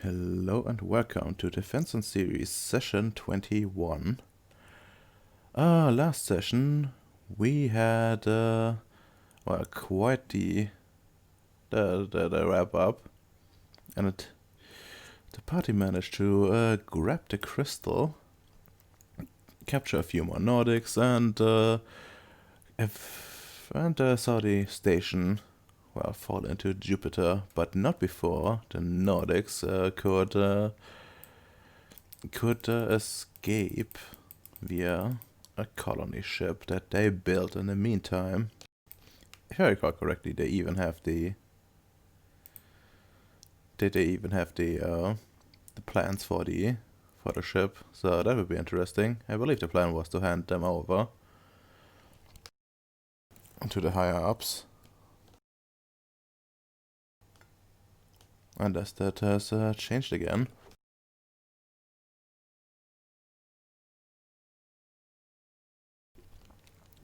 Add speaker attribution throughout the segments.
Speaker 1: Hello and welcome to Defense and Series session 21. Last session we had quite the wrap up, and the party managed to grab the crystal, capture a few more Nordics, and saw the station fall into Jupiter, but not before the Nordics could escape via a colony ship that they built in the meantime. If I recall correctly, they even have the plans for the ship, so that would be interesting. I believe the plan was to hand them over to the higher ups, unless that has changed again.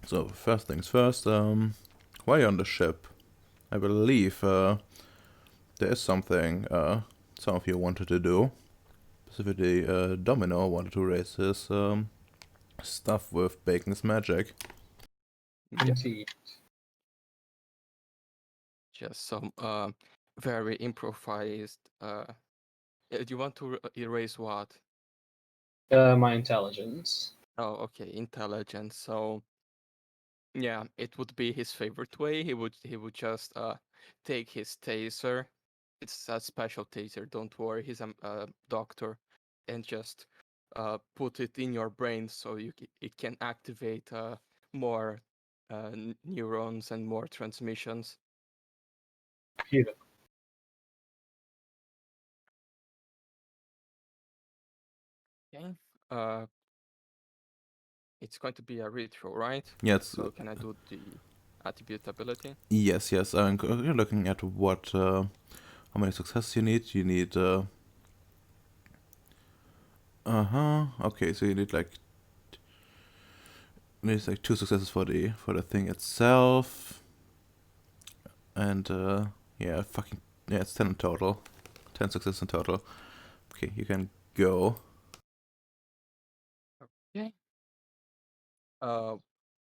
Speaker 1: So first things first, while you're on the ship, I believe there is something some of you wanted to do. Specifically, Domino wanted to raise his stuff with Bacon's magic.
Speaker 2: Indeed.
Speaker 3: Just some very improvised. Do you want to erase what?
Speaker 2: My intelligence.
Speaker 3: Oh, okay, intelligence. So yeah, it would be his favorite way. He would just take his taser. It's a special taser. Don't worry, he's a doctor, and just put it in your brain so it can activate more neurons and more transmissions.
Speaker 2: Beautiful.
Speaker 3: Okay. It's going to be a ritual, right?
Speaker 1: Yes.
Speaker 3: So can I do the attribute ability?
Speaker 1: Yes. I'm looking at what how many successes you need. You need okay, so you need like 2 successes for the thing itself, and it's 10 in total. 10 successes in total. Okay, you can go.
Speaker 3: Okay.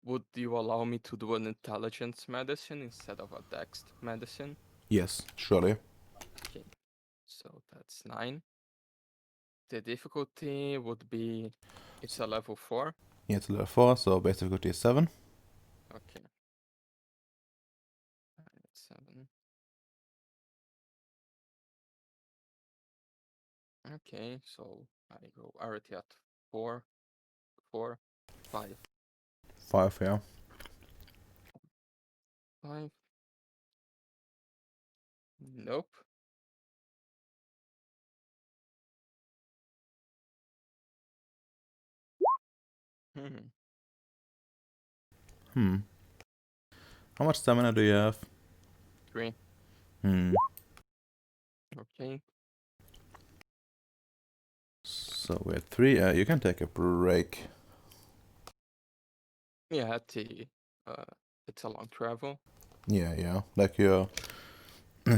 Speaker 3: Would you allow me to do an intelligence medicine instead of a dex medicine?
Speaker 1: Yes, surely.
Speaker 3: Okay. So that's 9. The difficulty would be, it's a level 4.
Speaker 1: Yeah, it's level 4, so base difficulty is 7.
Speaker 3: Okay. 7. Okay, so I go already at 4, 4, 5.
Speaker 1: 5, yeah.
Speaker 3: 5. Nope.
Speaker 1: How much stamina do you have?
Speaker 3: 3. Okay.
Speaker 1: So we're at 3. You can take a break.
Speaker 3: Yeah, it's a long travel.
Speaker 1: Yeah. Like you're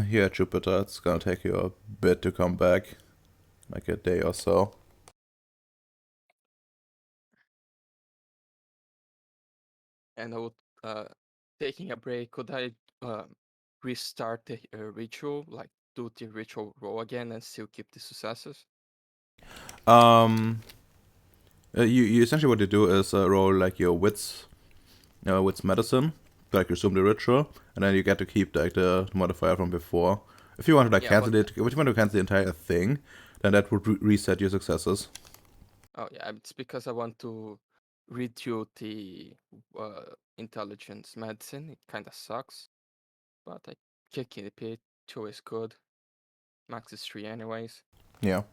Speaker 1: here at Jupiter, it's gonna take you a bit to come back. Like a day or so.
Speaker 3: And I would, taking a break, could I restart the ritual, like do the ritual roll again and still keep the successes?
Speaker 1: You essentially what you do is roll like your wits medicine, like you assume the ritual, and then you get to keep like the modifier from before. If you want to like cancel it, if you want to cancel the entire thing, then that would reset your successes.
Speaker 3: Oh yeah, it's because I want to redo the intelligence medicine. It kind of sucks, but I can keep it. 2 is good. Max is 3 anyways.
Speaker 1: Yeah.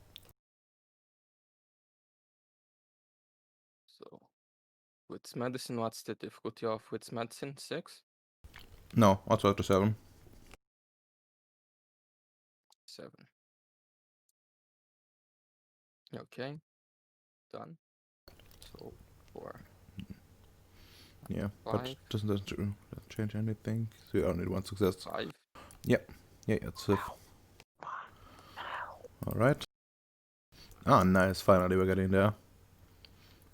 Speaker 3: So, wits medicine, what's the difficulty of wits medicine? 6?
Speaker 1: No, also up to 7.
Speaker 3: 7. Okay, done. So 4.
Speaker 1: Yeah,
Speaker 3: 5.
Speaker 1: but doesn't change anything. So you only need 1 success.
Speaker 3: 5.
Speaker 1: Yeah, it's 5. Alright. Ah, nice. Finally, we're getting there.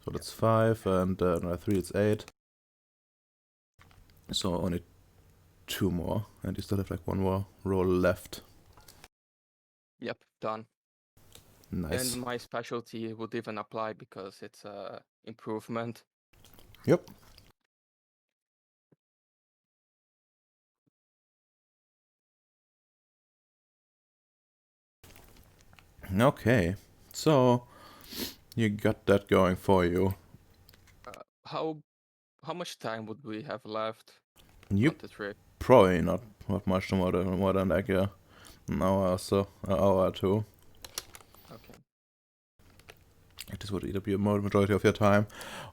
Speaker 1: So that's 5, and another 3, it's 8. So only 2 more, and you still have like 1 more roll left.
Speaker 3: Yep, done.
Speaker 1: Nice.
Speaker 3: And my specialty would even apply because it's a improvement.
Speaker 1: Yep. Okay. So you got that going for you.
Speaker 3: How much time would we have left
Speaker 1: You
Speaker 3: on the trip?
Speaker 1: probably not much more than like an hour or so, an hour or 2.
Speaker 3: Okay.
Speaker 1: This would eat up your majority of your time.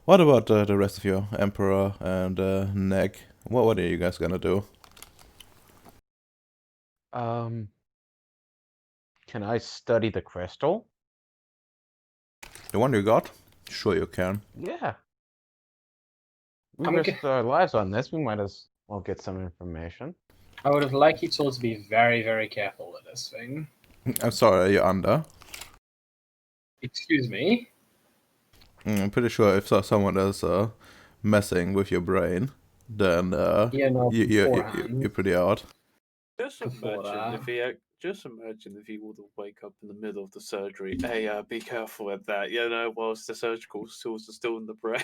Speaker 1: What about the rest of your Emperor and Neg? What are you guys gonna do?
Speaker 4: Can I study the crystal?
Speaker 1: The one you got? Sure you can.
Speaker 4: Yeah. We
Speaker 2: I'm
Speaker 4: risked our lives on this. We might as well get some information.
Speaker 2: I would have liked you all to be very, very careful with this thing.
Speaker 1: I'm sorry, are you under?
Speaker 2: Excuse me.
Speaker 1: I'm pretty sure if someone is messing with your brain, then
Speaker 2: Yeah, no,
Speaker 1: you're
Speaker 2: beforehand.
Speaker 1: pretty out.
Speaker 5: Just
Speaker 2: Before
Speaker 5: imagine
Speaker 2: that.
Speaker 5: if he just imagine if he were to wake up in the middle of the surgery. Hey, be careful with that. You know, whilst the surgical tools are still in the brain.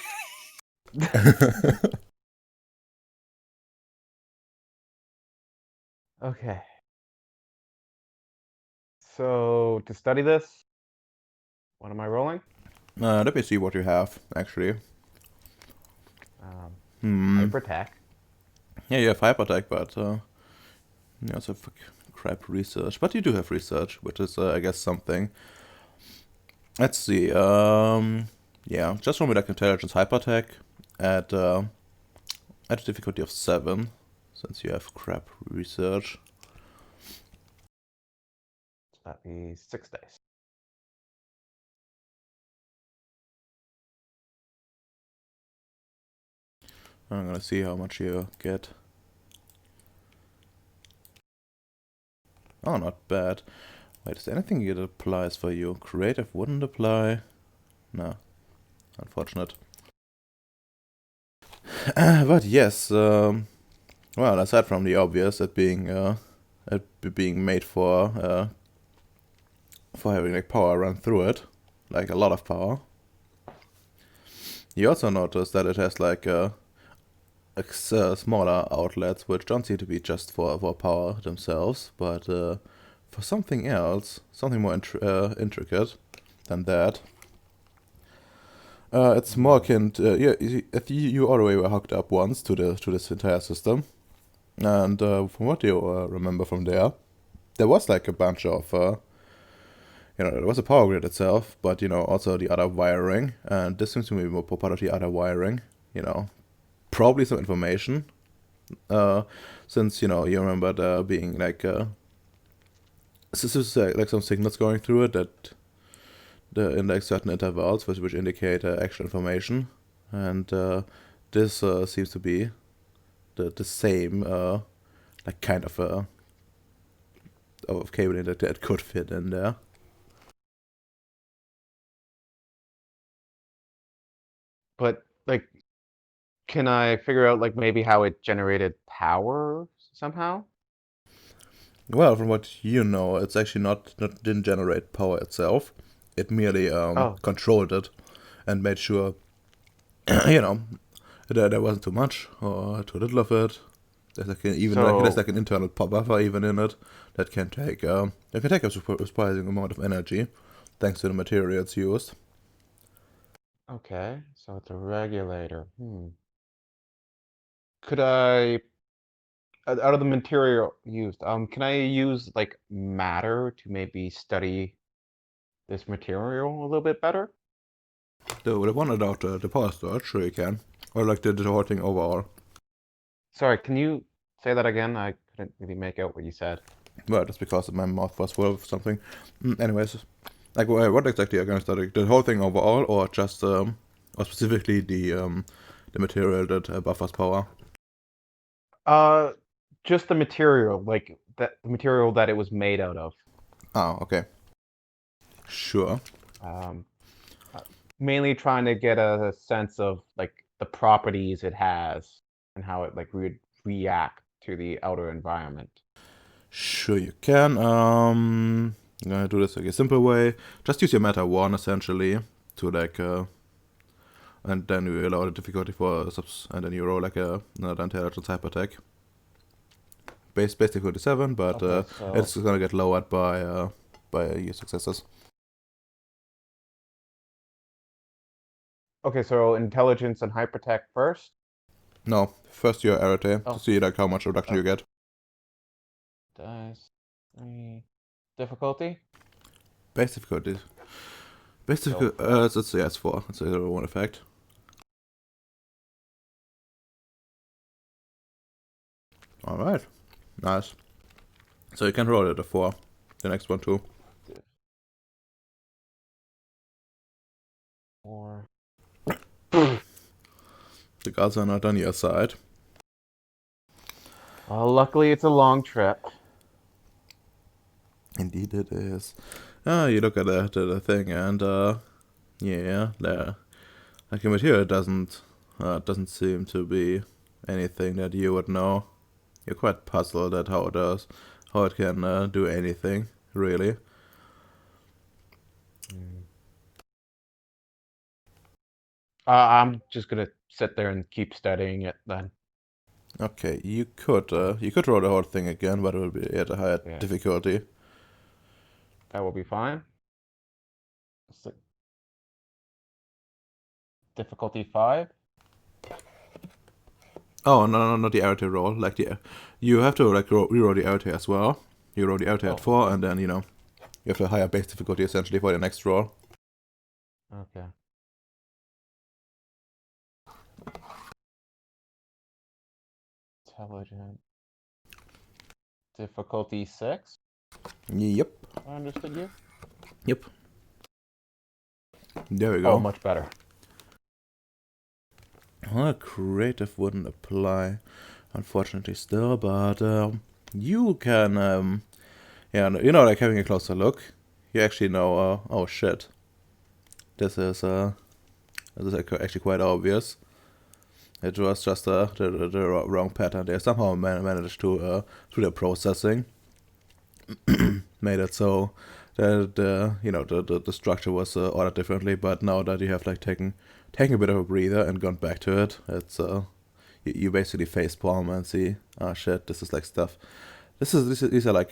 Speaker 4: Okay. So, to study this, what am I rolling?
Speaker 1: Let me see what you have, actually.
Speaker 4: Hyper attack.
Speaker 1: Yeah, you have hyper attack, but you also have crap research. But you do have research, which is, I guess, something. Let's see. Yeah, just roll me like intelligence hyper attack at a difficulty of 7, since you have crap research.
Speaker 4: So that'd be 6 dice.
Speaker 1: I'm gonna see how much you get. Oh, not bad. Wait, is there anything that applies for you? Creative wouldn't apply. No. Unfortunate. But yes, well, aside from the obvious, it being made for having like power run through it, like a lot of power. You also notice that it has like smaller outlets, which don't seem to be just for power themselves, but for something else, something more intricate than that. It's more akin to, you already were hooked up once to this entire system, and from what you remember from there was like a bunch of there was a power grid itself, but also the other wiring, and this seems to be more part of the other wiring. Probably some information, since you remember there being like like some signals going through it that in like certain intervals which indicate actual information, and this seems to be the same like kind of cabling that could fit in there.
Speaker 4: But, like, can I figure out, like, maybe how it generated power somehow?
Speaker 1: Well, from what you know, it's actually not didn't generate power itself. It merely
Speaker 4: Oh.
Speaker 1: controlled it and made sure there wasn't too much or too little of it. There's like there's like an internal buffer even in it that can take a surprising amount of energy thanks to the materials used.
Speaker 4: Okay, so it's a regulator. Could I, out of the material used, can I use like matter to maybe study this material a little bit better?
Speaker 1: The one without the power storage, sure you can. Or like the whole thing overall.
Speaker 4: Sorry, can you say that again? I couldn't really make out what you said.
Speaker 1: Well, that's because my mouth was full of something. Anyways, like what exactly are you gonna study? The whole thing overall, or just or specifically the material that buffers power?
Speaker 4: Just the material, like that the material that it was made out of.
Speaker 1: Ah, okay. Sure.
Speaker 4: Um, mainly trying to get a sense of like the properties it has and how it like would react to the outer environment.
Speaker 1: Sure you can. I'm gonna do this like a simple way. Just use your meta 1 essentially to like and then you allow the difficulty for subs and then you roll like another intelligence hyper attack. Base difficulty 7, but
Speaker 4: Okay, so
Speaker 1: it's gonna get lowered by your successes.
Speaker 4: okay, so intelligence and hypertech first.
Speaker 1: No, first your arete
Speaker 4: Oh.
Speaker 1: to see like how much reduction you get.
Speaker 4: Dice 3 difficulty.
Speaker 1: Base difficulty. Base
Speaker 4: So
Speaker 1: difficulty. It's yeah, it's 4. It's a 1 effect. All right, nice. So you can roll it a 4. The next one too.
Speaker 4: 4.
Speaker 1: The gods are not on your side.
Speaker 4: Well, luckily it's a long trip.
Speaker 1: Indeed it is. You look at the thing and yeah, there. Like the material doesn't seem to be anything that you would know. You're quite puzzled at how it can do anything, really.
Speaker 4: I'm just gonna sit there and keep studying it then.
Speaker 1: Okay, you could roll the whole thing again, but it will be at a higher
Speaker 4: Yeah.
Speaker 1: difficulty.
Speaker 4: That will be fine. It's like difficulty 5.
Speaker 1: Oh no, not the arete roll. Like you have to like reroll the arete as well. You roll the arete at 4, and then you have a higher base difficulty essentially for the next roll.
Speaker 4: Okay. Intelligent. Difficulty 6.
Speaker 1: Yep.
Speaker 4: I understood you.
Speaker 1: Yep. There we go.
Speaker 4: Oh, much better.
Speaker 1: Well, creative wouldn't apply, unfortunately, still. But you can, yeah, like having a closer look, you actually know. Oh shit, this is actually quite obvious. It was just the wrong pattern. They somehow managed to through the processing made it so that the structure was ordered differently. But now that you have like taken a bit of a breather and gone back to it, it's you basically facepalm and see, oh shit, this is like stuff. These are like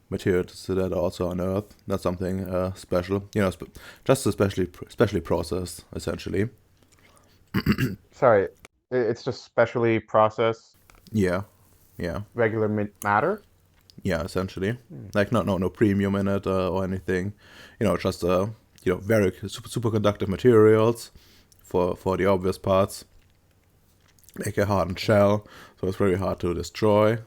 Speaker 1: materials that are also on Earth, not something special. Just specially processed essentially.
Speaker 4: Sorry, it's just specially processed
Speaker 1: Yeah.
Speaker 4: regular matter.
Speaker 1: Yeah, essentially. Like no premium in it or anything. Just very superconductive materials for the obvious parts. Make a hardened shell, so it's very hard to destroy.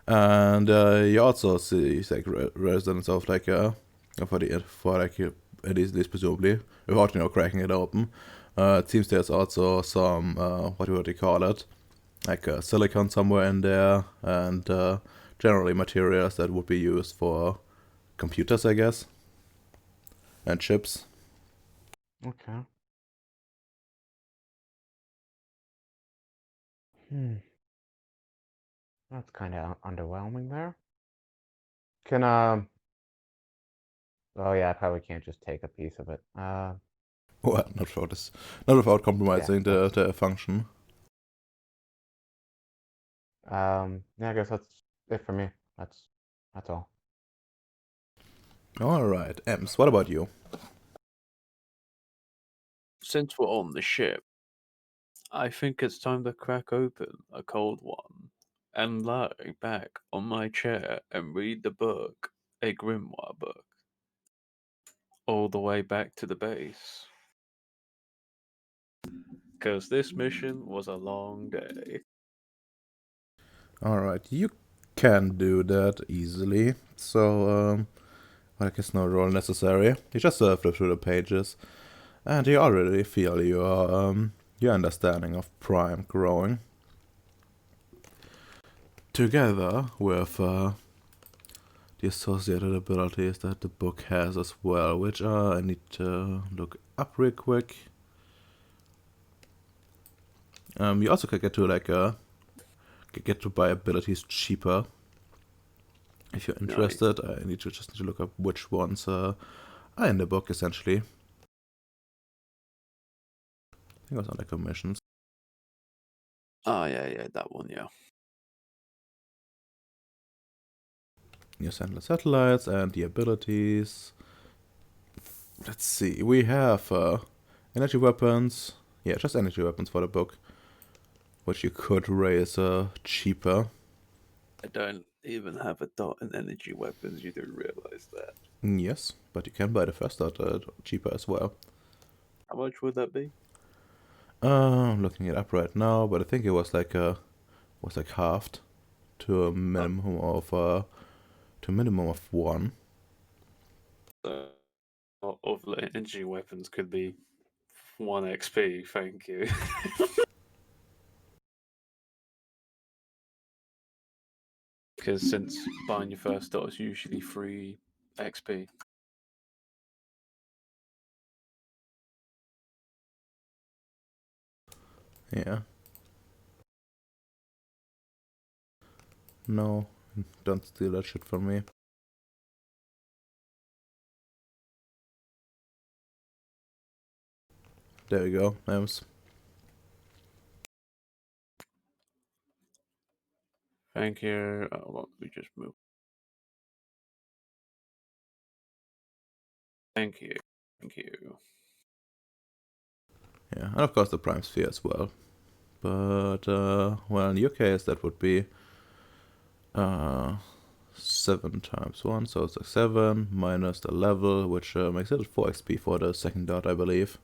Speaker 1: And you also see like resonance of like for like at least presumably without cracking it open. It seems there's also some what would you call it, like silicon somewhere in there, and generally materials that would be used for computers, I guess, and chips.
Speaker 4: Okay. That's kind of underwhelming there. Can oh yeah, I probably can't just take a piece of it.
Speaker 1: Well, not without compromising
Speaker 4: Yeah,
Speaker 1: the function.
Speaker 4: yeah, I guess that's it for me. That's all.
Speaker 1: All right, Ems, what about you?
Speaker 5: Since we're on the ship, I think it's time to crack open a cold one and lie back on my chair and read the book, a grimoire book, all the way back to the base. Because this mission was a long day.
Speaker 1: All right, you can do that easily. So, I guess no roll necessary. You just flip through the pages, and you already feel your understanding of Prime growing. Together with the the associated abilities that the book has as well, which are, I need to look up real quick. You also can get to like get to buy abilities cheaper. If you're
Speaker 5: Nice.
Speaker 1: interested, I need to look up which ones are in the book essentially. I think it was under commissions.
Speaker 5: Oh yeah, that one, yeah.
Speaker 1: Your Sandler satellites and the abilities. Let's see, we have energy weapons. Yeah, just energy weapons for the book, which you could raise cheaper.
Speaker 5: I don't even have a dot in energy weapons, you do realize that.
Speaker 1: Yes, but you can buy the first dot cheaper as well.
Speaker 5: How much would that be?
Speaker 1: I'm looking it up right now, but I think it was like halved to a
Speaker 5: Oh.
Speaker 1: minimum of 1.
Speaker 5: So, of the energy weapons could be 1 XP, thank you. Because since buying your first dot is usually 3 XP.
Speaker 1: Yeah. No, don't steal that shit from me. There we go, Ems.
Speaker 5: Thank you. Well, we just move. Thank you. Thank you.
Speaker 1: Yeah, and of course the Prime Sphere as well. But, well, in your case, that would be 7 times 1, so it's like 7 minus the level, which makes it 4 XP for the second dot, I believe.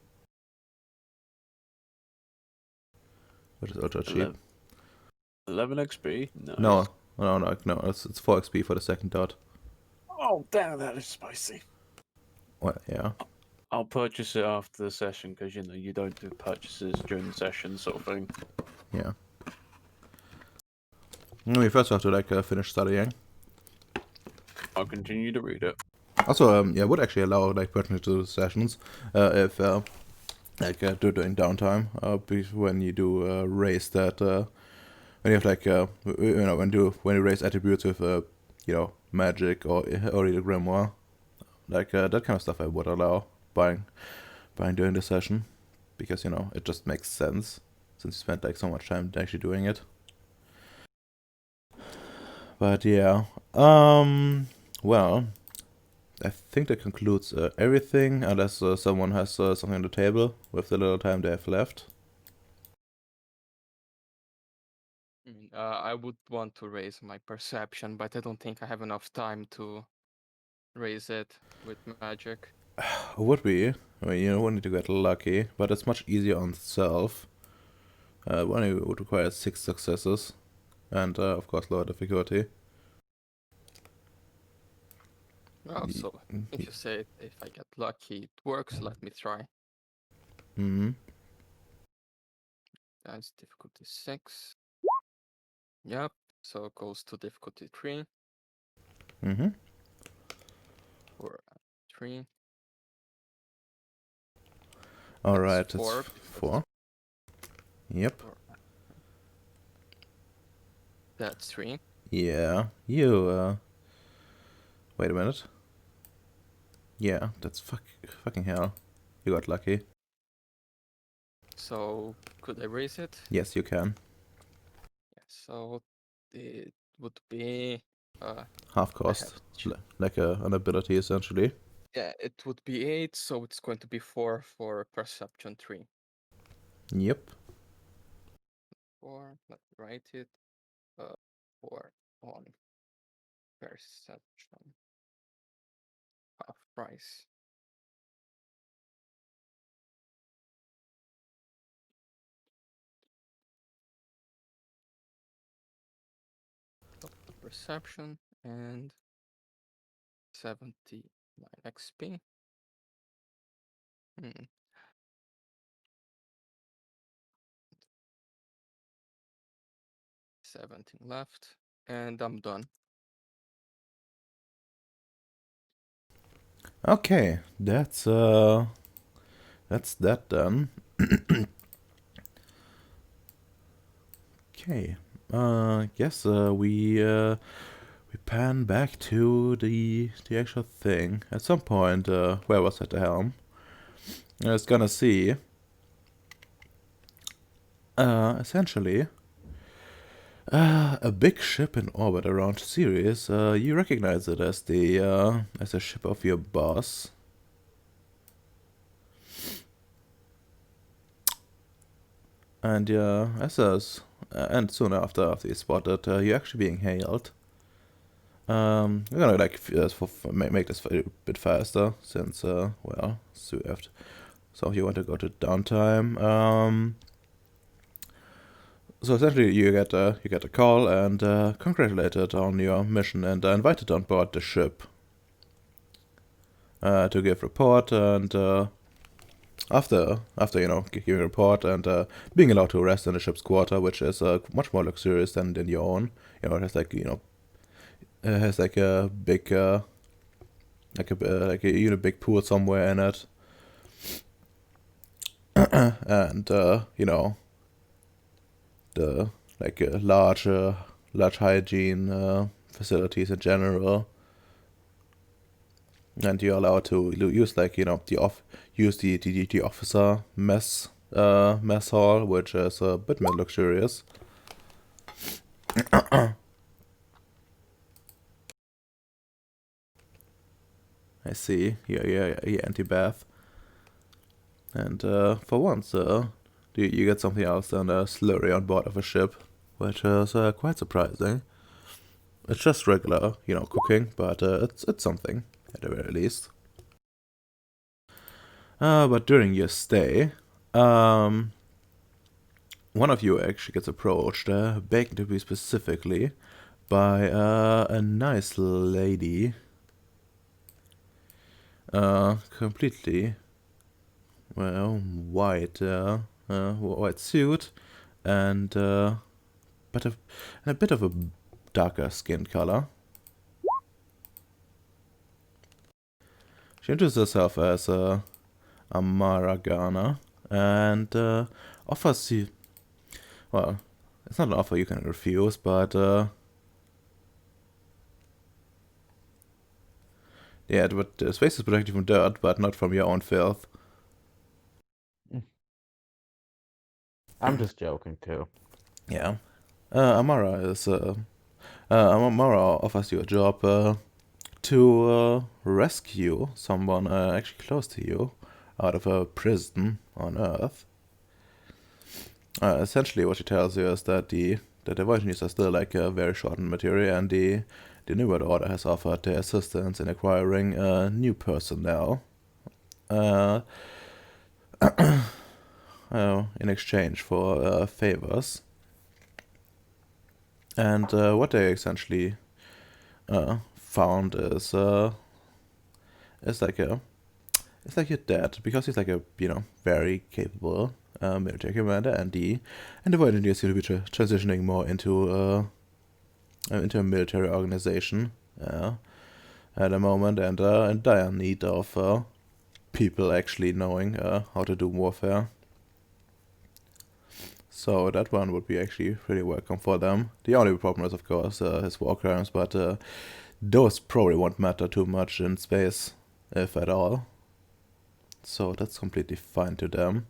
Speaker 1: Which is ultra cheap.
Speaker 5: 11 XP? Nice.
Speaker 1: No, it's 4 XP for the second dot.
Speaker 5: Oh, damn, that is spicy.
Speaker 1: Well, yeah.
Speaker 5: I'll purchase it after the session because you don't do purchases during the session, sort of thing.
Speaker 1: Yeah. We first have to like finish studying.
Speaker 5: I'll continue to read it.
Speaker 1: Also, yeah, would actually allow like purchasing to sessions if during downtime. When you do raise that, when you have like when you raise attributes with magic or read a grimoire, like that kind of stuff I would allow buying during the session, because it just makes sense since you spent like so much time actually doing it. But yeah, well, I think that concludes everything, unless someone has something on the table with the little time they have left.
Speaker 3: I would want to raise my perception, but I don't think I have enough time to raise it with magic.
Speaker 1: Would be. I mean, we need to get lucky, but it's much easier on self. One it would require 6 successes, and of course lower difficulty.
Speaker 3: Oh, so if you say it, if I get lucky, it works. Let me try.
Speaker 1: Mm-hmm.
Speaker 3: That's difficulty 6. Yep. So it goes to difficulty 3
Speaker 1: Mm-hmm.
Speaker 3: or 3.
Speaker 1: Alright,
Speaker 3: That's
Speaker 1: it's
Speaker 3: 4.
Speaker 1: 4. Yep.
Speaker 3: That's 3.
Speaker 1: Yeah. You, wait a minute. Yeah, that's fucking hell. You got lucky.
Speaker 3: So could I raise it?
Speaker 1: Yes, you can.
Speaker 3: Yeah, so it would be
Speaker 1: Half
Speaker 3: I
Speaker 1: cost.
Speaker 3: have to
Speaker 1: Like an ability, essentially.
Speaker 3: yeah, it would be 8, so it's going to be 4 for perception 3.
Speaker 1: Yep.
Speaker 3: 4, let me write it. 4 on perception. Half price. So perception and 79 XP. 17 left, and I'm done.
Speaker 1: Okay, that's that done. Okay, guess we pan back to the actual thing. At some point, where was at the helm? I was gonna see. Essentially, a big ship in orbit around Ceres. You recognize it as the ship of your boss. And and soon after you spotted, you're actually being hailed. We're gonna like make this a bit faster since well, so if you want to go to downtime. So essentially, you get a call and congratulated on your mission and invited on board the ship to give report and after giving a report and being allowed to rest in the ship's quarter, which is much more luxurious than in your own. It has like it has like a big like a big pool somewhere in it, and the like large hygiene facilities in general. And you're allowed to use like the the officer mess hall, which is a bit more luxurious. I see. Yeah, anti-bath. And for once, you get something else than a slurry on board of a ship, which is quite surprising. It's just regular, cooking, but it's something at the very least. But during your stay, one of you actually gets approached, begging to be specifically by a nice lady, completely, well, white suit, and a bit of a darker skin color. She introduces herself as Amara Garner and offers you. Well, it's not an offer you can refuse, but yeah, but space is protected from dirt, but not from your own filth.
Speaker 4: I'm just joking too.
Speaker 1: Yeah. Amara offers you a job to rescue someone actually close to you out of a prison on Earth. Essentially, what she tells you is that the Voyages are still like very short in material, and the New World Order has offered their assistance in acquiring new personnel in exchange for favors. And what they essentially found is like your dad, because he's like a very capable military commander, and the Voyages seem to be transitioning more into a military organization at the moment, and in dire need of people actually knowing how to do warfare. So that one would be actually pretty welcome for them. The only problem is, of course, his war crimes, but those probably won't matter too much in space, if at all. So that's completely fine to them.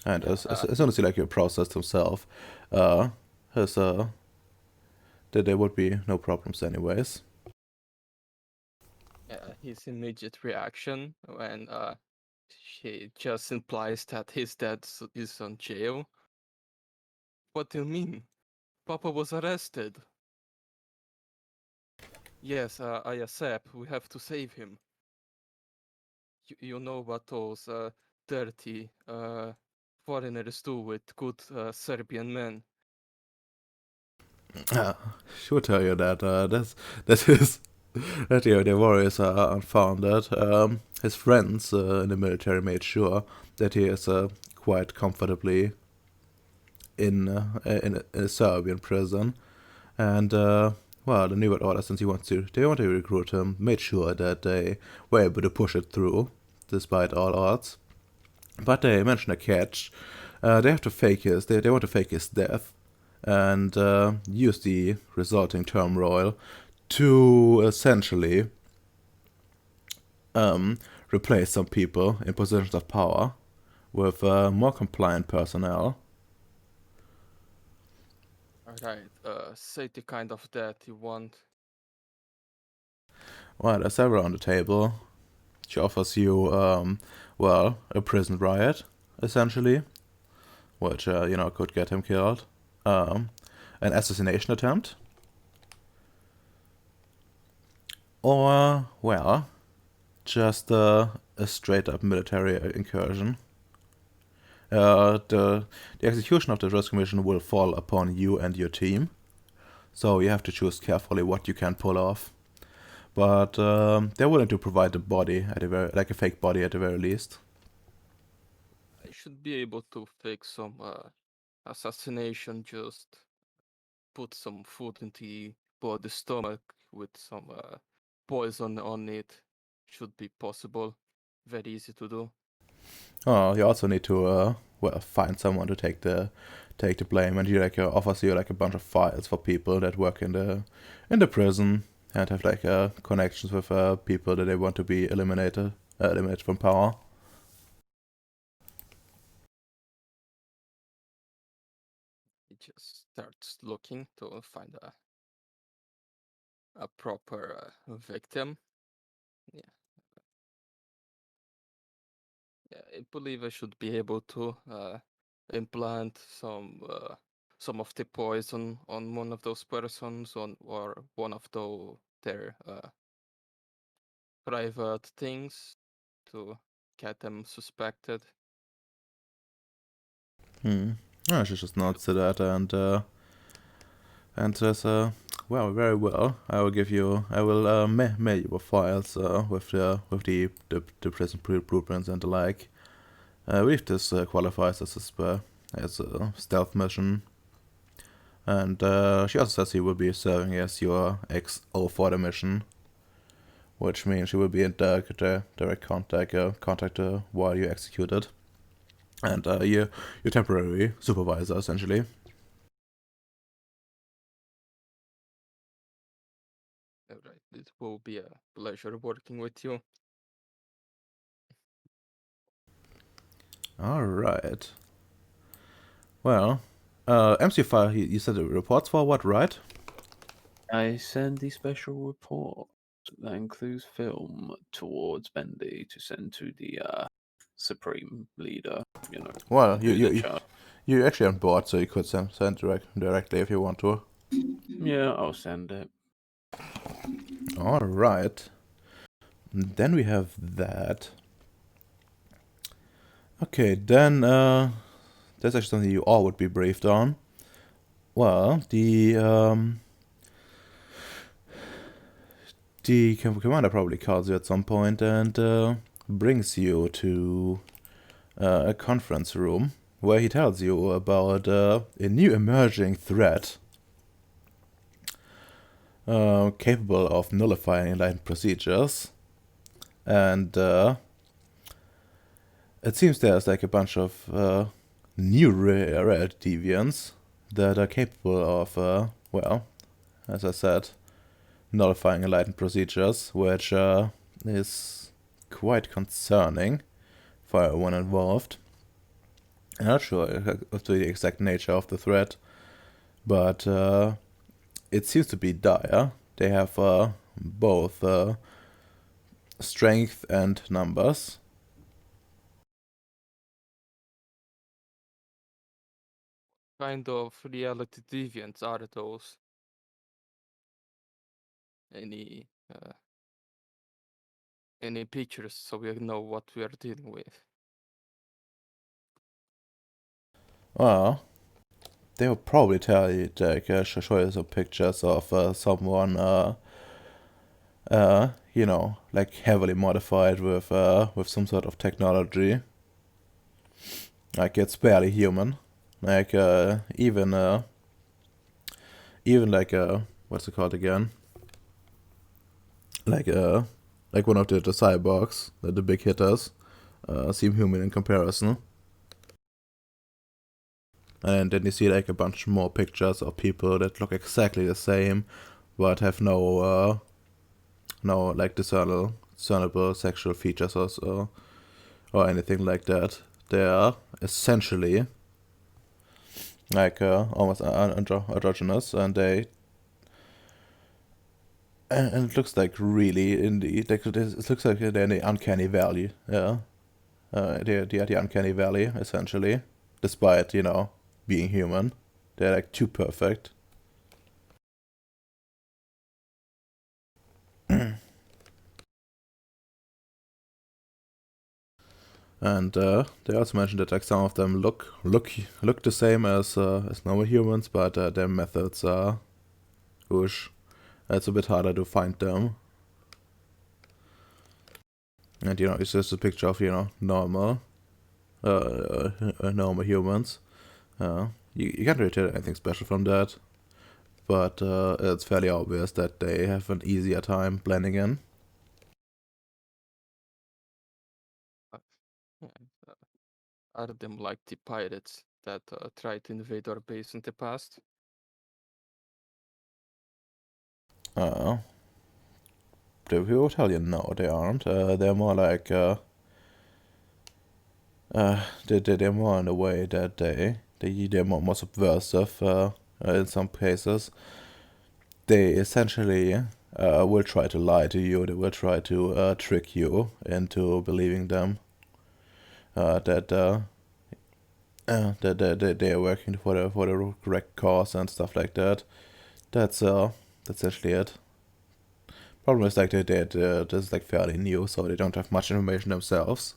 Speaker 1: And as soon as he like processed himself, there would be no problems anyways.
Speaker 3: His immediate reaction when she just implies that his dad is on jail. What do you mean? Papa was arrested. Yes, I accept. We have to save him. You know what those dirty foreigners do with good Serbian men.
Speaker 1: She'll tell you that their worries are unfounded. His friends in the military made sure that he is quite comfortably in a Serbian prison, and well, the New World Order, since they want to recruit him, made sure that they were able to push it through, despite all odds. But they mention a catch. They have to fake his. They want to fake his death, and use the resulting turmoil to essentially replace some people in positions of power with more compliant personnel.
Speaker 3: Alright, say the kind of death you want.
Speaker 1: Well, there's several on the table. She offers you, well, a prison riot, essentially, which, could get him killed. An assassination attempt. Or, well, just a straight-up military incursion. The execution of the Risk Mission will fall upon you and your team, so you have to choose carefully what you can pull off. But they're willing to provide a body, like a fake body at the very least.
Speaker 3: I should be able to fix some assassination, just put some food into the stomach with some poison on it. Should be possible. Very easy to do.
Speaker 1: Oh, you also need to find someone to take the blame, and he offers you like a bunch of files for people that work in the prison and have like connections with people that they want to be eliminated from power.
Speaker 3: He just starts looking to find a proper victim. Yeah. Yeah, I believe I should be able to implant some of the poison on one of those persons or one of their private things to get them suspected.
Speaker 1: She just nods to that and says, well, very well. I will mail you files with the prison blueprints and the like. I believe this qualifies as a stealth mission. And she also says he will be serving as your XO for the mission, which means she will be in direct contact while you execute it. And your temporary supervisor, essentially.
Speaker 3: Alright, it will be a pleasure working with you.
Speaker 1: Alright. Well, MC5, you said the reports for what, right?
Speaker 5: I send the special report that includes film towards Bendy to send to the supreme leader.
Speaker 1: Well,
Speaker 5: do the charge.
Speaker 1: you're actually on board, so you could send directly if you want to.
Speaker 5: Yeah, I'll send it.
Speaker 1: Alright. Then we have that. Okay, then there's actually something you all would be briefed on. Well, the commander probably calls you at some point and brings you to a conference room where he tells you about a new emerging threat capable of nullifying enlightened procedures. And it seems there's like a bunch of new rare deviants that are capable of, well, as I said, nullifying enlightened procedures, which is quite concerning for everyone involved. I'm not sure of the exact nature of the threat, but it seems to be dire. They have both strength and numbers.
Speaker 3: Kind of reality deviants are those? Any pictures so we know what we are dealing with?
Speaker 1: Well, they will probably tell you, like, show you some pictures of someone, like heavily modified with some sort of technology. Like, it's barely human. Like, even like what's it called again? Like one of the cyborgs, the big hitters, seem human in comparison. And then you see like a bunch more pictures of people that look exactly the same, but have no like discernible sexual features or anything like that. They are essentially like almost androgynous, and it looks like really in the like it looks like they're in the uncanny valley. Yeah, they're at the uncanny valley essentially, despite being human. They're like too perfect. And they also mentioned that like some of them look the same as normal humans, but their methods are whoosh. It's a bit harder to find them. And it's just a picture of normal normal humans. You can't really tell anything special from that, but it's fairly obvious that they have an easier time blending in.
Speaker 3: Yeah, are them like the pirates that tried to invade our base in the past?
Speaker 1: They will tell you no, they aren't. They're more like they're more in a way that they're more subversive in some cases. They essentially will try to lie to you. They will try to trick you into believing them that they are working for the correct cause and stuff like that. That's essentially it. Problem is like this is like fairly new, so they don't have much information themselves.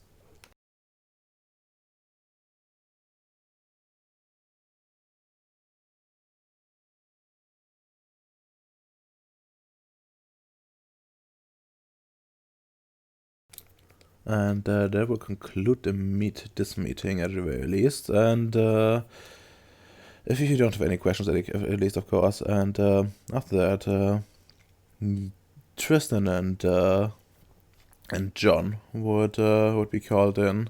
Speaker 1: And that will conclude this meeting at the very least. And if you don't have any questions, at least of course. And after that, Tristan and John would be called in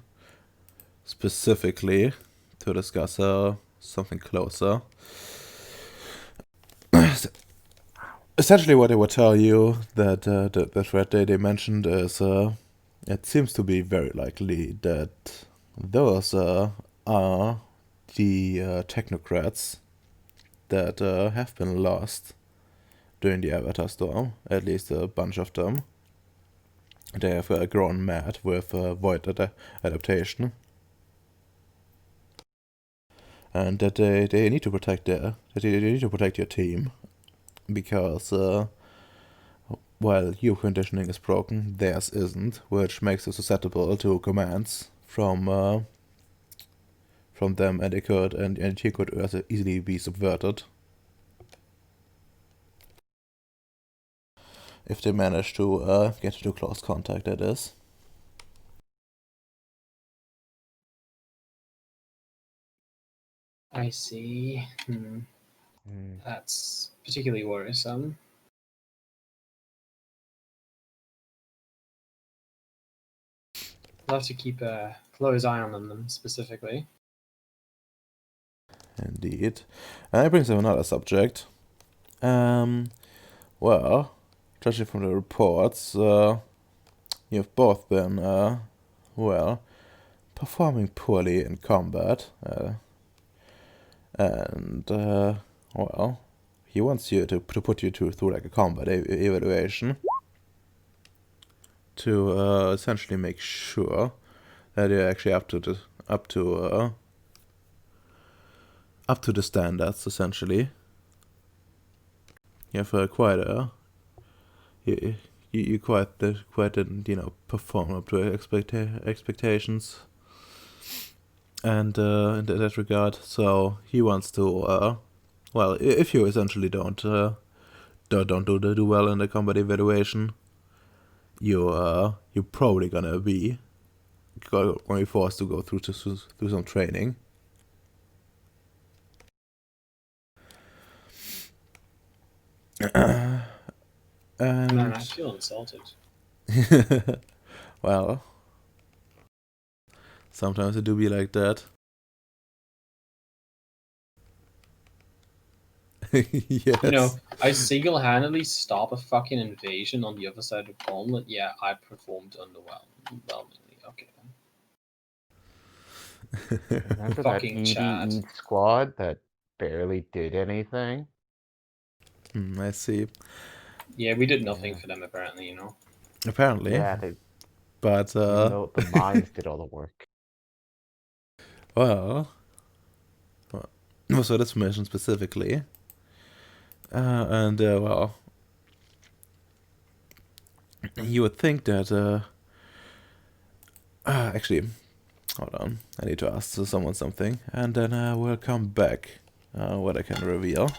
Speaker 1: specifically to discuss something closer. Essentially, what they would tell you that the threat they mentioned is it seems to be very likely that those are the technocrats that have been lost during the Avatar Storm, at least a bunch of them. They have grown mad with void adaptation. And that they need to protect your team, because while your conditioning is broken, theirs isn't, which makes it susceptible to commands from them, and he could easily be subverted if they manage to get into close contact. That is.
Speaker 2: I see. That's particularly worrisome. I'll have to keep a close eye on them specifically.
Speaker 1: Indeed. And that brings up another subject. Well, judging from the reports, you've both been, performing poorly in combat. And, he wants you to put you through like a combat evaluation to essentially make sure that you're actually up to the standards. Essentially, you have quite a you quite didn't perform up to expectations, and in that regard, so he wants to if you essentially don't do well in the combat evaluation, you're probably gonna be forced to go through some training.
Speaker 2: Man, I
Speaker 1: And
Speaker 2: feel insulted.
Speaker 1: well, sometimes it do be like that. Yes.
Speaker 2: You know, I single-handedly stop a fucking invasion on the other side of Gauntlet. Yeah, I performed underwhelmingly. Okay.
Speaker 4: Remember that
Speaker 2: Fucking chat.
Speaker 4: EDE squad that barely did anything?
Speaker 1: I see.
Speaker 2: Yeah, we did nothing
Speaker 4: Yeah.
Speaker 2: for them apparently. You know.
Speaker 1: Apparently,
Speaker 4: Yeah,
Speaker 1: but
Speaker 4: even though the mines did all the work.
Speaker 1: well, for this mission specifically, and well, you would think that actually, hold on, I need to ask someone something, and then we'll come back. What I can reveal.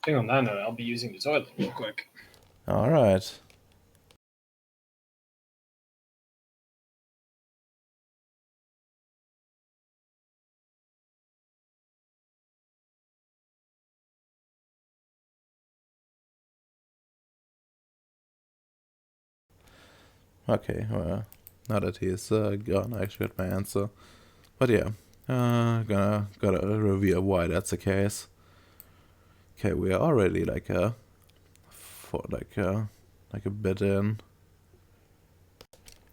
Speaker 2: I think on that note, I'll be using the toilet real quick.
Speaker 1: All right. Okay, well, now that he's gone, I actually got my answer. But yeah, gotta reveal why that's the case. Okay, we are already like like a bit in,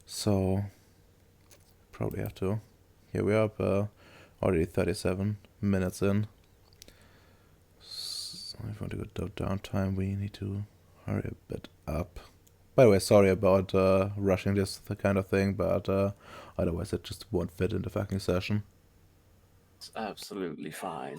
Speaker 1: so probably have to. Here we are up already 37 minutes in. So if we want to go downtime, we need to hurry a bit up. By the way, sorry about rushing this kind of thing, but otherwise it just won't fit in the fucking session.
Speaker 5: It's absolutely fine.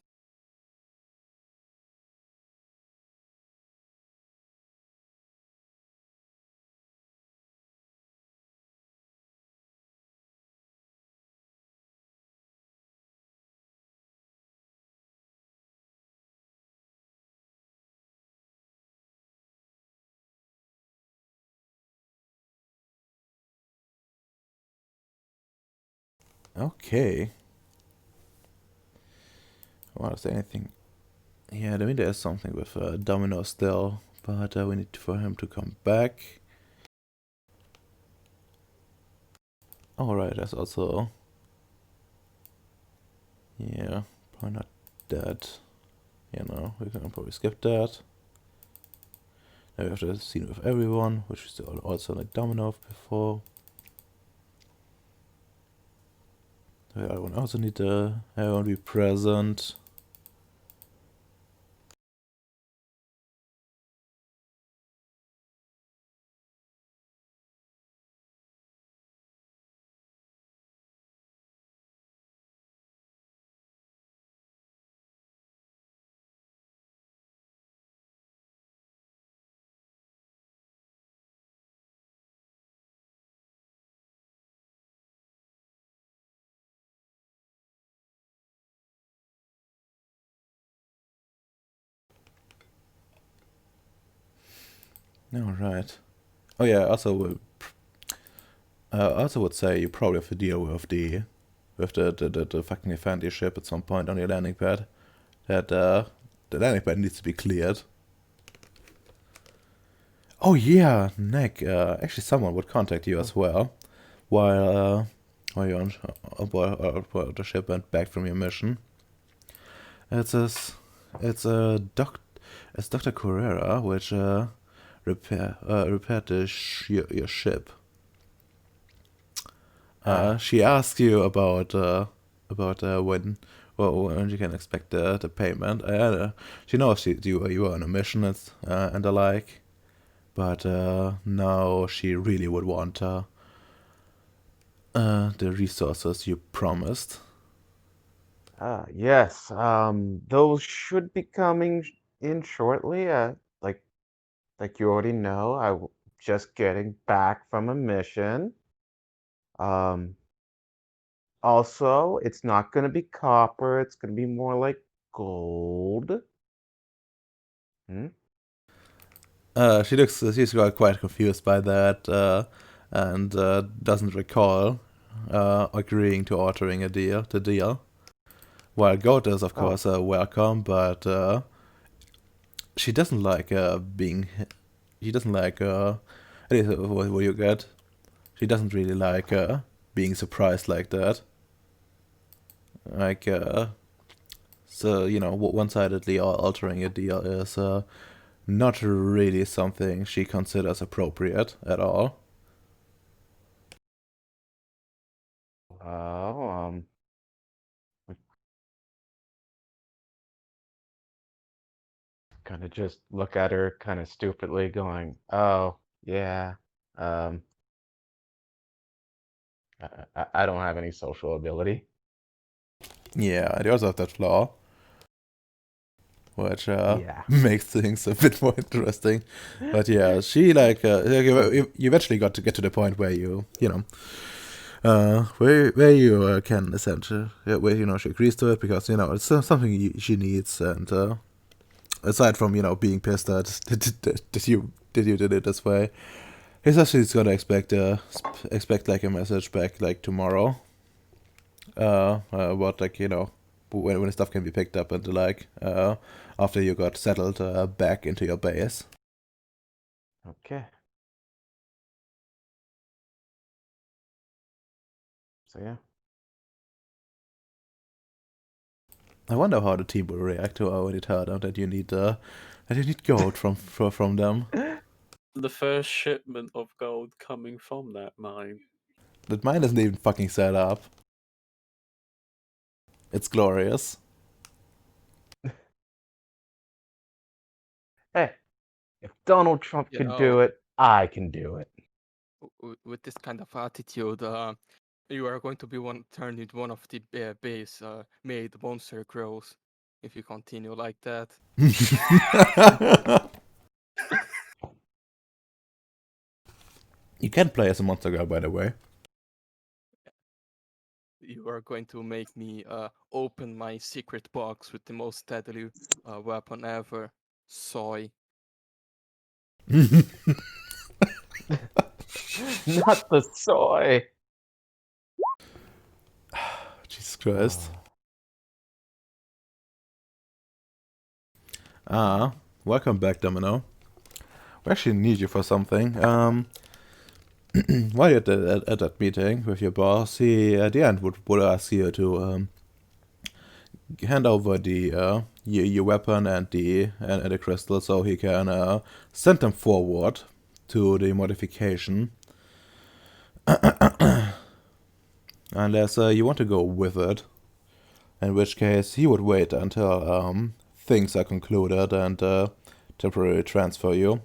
Speaker 1: Okay. Well, is there anything? Yeah, I mean there's something with Domino still, but we need for him to come back. Alright, there's also... Yeah, probably not that. You know, we can probably skip that. Now we have the scene with everyone, which is also like Domino before. Everyone also need to everyone be present. Alright. Oh yeah, also also would say you probably have to deal with the fucking Infanti ship at some point on your landing pad. That the landing pad needs to be cleared. Oh yeah, Nick. Actually, someone would contact you as well while you're on while the ship went back from your mission. It's it's a it's Dr. Carrera, which repaired your ship. She asked you about when you can expect the payment. She knows you were on a mission and the like, but now she really would want the resources you promised.
Speaker 4: Yes, those should be coming in shortly. Like you already know, just getting back from a mission. Also, it's not gonna be copper, it's gonna be more like gold.
Speaker 1: She's got quite confused by that, and doesn't recall agreeing to altering the deal. While gold is, of
Speaker 4: Oh.
Speaker 1: course, welcome, but she doesn't like being. She doesn't like. At least what you get. She doesn't really like being surprised like that. Like, so, one-sidedly altering a deal is not really something she considers appropriate at all.
Speaker 4: Oh, kind of just look at her kind of stupidly going, oh, yeah, um, I don't have any social ability.
Speaker 1: Yeah, they also have that flaw, which
Speaker 4: Yeah.
Speaker 1: makes things a bit more interesting. But yeah, she you eventually got to get to the point where where you can essentially, where she agrees to it because it's something she needs, and aside from being pissed that you did it this way, essentially it's gonna expect like a message back like tomorrow. What when the stuff can be picked up and the like after you got settled back into your base.
Speaker 4: Okay. So yeah.
Speaker 1: I wonder how the team will react to when you tell them that you need gold from them.
Speaker 5: The first shipment of gold coming from that mine.
Speaker 1: That mine isn't even fucking set up. It's glorious.
Speaker 4: Hey, if Donald Trump
Speaker 3: You
Speaker 4: can
Speaker 3: know,
Speaker 4: do it, I can do it.
Speaker 3: with this kind of attitude, you are going to be turned into one of the base made monster crows if you continue like that.
Speaker 1: You can play as a monster girl, by the way.
Speaker 3: You are going to make me open my secret box with the most deadly weapon ever, soy.
Speaker 4: Not the soy.
Speaker 1: Jesus Christ.
Speaker 4: Oh.
Speaker 1: Welcome back, Domino. We actually need you for something. While you're at that meeting with your boss, he at the end would ask you to hand over your weapon and the crystal so he can send them forward to the modification. Unless you want to go with it, in which case he would wait until things are concluded and temporarily transfer you.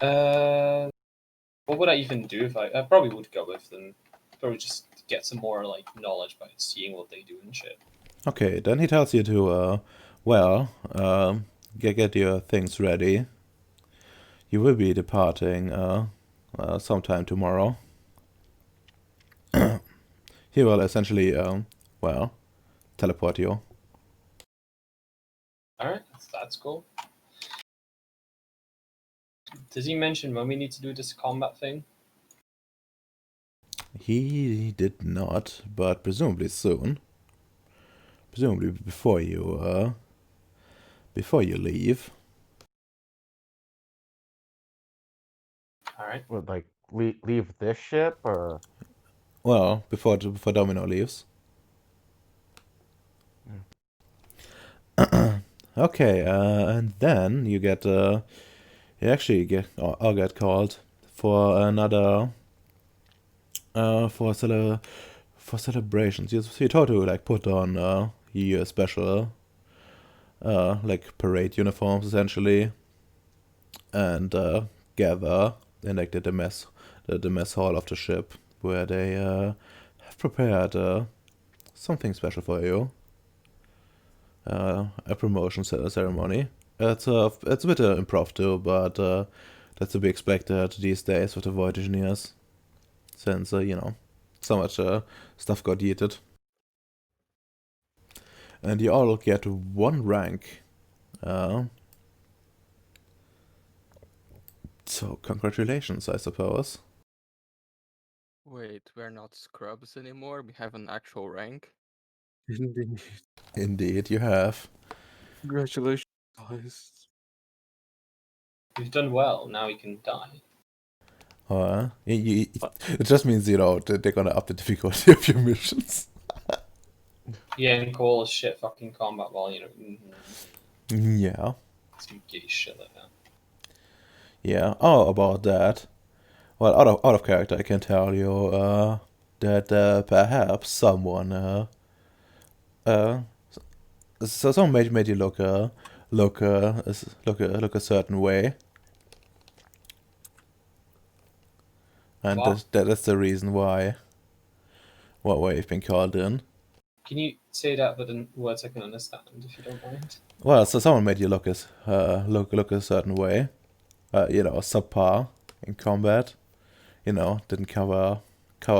Speaker 2: What would I even do if I probably would go with them. Probably just get some more like knowledge by seeing what they do and shit.
Speaker 1: Okay, then he tells you to get your things ready. You will be departing sometime tomorrow. He will essentially teleport you.
Speaker 2: Alright, that's cool. Does he mention when we need to do this combat thing?
Speaker 1: He did not, but presumably soon. Presumably before you leave.
Speaker 2: Alright.
Speaker 4: Would like leave this ship or?
Speaker 1: Well, before Domino leaves. Okay, and then you get I'll get called for another for celebrations. You're told to like put on your special like parade uniforms essentially, and gather in like the mess hall of the ship where they have prepared something special for you. A promotion ceremony. It's a bit impromptu, but That's to be expected these days with the Void Engineers. Since, so much stuff got yeeted. And you all get 1 rank. So, congratulations, I suppose.
Speaker 3: Wait, we're not scrubs anymore. We have an actual rank.
Speaker 5: Indeed.
Speaker 1: Indeed, you have.
Speaker 5: Congratulations, guys.
Speaker 2: You've done well. Now you can die.
Speaker 1: It just means, they're gonna up the difficulty of your missions.
Speaker 2: Yeah, and call shit fucking combat while
Speaker 1: Yeah.
Speaker 2: some gay shit like that.
Speaker 1: Yeah. Oh, about that. Well, out of character, I can tell you that perhaps someone so someone made you look a certain way, and
Speaker 2: What?
Speaker 1: that's the reason why you've been called in.
Speaker 2: Can you say that but in words I can understand, if you don't mind?
Speaker 1: Well, so someone made you look look a certain way, subpar in combat. Didn't cover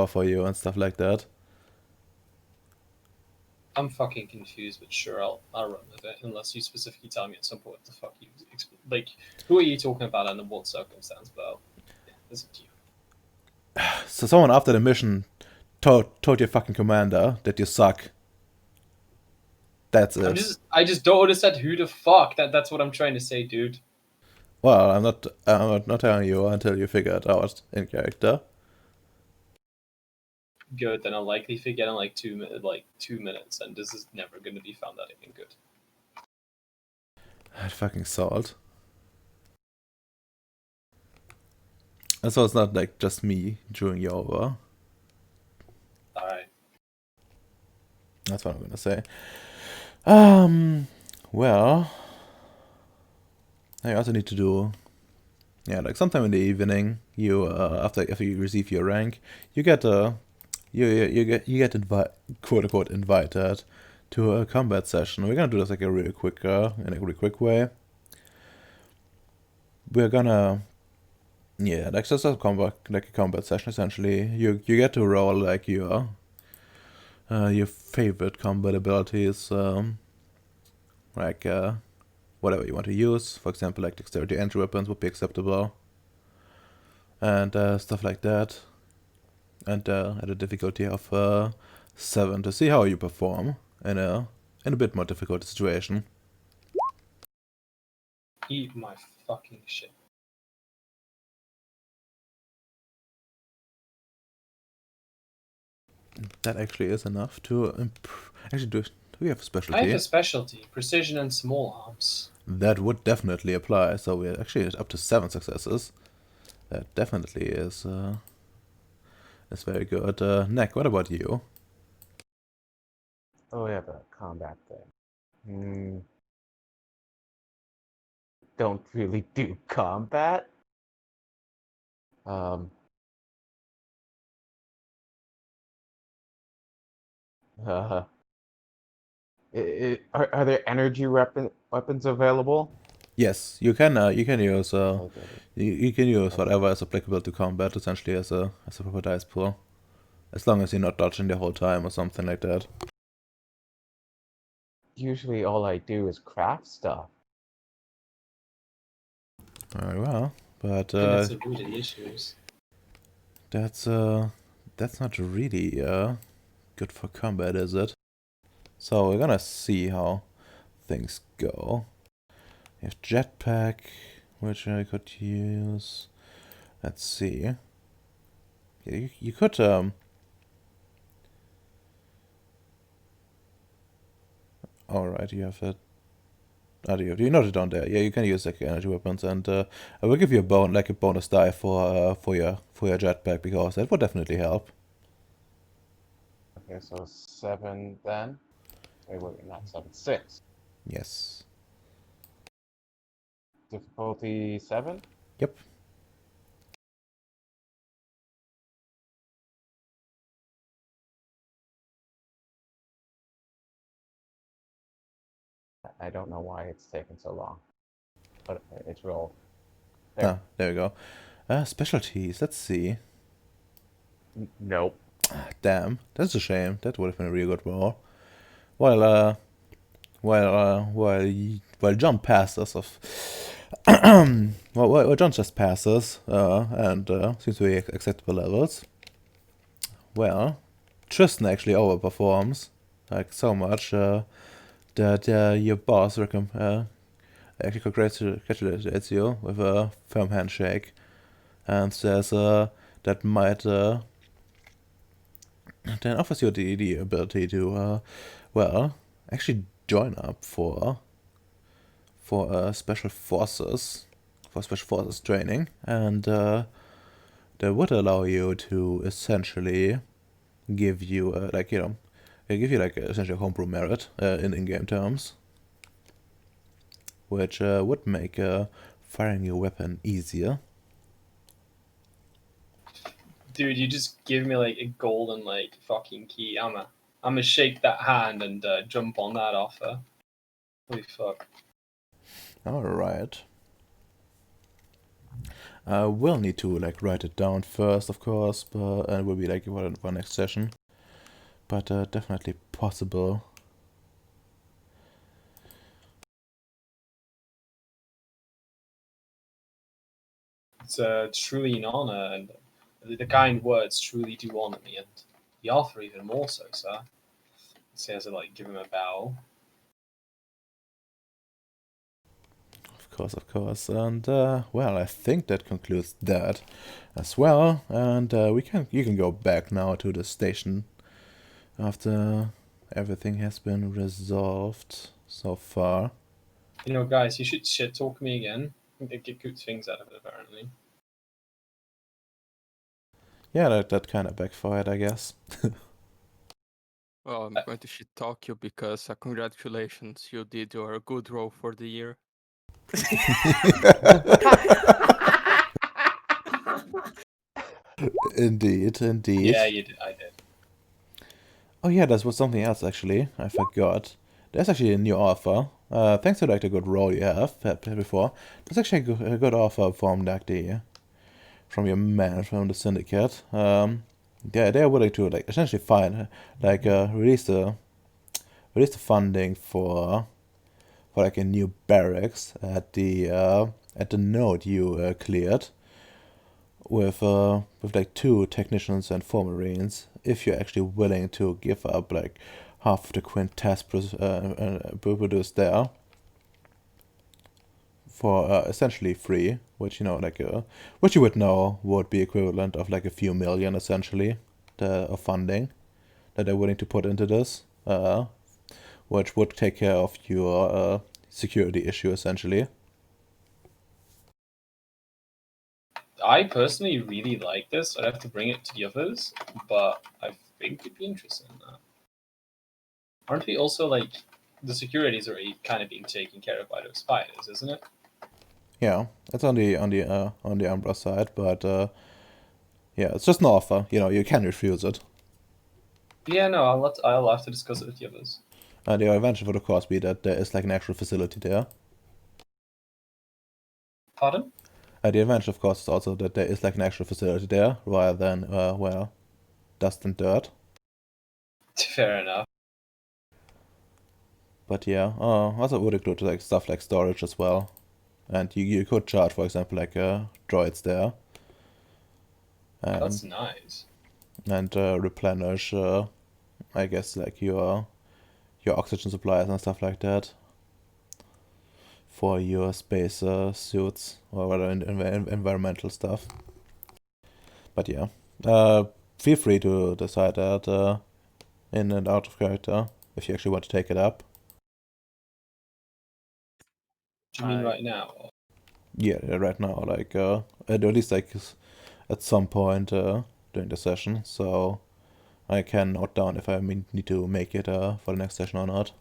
Speaker 1: for you and stuff like that.
Speaker 2: I'm fucking confused, but sure, I'll run with it unless you specifically tell me at some point what the fuck you like. Who are you talking about and in what circumstance? But yeah, it's up to you.
Speaker 1: So someone after the mission told your fucking commander that you suck. That's it.
Speaker 2: I just don't understand who the fuck. That's what I'm trying to say, dude.
Speaker 1: Well, I'm not telling you until you figure it out in character.
Speaker 2: Good, then I'll likely forget in like 2 minutes, and this is never going to be found out again. Good.
Speaker 1: That fucking salt. And so it's not like just me chewing you over.
Speaker 2: All right.
Speaker 1: That's what I'm gonna say. Well, I also need to do, like sometime in the evening. You after you receive your rank, you get quote unquote invited to a combat session. We're gonna do this like in a really quick way. We're gonna, like just a combat session essentially. You get to roll like your favorite combat abilities, like whatever you want to use. For example, like dexterity entry weapons would be acceptable, and stuff like that. And at a difficulty of 7 to see how you perform in a bit more difficult situation.
Speaker 2: Eat my fucking shit.
Speaker 1: That actually is enough to actually do we have a
Speaker 2: I
Speaker 1: specialty?
Speaker 2: have a specialty: precision and small arms.
Speaker 1: That would definitely apply. So we're actually up to 7 successes. That definitely is very good. Neck, what about you?
Speaker 4: Oh, yeah, the combat thing. Don't really do combat. Um. Uh, are there energy weapons available?
Speaker 1: Yes, you can use
Speaker 4: Okay.
Speaker 1: you can use
Speaker 4: Okay.
Speaker 1: whatever is applicable to combat essentially as a proper dice pool, as long as you're not dodging the whole time or something like that.
Speaker 4: Usually, all I do is craft stuff.
Speaker 1: Very well, but
Speaker 2: I think that's the root of the issues.
Speaker 1: that's not really good for combat, is it? So we're gonna see how things go. You have jetpack, which I could use. Let's see. Yeah, you could all right, you have that. Oh, you noted it down there. Yeah, you can use like energy weapons, and I will give you a bonus die for your jetpack because that would definitely help.
Speaker 4: Okay, so 7 then. Wait, not 7, 6.
Speaker 1: Yes.
Speaker 4: Difficulty 7.
Speaker 1: Yep.
Speaker 4: I don't know why it's taken so long, but it's rolled. There.
Speaker 1: Ah, there we go. Specialties. Let's see.
Speaker 4: Nope.
Speaker 1: Damn, that's a shame. That would have been a really good roll. While while John passes of well, John just passes and seems to be acceptable levels. Well, Tristan actually overperforms like so much that your boss actually congratulates you with a firm handshake and says that might then offers you the ability to well actually join up for special forces training, and that would allow you to essentially give you essentially homebrew merit in in-game terms, which would make firing your weapon easier.
Speaker 2: Dude, you just give me like a golden like fucking key. I'ma shake that hand and jump on that offer. Holy fuck.
Speaker 1: All right. We'll need to like write it down first, of course, but and it will be like for next session. But definitely possible.
Speaker 2: It's truly an honor, and the kind words truly do honor me, and the offer even more so, sir. He as I like give him a bow.
Speaker 1: Of course, and well, I think that concludes that as well. And you can go back now to the station after everything has been resolved so far.
Speaker 2: You know, guys, you should shit talk me again. They get good things out of it, apparently.
Speaker 1: Yeah, that kind of backfired, I guess.
Speaker 3: Well, I'm going to shit talk you because congratulations, you did your good roll for the year.
Speaker 1: Indeed.
Speaker 2: Yeah, you did. I did.
Speaker 1: Oh yeah, that was something else actually. I forgot. There's actually a new offer. Thanks to like the good roll you have had before. There's actually a good offer from like from your man from the syndicate. Yeah, they're willing to like essentially find like release the funding for like a new barracks at the node you cleared with like 2 technicians and 4 marines, if you're actually willing to give up like half of the quintet produced there for essentially free, which which you would know would be equivalent of like a few million essentially of funding that they're willing to put into this, which would take care of your security issue essentially.
Speaker 2: I personally really like this. I'd have to bring it to the others, but I think you'd be interested in that. Aren't we also like the security is already kind of being taken care of by those spiders, isn't it?
Speaker 1: Yeah, it's on the Umbra side, but yeah, it's just an offer. You can refuse it.
Speaker 2: Yeah, no, I'll have to discuss it with the others.
Speaker 1: The advantage would of course be that there is like an actual facility there.
Speaker 2: Pardon?
Speaker 1: The advantage, of course, is also that there is like an actual facility there, rather than well, dust and dirt.
Speaker 2: Fair enough.
Speaker 1: But yeah, also would include like stuff like storage as well, and you could charge, for example, like droids there,
Speaker 2: That's
Speaker 1: and
Speaker 2: nice.
Speaker 1: replenish, I guess, like your oxygen supplies and stuff like that for your space suits or whatever environmental stuff. But yeah, feel free to decide that in and out of character if you actually want to take it up.
Speaker 2: Do you mean right now?
Speaker 1: Yeah, right now, like at least like at some point during the session, so I can note down if I need to make it for the next session or not.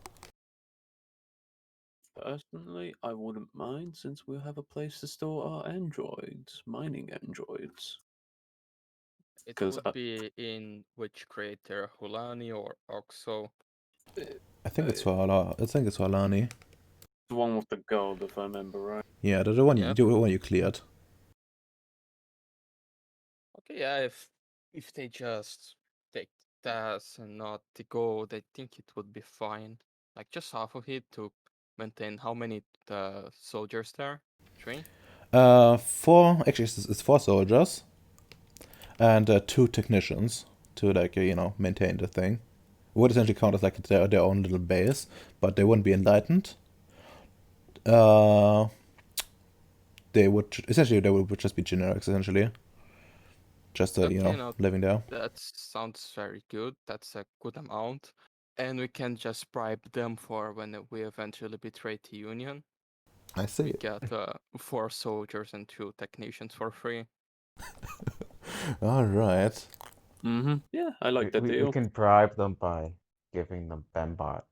Speaker 5: Personally, I wouldn't mind since we'll have a place to store our androids, mining androids.
Speaker 3: It
Speaker 5: 'Cause
Speaker 3: would be in which crater, Hulani or Oxo?
Speaker 1: I think it's for Alani.
Speaker 5: The one with the gold, if I remember right.
Speaker 1: Yeah, the one
Speaker 3: Yeah.
Speaker 1: the one you cleared.
Speaker 3: Yeah, if they just take the task and not the gold, I think it would be fine. Like just half of it to maintain how many soldiers there? 3?
Speaker 1: Four. Actually, it's 4 soldiers and 2 technicians to like maintain the thing. It would essentially count as like their own little base, but they wouldn't be enlightened. They would just be generics essentially, just
Speaker 3: Okay, now
Speaker 1: living there.
Speaker 3: that sounds very good. That's a good amount. And we can just bribe them for when we eventually betray the Union.
Speaker 1: I see.
Speaker 3: We get 4 soldiers and 2 technicians for free.
Speaker 1: All right.
Speaker 5: Yeah, I like that
Speaker 4: we
Speaker 5: deal.
Speaker 4: can bribe them by giving them fembots.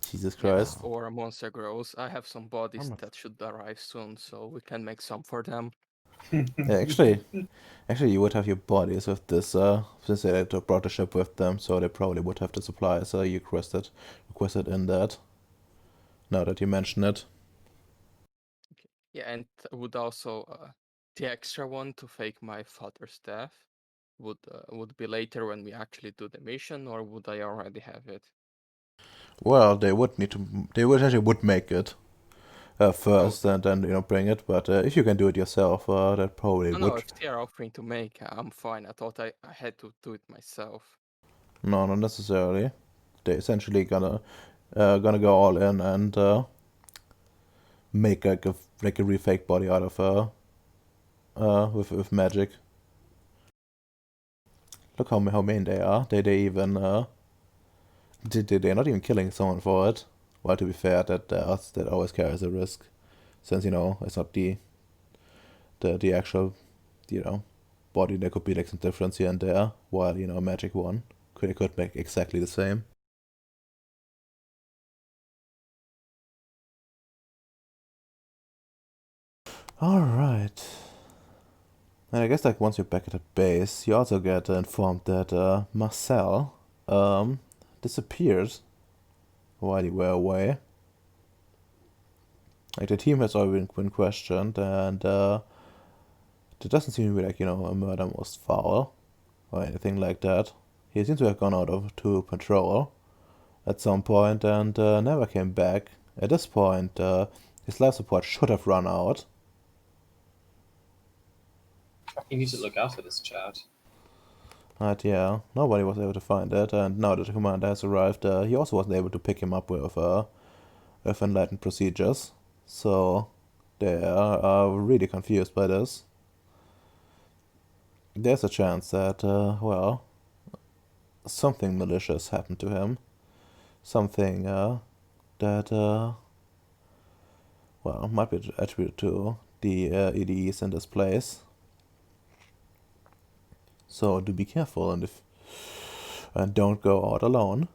Speaker 1: Jesus
Speaker 3: Yes,
Speaker 1: Christ.
Speaker 3: or monster grows. I have some bodies
Speaker 4: I'm a-
Speaker 3: that should arrive soon, so we can make some for them.
Speaker 1: Yeah, actually, you would have your bodies with this. Since they brought the ship with them, so they probably would have the supplies. You requested in that. Now that you mention it.
Speaker 3: Yeah, and would also the extra one to fake my father's death would be later when we actually do the mission, or would I already have it?
Speaker 1: Well, they would need to. They would make it first, and then bring it. But if you can do it yourself, that probably
Speaker 3: No,
Speaker 1: would.
Speaker 3: if they are offering to make, I'm fine. I thought I had to do it myself.
Speaker 1: No, not necessarily. They essentially gonna go all in and make like a real fake body out of her with magic. Look how mean they are. They even they're not even killing someone for it. Well, to be fair, that always carries a risk, since it's not the actual body. There could be like some difference here and there, while a magic one could make exactly the same. All right. And I guess like once you're back at the base, you also get informed that Marcel disappeared while you were away. Like the team has already been questioned, and there doesn't seem to be like a murder most foul or anything like that. He seems to have gone out of to patrol at some point and never came back. At this point, his life support should have run out.
Speaker 2: You need to look after this chat.
Speaker 1: But yeah, nobody was able to find it, and now that the commander has arrived, he also wasn't able to pick him up with enlightened procedures. So they are really confused by this. There's a chance that, well, something malicious happened to him. Something that, well, might be attributed to the EDEs in this place. So do be careful and don't go out alone.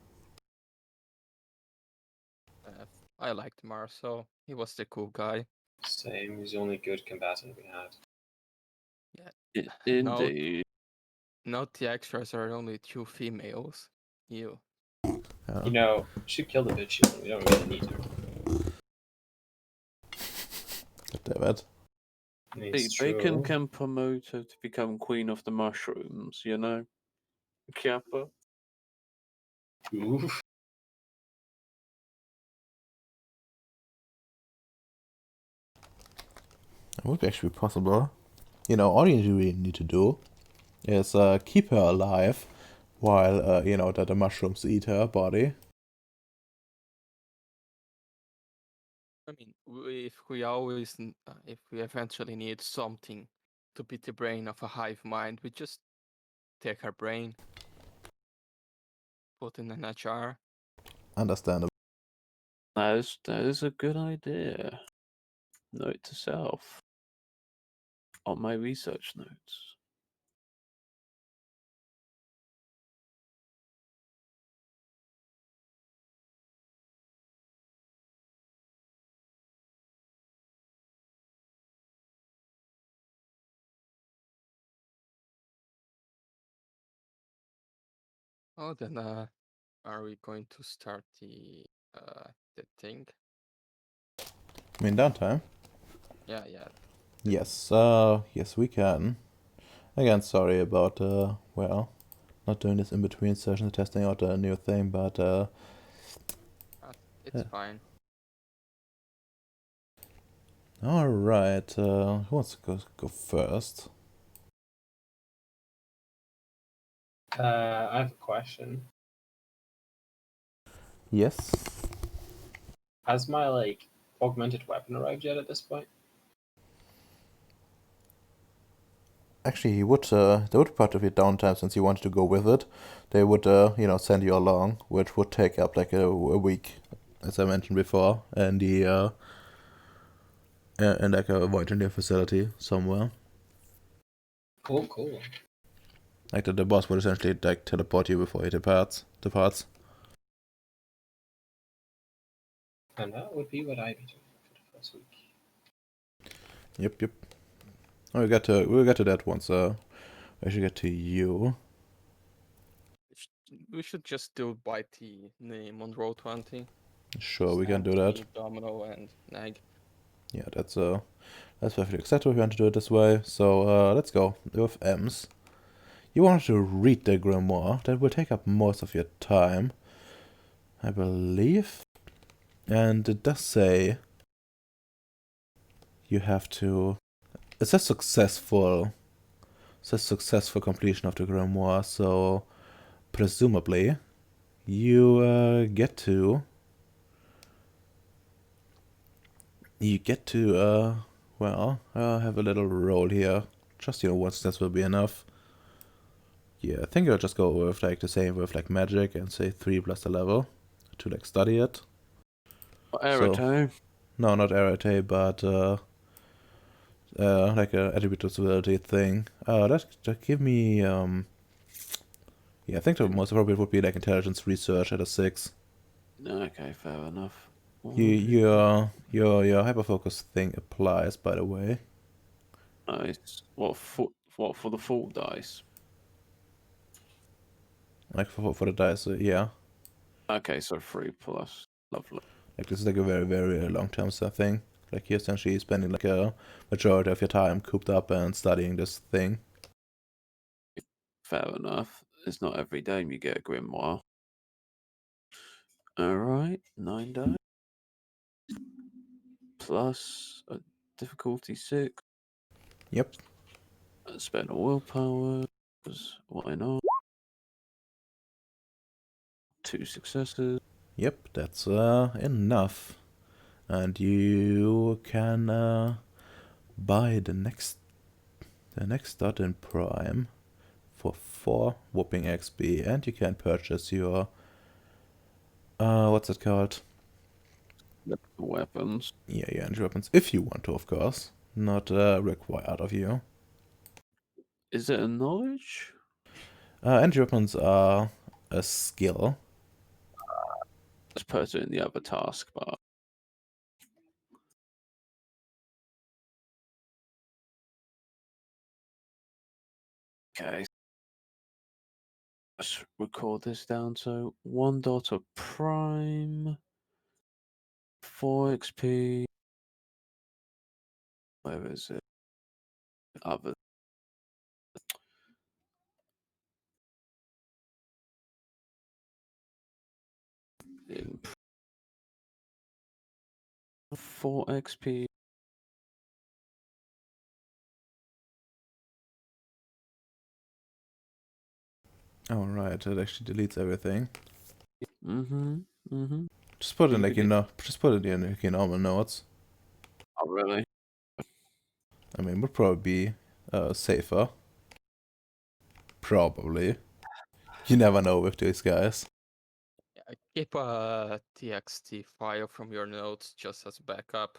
Speaker 3: I liked Marcel. He was the cool guy.
Speaker 2: Same. He's the only good combatant we had.
Speaker 3: Now,
Speaker 5: Indeed.
Speaker 3: now the extras are only 2 females. You.
Speaker 2: You know, should kill the bitch one. We don't really need her.
Speaker 1: God damn it.
Speaker 2: It's
Speaker 5: Bacon
Speaker 2: true.
Speaker 5: can promote her to become queen of the mushrooms, Kappa.
Speaker 2: Oof.
Speaker 1: It would be actually possible. All you really need to do is keep her alive while, that the mushrooms eat her body.
Speaker 3: I mean, if we eventually need something to be the brain of a hive mind, we just take her brain, put in a jar.
Speaker 1: Understandable.
Speaker 5: That is a good idea. Note to self on my research notes.
Speaker 3: Oh, then are we going to start the thing?
Speaker 1: I mean, downtime.
Speaker 3: Yeah, yeah.
Speaker 1: Yes, yes, we can. Again, sorry about, well, not doing this in between sessions, testing out a new thing, but,
Speaker 3: It's
Speaker 1: Yeah.
Speaker 3: fine.
Speaker 1: alright, who wants to go first?
Speaker 2: I have a question.
Speaker 1: Yes.
Speaker 2: Has my like augmented weapon arrived yet at this point?
Speaker 1: Actually, he would, they would part of your downtime since you wanted to go with it. They would, send you along, which would take up like a week, as I mentioned before, in the, in like a void engineer facility somewhere.
Speaker 2: Cool, cool.
Speaker 1: Like the boss would essentially like teleport you before he departs.
Speaker 2: And that would be what I'd be doing for the first week.
Speaker 1: Yep. Oh, we'll get to that once. I should get to you.
Speaker 3: We should just do by the name on roll 20.
Speaker 1: Sure, we can do that.
Speaker 3: Santi, Domino, and Nag.
Speaker 1: Yeah, that's perfectly acceptable if you want to do it this way. So let's go with M's. You want to read the grimoire. That will take up most of your time, I believe. And it does say you have to. It says successful. It says successful completion of the grimoire. So presumably, you get to. You get to have a little roll here. Just once that will be enough. Yeah, I think I'll just go with like the same with like magic and say 3 plus the level to like study it.
Speaker 5: Arate.
Speaker 1: No, not arate, but like a attribute disability thing. That give me yeah, I think the most appropriate would be like intelligence research at a 6.
Speaker 5: Okay, fair enough.
Speaker 1: Your hyper focus thing applies, by the way.
Speaker 5: Nice. What for the full dice?
Speaker 1: Like for the dice, yeah.
Speaker 5: Okay, so 3 plus. Lovely.
Speaker 1: Like this is like a very, very long term thing. Like you're essentially spending like a majority of your time cooped up and studying this thing.
Speaker 5: Fair enough. It's not every day you get a grimoire. Alright, 9 dice. Plus a difficulty 6.
Speaker 1: Yep.
Speaker 5: Spend a willpower. Because why not? 2 successes.
Speaker 1: Yep, that's enough. And you can buy the next dot in Prime for 4 whooping XP, and you can purchase your what's it called?
Speaker 5: Weapons.
Speaker 1: Yeah, your energy weapons, if you want to, of course. Not required of you.
Speaker 5: Is it a knowledge?
Speaker 1: Energy weapons are a skill.
Speaker 5: Let's put it in the other taskbar. Okay. Let's record this down. So 1 dot of prime, 4 XP. Where is it? Other. In 4 XP.
Speaker 1: Oh right, it actually deletes everything.
Speaker 5: Mm-hmm.
Speaker 1: Just put it in
Speaker 5: You
Speaker 1: like just put it in like your normal notes.
Speaker 5: Oh, really?
Speaker 1: I mean, would probably be safer. Probably. You never know with these guys.
Speaker 3: Yeah, keep a TXT file from your notes just as backup.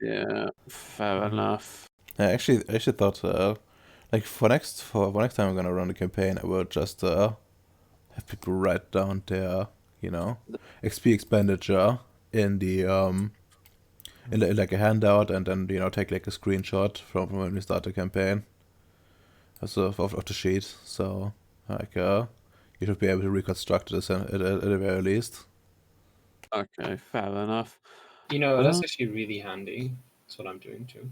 Speaker 5: Yeah, fair enough.
Speaker 1: I actually thought, like for next time I'm gonna run the campaign, I will just have people write down their, XP expenditure in the in like a handout, and then take like a screenshot from when we start the campaign, of the sheet. So like you should be able to reconstruct this at the very least.
Speaker 5: Okay, fair enough.
Speaker 2: That's actually really handy. That's what I'm doing too.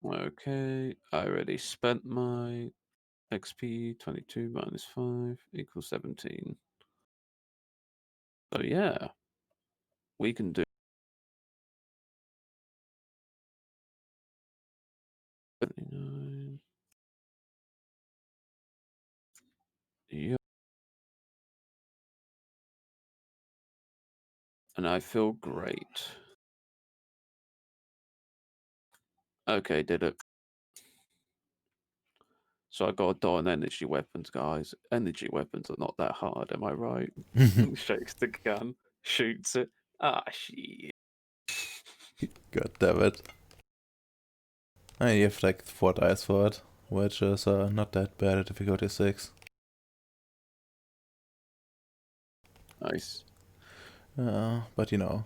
Speaker 5: Okay, I already spent my XP. 22 minus 5 equals 17. So yeah, we can do 29. Yeah. And I feel great. Okay, did it. So I got a dot on energy weapons, guys. Energy weapons are not that hard, am I right? Shakes the gun, shoots it. Ah, shit.
Speaker 1: God damn it. You have like 4 dice for it, which is not that bad at difficulty 6.
Speaker 5: Nice.
Speaker 1: But you know,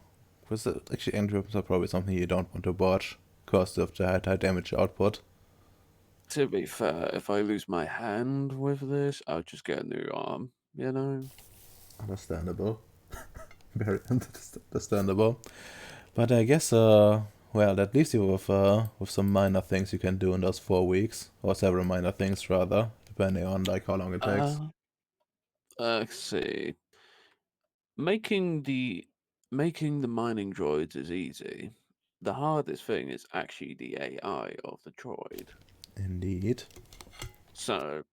Speaker 1: actually energy weapons are probably something you don't want to botch because of the high damage output.
Speaker 5: To be fair, if I lose my hand with this, I'll just get a new arm, you know?
Speaker 1: Understandable. Very understandable. But I guess, well, that leaves you with some minor things you can do in those 4 weeks, or several minor things rather, depending on like how long it takes.
Speaker 5: Let's see. Making the mining droids is easy. The hardest thing is actually the AI of the droid.
Speaker 1: Indeed.
Speaker 5: So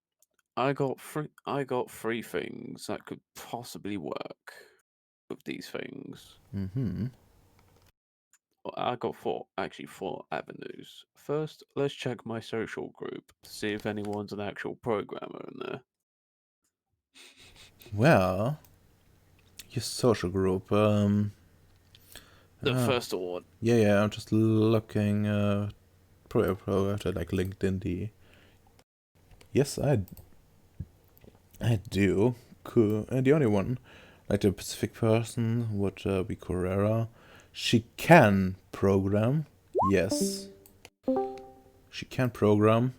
Speaker 5: I got 3 things that could possibly work with these things.
Speaker 1: Mm-hmm.
Speaker 5: Well, I got 4 avenues. First, let's check my social group to see if anyone's an actual programmer in there.
Speaker 1: Well, your social group.
Speaker 5: The first one.
Speaker 1: Yeah, I'm just looking. Probably have to like LinkedIn the. Yes, I do. Cool. And the only one, like the specific person, would be Carrera. She can program. Yes, she can program.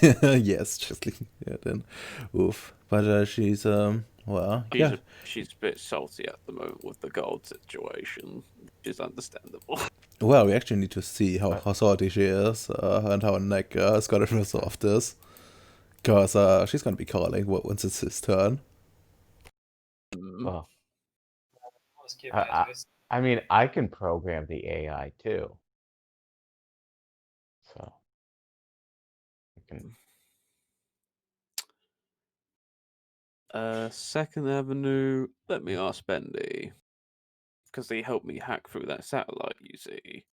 Speaker 1: Yes, just like yeah, then, oof. But she's well, yeah.
Speaker 5: She's a bit salty at the moment with the gold situation, which is understandable.
Speaker 1: Well, we actually need to see how,
Speaker 4: But
Speaker 1: how salty she is and how Nick is gonna resolve this. Because she's gonna be calling once it's his turn.
Speaker 4: well,
Speaker 2: Let's give
Speaker 4: I,
Speaker 2: it
Speaker 4: I,
Speaker 2: this.
Speaker 4: I mean, I can program the AI too. So I can.
Speaker 5: Second Avenue, let me ask Bendy. Because they helped me hack through that satellite, you see.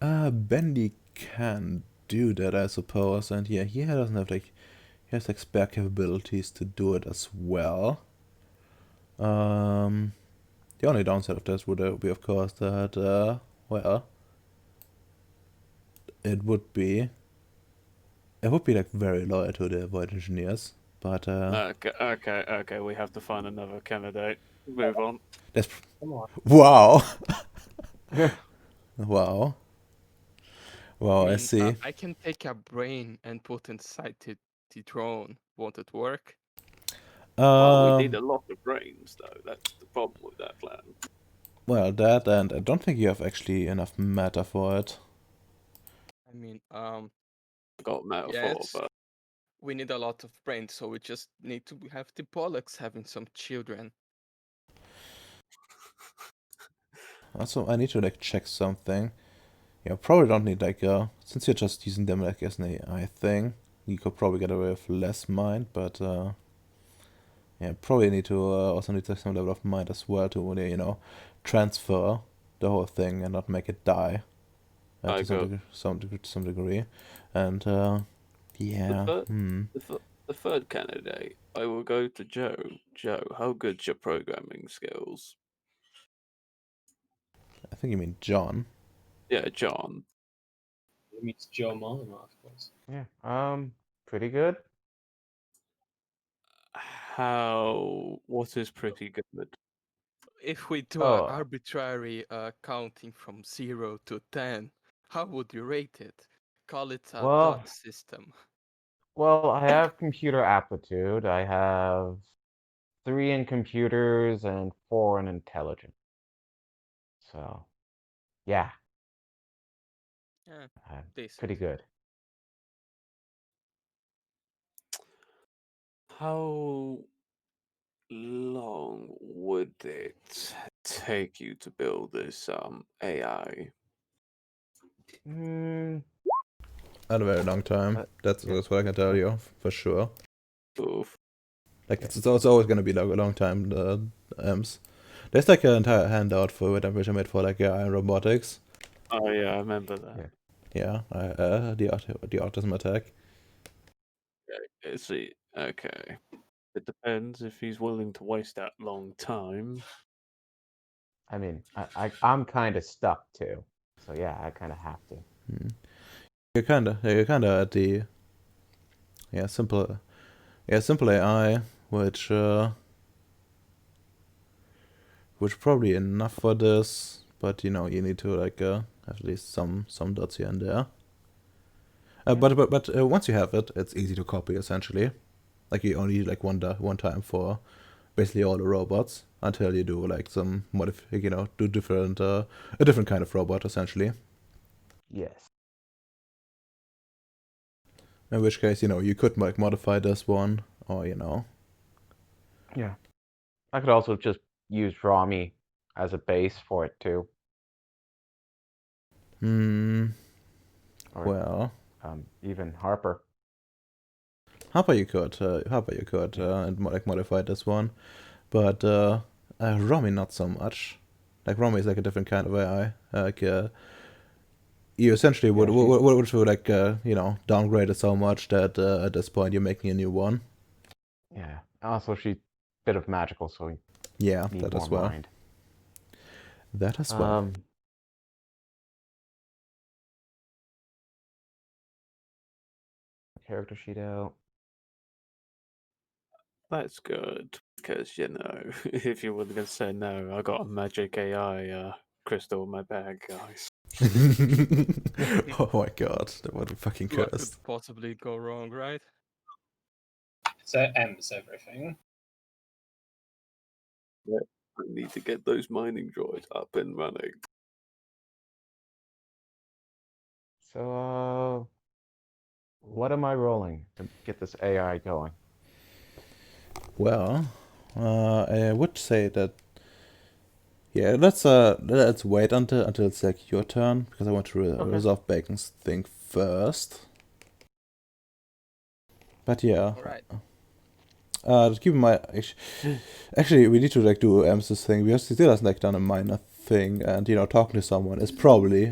Speaker 1: Bendy can do that, I suppose, and yeah, he doesn't have like he has like spare capabilities to do it as well. The only downside of this would be, of course, that well, it would be like very loyal to the Void Engineers, but
Speaker 5: Okay, we have to find another candidate. Move on.
Speaker 1: that's
Speaker 2: Come on.
Speaker 1: wow, wow, wow. I
Speaker 3: I mean,
Speaker 1: see.
Speaker 3: I can take a brain and put inside the drone. Won't it work?
Speaker 5: Well, we need
Speaker 1: Um,
Speaker 5: a lot of brains, though. That's the problem with that plan.
Speaker 1: well, that and I don't think you have actually enough matter for it.
Speaker 3: I mean,
Speaker 5: I got a metaphor,
Speaker 3: yes,
Speaker 5: but
Speaker 3: we need a lot of brains, so we just need to have the Pollux having some children.
Speaker 1: Also, I need to like check something. Yeah, probably don't need like since you're just using them like as an AI thing, you could probably get away with less mind, but yeah, probably need to also need like some level of mind as well to transfer the whole thing and not make it die
Speaker 5: I
Speaker 1: to some
Speaker 5: got
Speaker 1: degree, some degree, and
Speaker 5: the
Speaker 1: yeah,
Speaker 5: third. The third candidate, I will go to Joe. Joe, how good's your programming skills?
Speaker 1: I think you mean John.
Speaker 5: Yeah, John.
Speaker 2: It means Joe Molina, of course.
Speaker 4: Yeah. Pretty good.
Speaker 5: What is pretty good?
Speaker 3: If we do an
Speaker 4: Oh,
Speaker 3: arbitrary counting from 0 to 10, how would you rate it? Call it a
Speaker 4: well,
Speaker 3: dot system.
Speaker 4: well, I have computer aptitude. I have 3 in computers and 4 in intelligence. So, yeah.
Speaker 3: Yeah,
Speaker 4: Pretty
Speaker 3: decent.
Speaker 4: good.
Speaker 5: How long would it take you to build this AI?
Speaker 4: Mm,
Speaker 1: Not a very long time.
Speaker 4: yeah.
Speaker 1: That's what I can tell you for sure.
Speaker 5: Oof.
Speaker 1: Like
Speaker 4: Yeah.
Speaker 1: it's always gonna be like a long time. There's like an entire handout for it, which I made for like AI and robotics.
Speaker 5: Oh yeah, I remember that.
Speaker 1: Yeah, the autism attack.
Speaker 5: Okay, see, okay. It depends if he's willing to waste that long time.
Speaker 4: I mean, I'm kind of stuck too. So yeah, I kind of have to.
Speaker 1: You're kinda at the simple AI, which probably enough for this, but you know you need to like have at least some dots here and there.
Speaker 4: Yeah.
Speaker 1: But once you have it, it's easy to copy essentially. Like you only need like one time for basically all the robots until you do like some do different a different kind of robot essentially.
Speaker 4: Yes.
Speaker 1: In which case, you could like modify this one, or
Speaker 4: Yeah. I could also just use Rami as a base for it too,
Speaker 1: hmm.
Speaker 4: or
Speaker 1: Well,
Speaker 4: even Harper.
Speaker 1: Harper you could, and like modify this one, but Romy not so much. Like Romy is like a different kind of AI. Like you essentially would
Speaker 4: Yeah, she-
Speaker 1: would like downgrade it so much that at this point you're making a new one.
Speaker 4: Yeah. Also, she's a bit of magical, so we
Speaker 1: Yeah,
Speaker 4: need
Speaker 1: that
Speaker 4: more
Speaker 1: as well.
Speaker 4: mind.
Speaker 1: That as well.
Speaker 4: Character sheet out.
Speaker 5: That's good, because, if you were going to say no, I got a magic AI crystal in my bag, guys.
Speaker 1: Oh my god, that would be fucking
Speaker 3: What could
Speaker 1: cursed.
Speaker 3: possibly go wrong, right?
Speaker 2: So M's everything.
Speaker 5: I need to get those mining droids up and running.
Speaker 4: So, what am I rolling to get this AI going?
Speaker 1: Well, I would say that. Yeah, let's wait until it's like your turn because I want to
Speaker 4: Okay.
Speaker 1: resolve Bacon's thing first. But yeah,
Speaker 3: All right.
Speaker 1: just keep in mind. Actually, we need to like do Ams's thing because he still hasn't like done a minor thing, and talking to someone is probably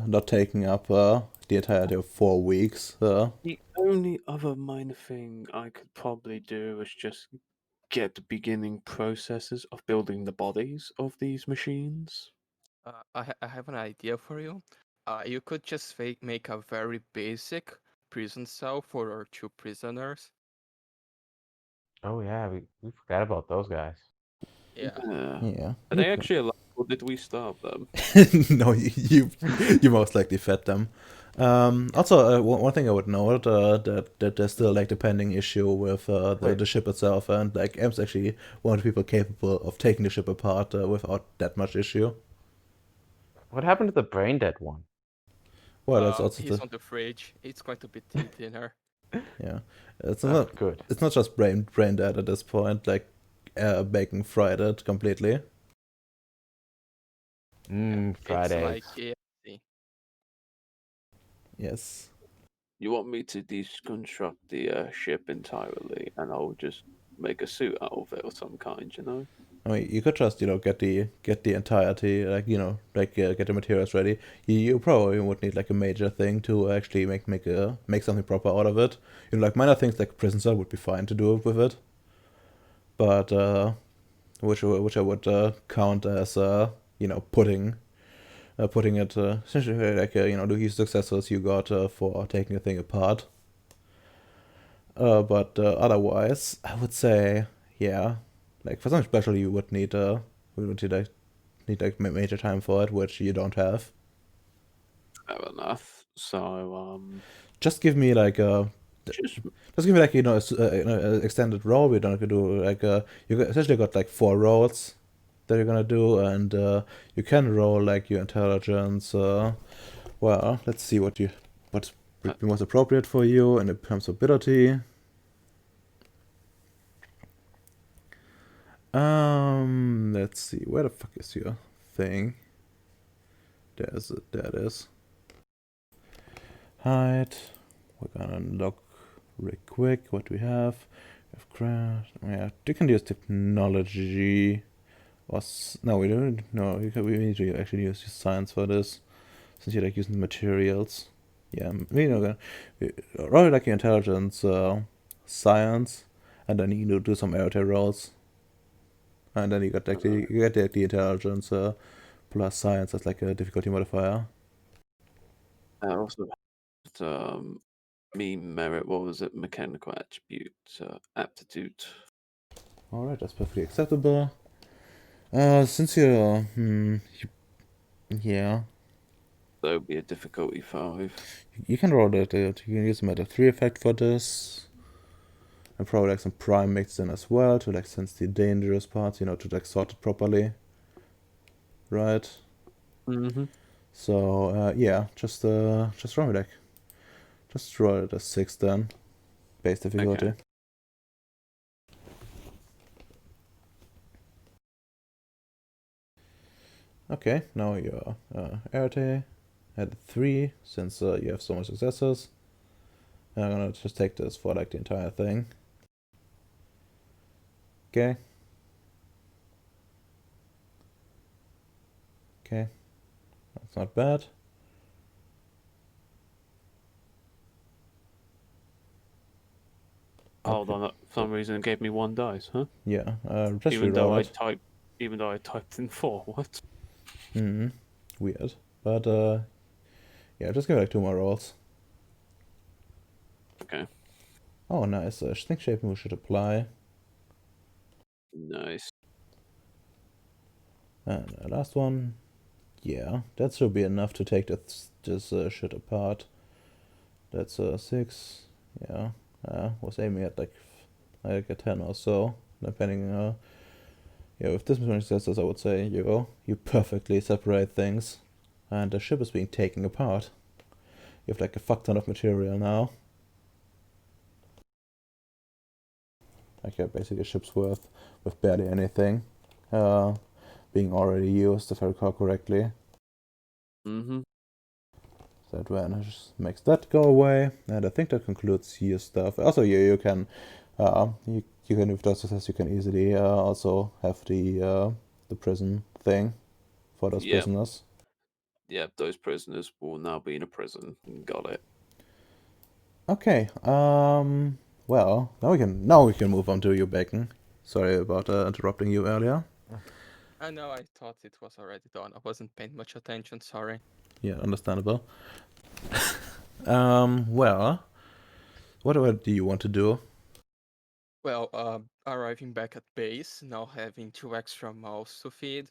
Speaker 1: not taking up the entirety of 4 weeks.
Speaker 5: The only other minor thing I could probably do is just get the beginning processes of building the bodies of these machines.
Speaker 3: I have an idea for you. You could just make a very basic prison cell for our 2 prisoners.
Speaker 4: Oh yeah, we forgot about those guys.
Speaker 3: Yeah.
Speaker 1: Yeah.
Speaker 5: Are they actually alive, or did we starve them?
Speaker 1: No, you most likely fed them. Also, one thing I would note that there's still like the pending issue with the ship itself, and like M's actually one of the people capable of taking the ship apart without that much issue.
Speaker 4: What happened to the brain dead one?
Speaker 1: Well, that's also
Speaker 3: He's on the fridge. It's going to be dinner.
Speaker 1: yeah. It's
Speaker 4: Oh,
Speaker 1: not
Speaker 4: good.
Speaker 1: it's not just brain dead at this point. Like Bacon fried it completely.
Speaker 4: Fried
Speaker 3: It's
Speaker 4: eggs.
Speaker 3: like KFC.
Speaker 1: Yes.
Speaker 5: You want me to deconstruct the ship entirely, and I'll just make a suit out of it of some kind.
Speaker 1: I mean, you could just get the entirety, like get the materials ready. You probably would need like a major thing to actually make something proper out of it. Like minor things like prison cell would be fine to do with it, but which I would count as putting it essentially like the successors you got for taking a thing apart. But otherwise, I would say yeah, like for something special you would need need like major time for it, which you don't have.
Speaker 5: Fair enough. So,
Speaker 1: Just give me like a
Speaker 5: just
Speaker 1: just give me like a extended roll. We're gonna do like you essentially got like 4 rolls that you're gonna do, and you can roll like your intelligence Well, let's see what would be most appropriate for you in terms of ability. Let's see. Where the fuck is your thing? There it is. Hide. We're gonna look real quick what we have. We have craft. Yeah, you can use technology. No, we don't. No, we need to actually use science for this, since you're like using materials. Yeah, we know. Roll like your intelligence, science, and then you do some air rolls, and then you get like the intelligence plus science as like a difficulty modifier.
Speaker 5: I also had me merit, what was it? Mechanical attribute, aptitude.
Speaker 1: Alright, that's perfectly acceptable. Since you're, yeah,
Speaker 5: That would be a difficulty 5.
Speaker 1: you can roll that. You can use the Meta 3 effect for this. And probably like some prime mixed in as well to like sense the dangerous parts, to like sort it properly. Right?
Speaker 5: Mm-hmm.
Speaker 1: So, yeah, just roll me like. Just roll it as 6 then. Base difficulty.
Speaker 5: Okay.
Speaker 1: Okay, now your Arte at 3, since you have so much successes. And I'm gonna just take this for like the entire thing. Okay. Okay. That's not bad.
Speaker 5: Hold on, for some reason it gave me 1 dice, huh?
Speaker 1: Yeah, just
Speaker 5: Even though
Speaker 1: reroll it.
Speaker 5: even though I typed in 4, what?
Speaker 1: Weird. But, yeah, just give it like 2 more rolls.
Speaker 5: Okay.
Speaker 1: Oh, nice. I think shape move should apply.
Speaker 5: Nice.
Speaker 1: And the last one. Yeah, that should be enough to take this shit apart. That's 6. Yeah, was aiming at like a 10 or so, depending. Yeah, with this many successes, I would say you perfectly separate things, and the ship is being taken apart. You have like a fuck ton of material now. Like basically a ship's worth with barely anything being already used, if I recall correctly.
Speaker 5: Mm-hmm.
Speaker 1: So advantage makes that go away, and I think that concludes your stuff. Also, you can you can with those success you can easily also have the prison thing for those
Speaker 5: Yep.
Speaker 1: prisoners.
Speaker 5: Yep, those prisoners will now be in a prison. Got it.
Speaker 1: Okay. Well, now we can move on to you, Bacon. Sorry about interrupting you earlier.
Speaker 3: I know, I thought it was already done. I wasn't paying much attention, sorry.
Speaker 1: Yeah, understandable. Well, what do you want to do?
Speaker 3: Well, arriving back at base, now having 2 extra mouths to feed,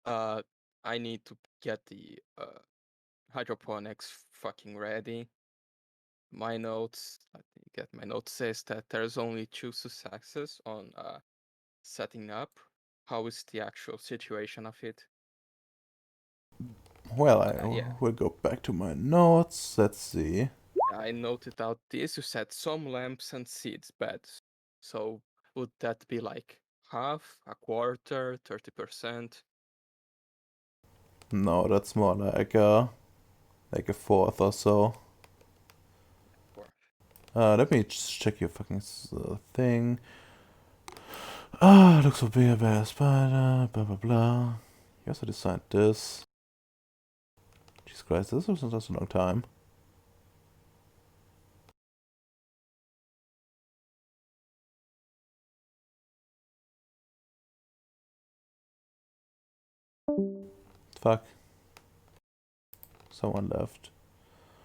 Speaker 3: I need to get the hydroponics fucking ready. My notes, I think get my notes says that there's only 2 successes on setting up. How is the actual situation of it?
Speaker 1: Well, I
Speaker 3: Yeah.
Speaker 1: will go back to my notes. Let's see.
Speaker 3: I noted out this. You said some lamps and seeds beds. So would that be like half, a quarter, 30%?
Speaker 1: No, that's more like a fourth or so. Let me just check your fucking thing. Looks for beer, bear, spider, blah blah blah. You also designed this. Jesus Christ, this was just a long time. Fuck. Someone left.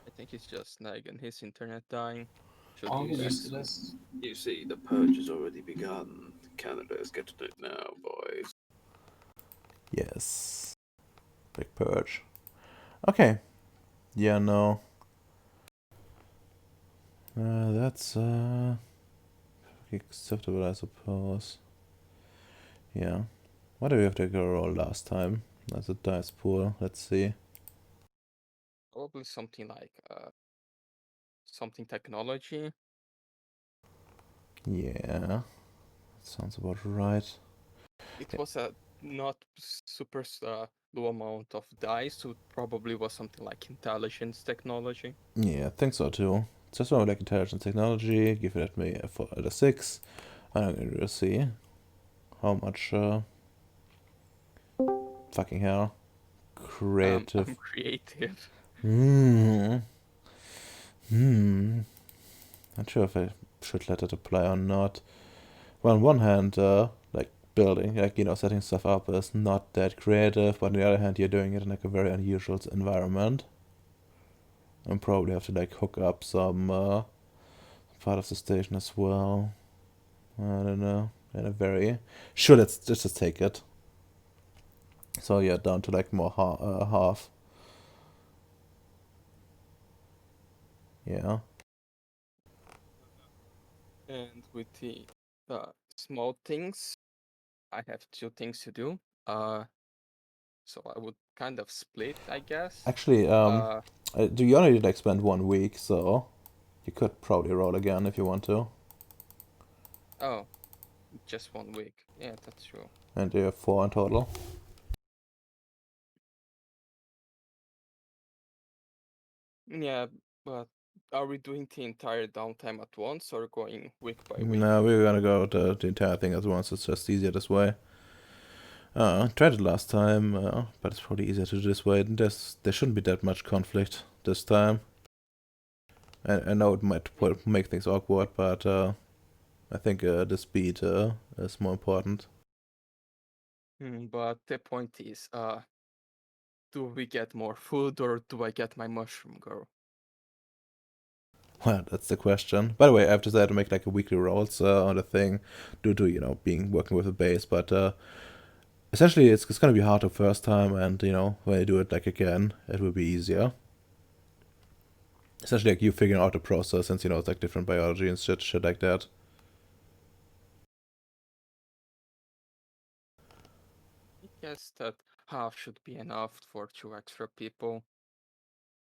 Speaker 3: I think it's just Nag and his internet dying. Should
Speaker 2: I'll
Speaker 3: use
Speaker 2: get
Speaker 3: it.
Speaker 2: used to this.
Speaker 5: You see, the purge has already begun. Canada is getting it now, boys.
Speaker 1: Yes. Big purge. Okay. Yeah, no. That's acceptable, I suppose. Yeah. What do we have to go roll last time? That's a dice pool. Let's see.
Speaker 3: Probably something like something technology.
Speaker 1: Yeah, sounds about right.
Speaker 3: It was a not super low amount of dice, so it probably was something like intelligence technology.
Speaker 1: Yeah, I think so too. Just one like intelligence technology, give it me a 6. I'm gonna see how much, fucking hell. Creative.
Speaker 3: I'm creative.
Speaker 1: Hmm. Not sure if I should let it apply or not. Well, on one hand, like building, like, setting stuff up is not that creative, but on the other hand, you're doing it in like a very unusual environment. And probably have to like hook up some part of the station as well. I don't know. In a very sure. Let's just take it. So yeah, down to like more half. Yeah.
Speaker 3: And with the small things, I have 2 things to do. So I would kind of split, I guess.
Speaker 1: Actually, do you only like spend 1 week, so you could probably roll again if you want to.
Speaker 3: Oh, just 1 week. Yeah, that's true.
Speaker 1: And you have 4 in total.
Speaker 3: Yeah, but are we doing the entire downtime at once or going week by week?
Speaker 1: No, we're gonna go the entire thing at once. It's just easier this way. Tried it last time, but it's probably easier to do this way. There shouldn't be that much conflict this time. I know it might make things awkward, but I think the speed is more important.
Speaker 3: But the point is, do we get more food or do I get my mushroom girl?
Speaker 1: Well, that's the question. By the way, I've decided to make like a weekly rolls on the thing due to being working with a base, but essentially it's gonna be hard the first time, and when I do it like again, it will be easier. Essentially, like you figuring out the process, since it's like different biology and shit like that.
Speaker 3: I guess that half should be enough for 2 extra people.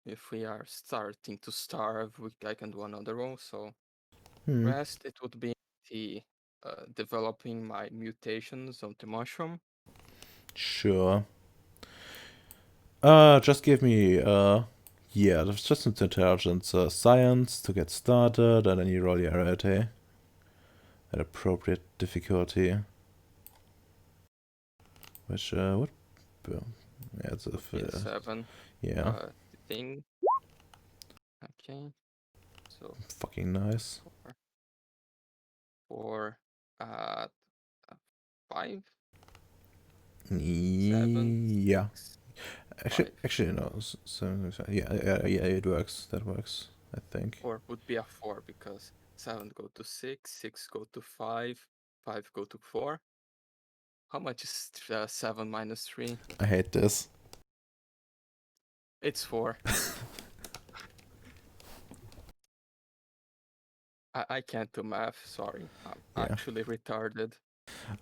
Speaker 3: If we are starting to starve, I can do another roll. So rest, it would be the developing my mutations of the mushroom.
Speaker 1: Sure. Just give me yeah, there's just some intelligence, science to get started, and then you roll your rarity at appropriate difficulty. Which would yeah, it's a
Speaker 3: Yeah, 7.
Speaker 1: yeah,
Speaker 3: The thing. Okay. So
Speaker 1: fucking nice.
Speaker 3: 4, 5, 7,
Speaker 1: Yeah.
Speaker 3: 6,
Speaker 1: Actually,
Speaker 3: 5.
Speaker 1: actually no. Yeah, it works. That works, I think.
Speaker 3: 4 would be a 4 because 7 go to 6, 6 go to 5, 5 go to 4. How much is 7 minus 3?
Speaker 1: I hate this.
Speaker 3: It's 4. I can't do math, sorry. I'm
Speaker 1: Yeah.
Speaker 3: actually retarded.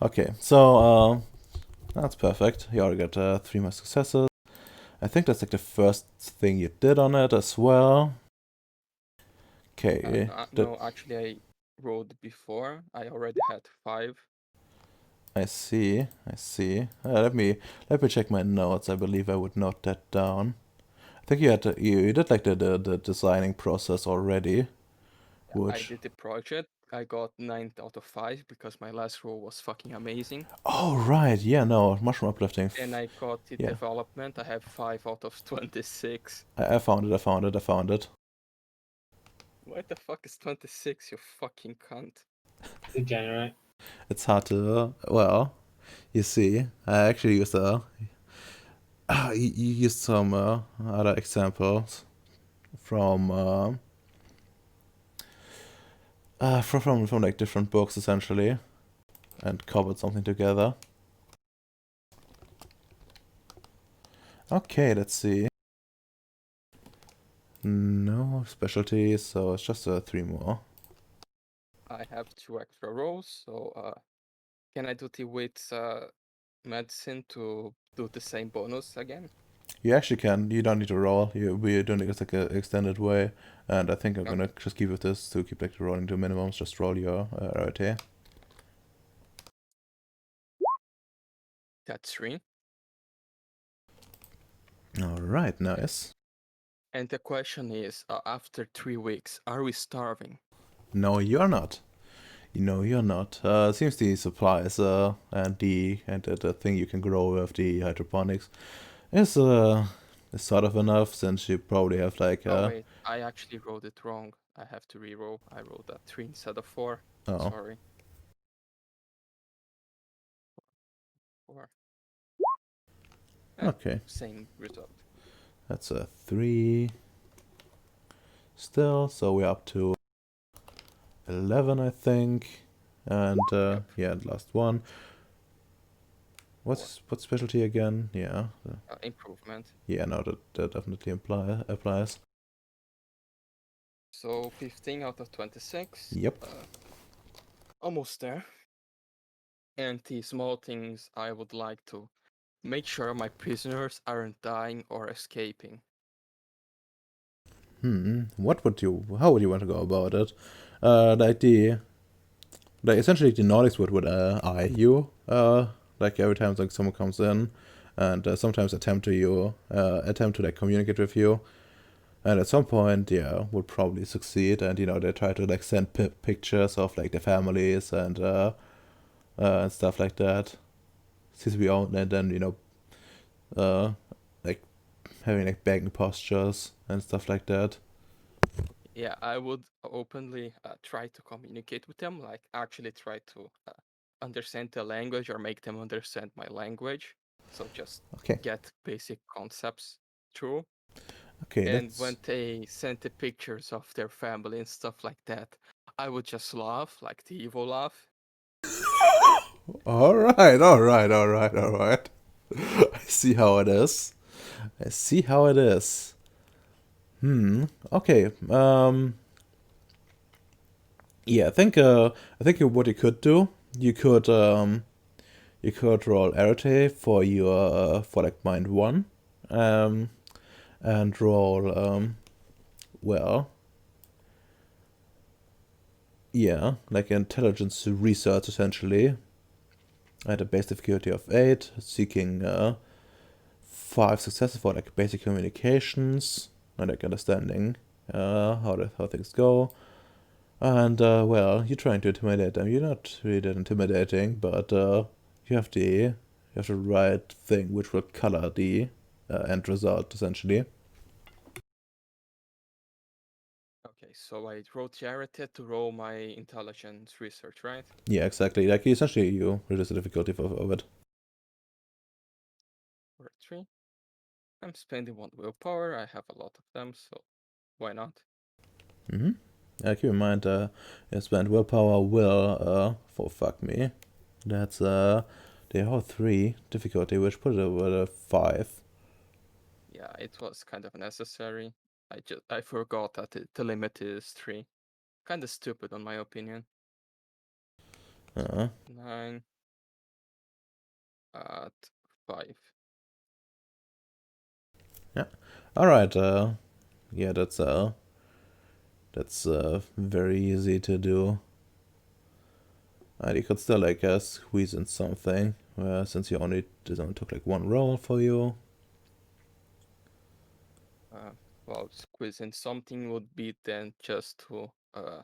Speaker 1: Okay, so that's perfect. You already got 3 more successes. I think that's like the first thing you did on it as well. Okay.
Speaker 3: No, actually, I rolled before. I already had 5.
Speaker 1: I see. I see. Let me check my notes. I believe I would note that down. I think you did like the designing process already.
Speaker 3: I
Speaker 1: Which
Speaker 3: did the project. I got 9 out of 5 because my last roll was fucking amazing.
Speaker 1: oh right, yeah, no, mushroom uplifting.
Speaker 3: And I got the
Speaker 1: yeah.
Speaker 3: development. I have 5 out of 26.
Speaker 1: I found it. I found it.
Speaker 3: What the fuck is 26, you fucking cunt?
Speaker 2: Again, right?
Speaker 1: It's hard to well, you see, I actually used you used some other examples from from like different books essentially, and cobbled something together. Okay, let's see. No specialties, so it's just 3 more.
Speaker 3: I have 2 extra rolls, so can I do the with medicine to do the same bonus again?
Speaker 1: You actually can. You don't need to roll. We're doing it like an extended way, and I think I'm
Speaker 3: Okay.
Speaker 1: gonna just keep with this to keep like the rolling to minimums. Just roll your rarity.
Speaker 3: That's 3.
Speaker 1: All right, nice.
Speaker 3: And the question is, after 3 weeks, are we starving?
Speaker 1: No, you're not. No, you're not. Seems the supplies and the thing you can grow with the hydroponics is sort of enough, since you probably have like
Speaker 3: Oh wait, I actually wrote it wrong. I have to re-roll. I wrote that 3 instead of 4.
Speaker 1: oh,
Speaker 3: Sorry. 4.
Speaker 1: okay.
Speaker 3: Same result.
Speaker 1: That's a 3 still, so we're up to 11, I think. And
Speaker 3: Yep.
Speaker 1: yeah, the last one. What's specialty again? Yeah.
Speaker 3: Improvement.
Speaker 1: Yeah, no, that definitely applies.
Speaker 3: So 15 out of 26.
Speaker 1: Yep.
Speaker 3: Almost there. And the small things I would like to make sure my prisoners aren't dying or escaping.
Speaker 1: How would you want to go about it? Like essentially the Nordics would eye you, like every time like someone comes in, and sometimes attempt to like communicate with you, and at some point, yeah, would probably succeed, and they try to like send pictures of like their families and stuff like that. Seems to be on, and then uh, like having like begging postures and stuff like that.
Speaker 3: Yeah, I would openly try to communicate with them, like actually try to understand the language or make them understand my language. So just
Speaker 1: Okay,
Speaker 3: get basic concepts through.
Speaker 1: okay,
Speaker 3: And
Speaker 1: that's
Speaker 3: when they sent the pictures of their family and stuff like that, I would just laugh, like the evil laugh.
Speaker 1: all right, all right, all right, all right. I see how it is. I see how it is. Okay. Yeah, I think what you could do, you could roll Arete for your for like mind one, um, and roll well, yeah, like intelligence research essentially, at a base difficulty of 8, seeking 5 successes for like basic communications and like understanding how things go. And well, you're trying to intimidate them. You're not really that intimidating, but you have the right thing which will color the end result essentially.
Speaker 3: Okay, so I wrote Jarrett to roll my intelligence research, right?
Speaker 1: Yeah, exactly. Like essentially, you reduce the difficulty of it.
Speaker 3: For 3. I'm spending 1 willpower. I have a lot of them, so why not?
Speaker 1: Mm-hmm. Keep in mind, you spend willpower for fuck me. That's they are 3 difficulty, which put it at a 5.
Speaker 3: Yeah, it was kind of necessary. I forgot that the limit is 3. Kind of stupid, on my opinion.
Speaker 1: Uh,
Speaker 3: 9 at 5.
Speaker 1: all right. Yeah, that's very easy to do. And you could still like squeeze in something, since this only took like 1 roll for you.
Speaker 3: Well, squeezing something would be then just to I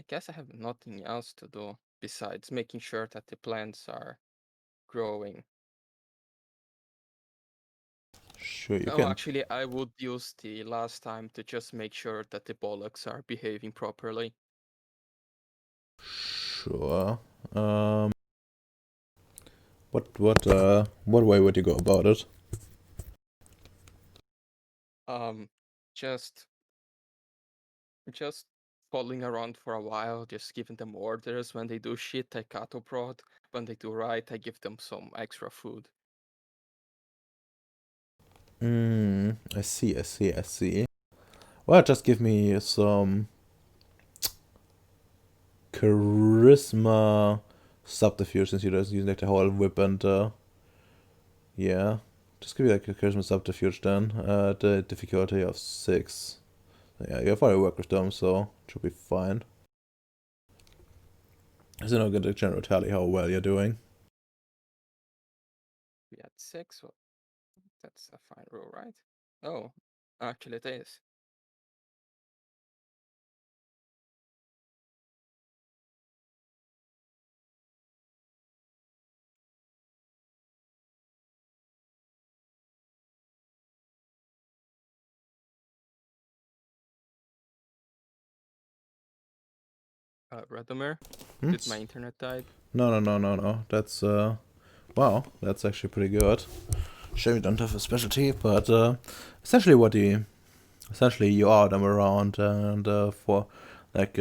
Speaker 3: guess I have nothing else to do besides making sure that the plants are growing.
Speaker 1: Sure, you
Speaker 3: No,
Speaker 1: can.
Speaker 3: actually, I would use the last time to just make sure that the bollocks are behaving properly.
Speaker 1: Sure. What way would you go about it?
Speaker 3: Just just following around for a while, just giving them orders. When they do shit, I cattle prod. When they do right, I give them some extra food.
Speaker 1: I see, I see, I see. Well, just give me some charisma subterfuge, since you're just using like the whole whip and Yeah. Just give you like a charisma subterfuge then. The difficulty of 6. Yeah, you've already worked with them, so it should be fine. So now get a general tally how well you're doing.
Speaker 3: We had 6. Well, that's a fine roll, right? Oh, actually it is. Radomir,
Speaker 1: Hmm?
Speaker 3: did my internet died?
Speaker 1: No. That's wow, that's actually pretty good. Shame you don't have a specialty, but essentially essentially you are them around, and for like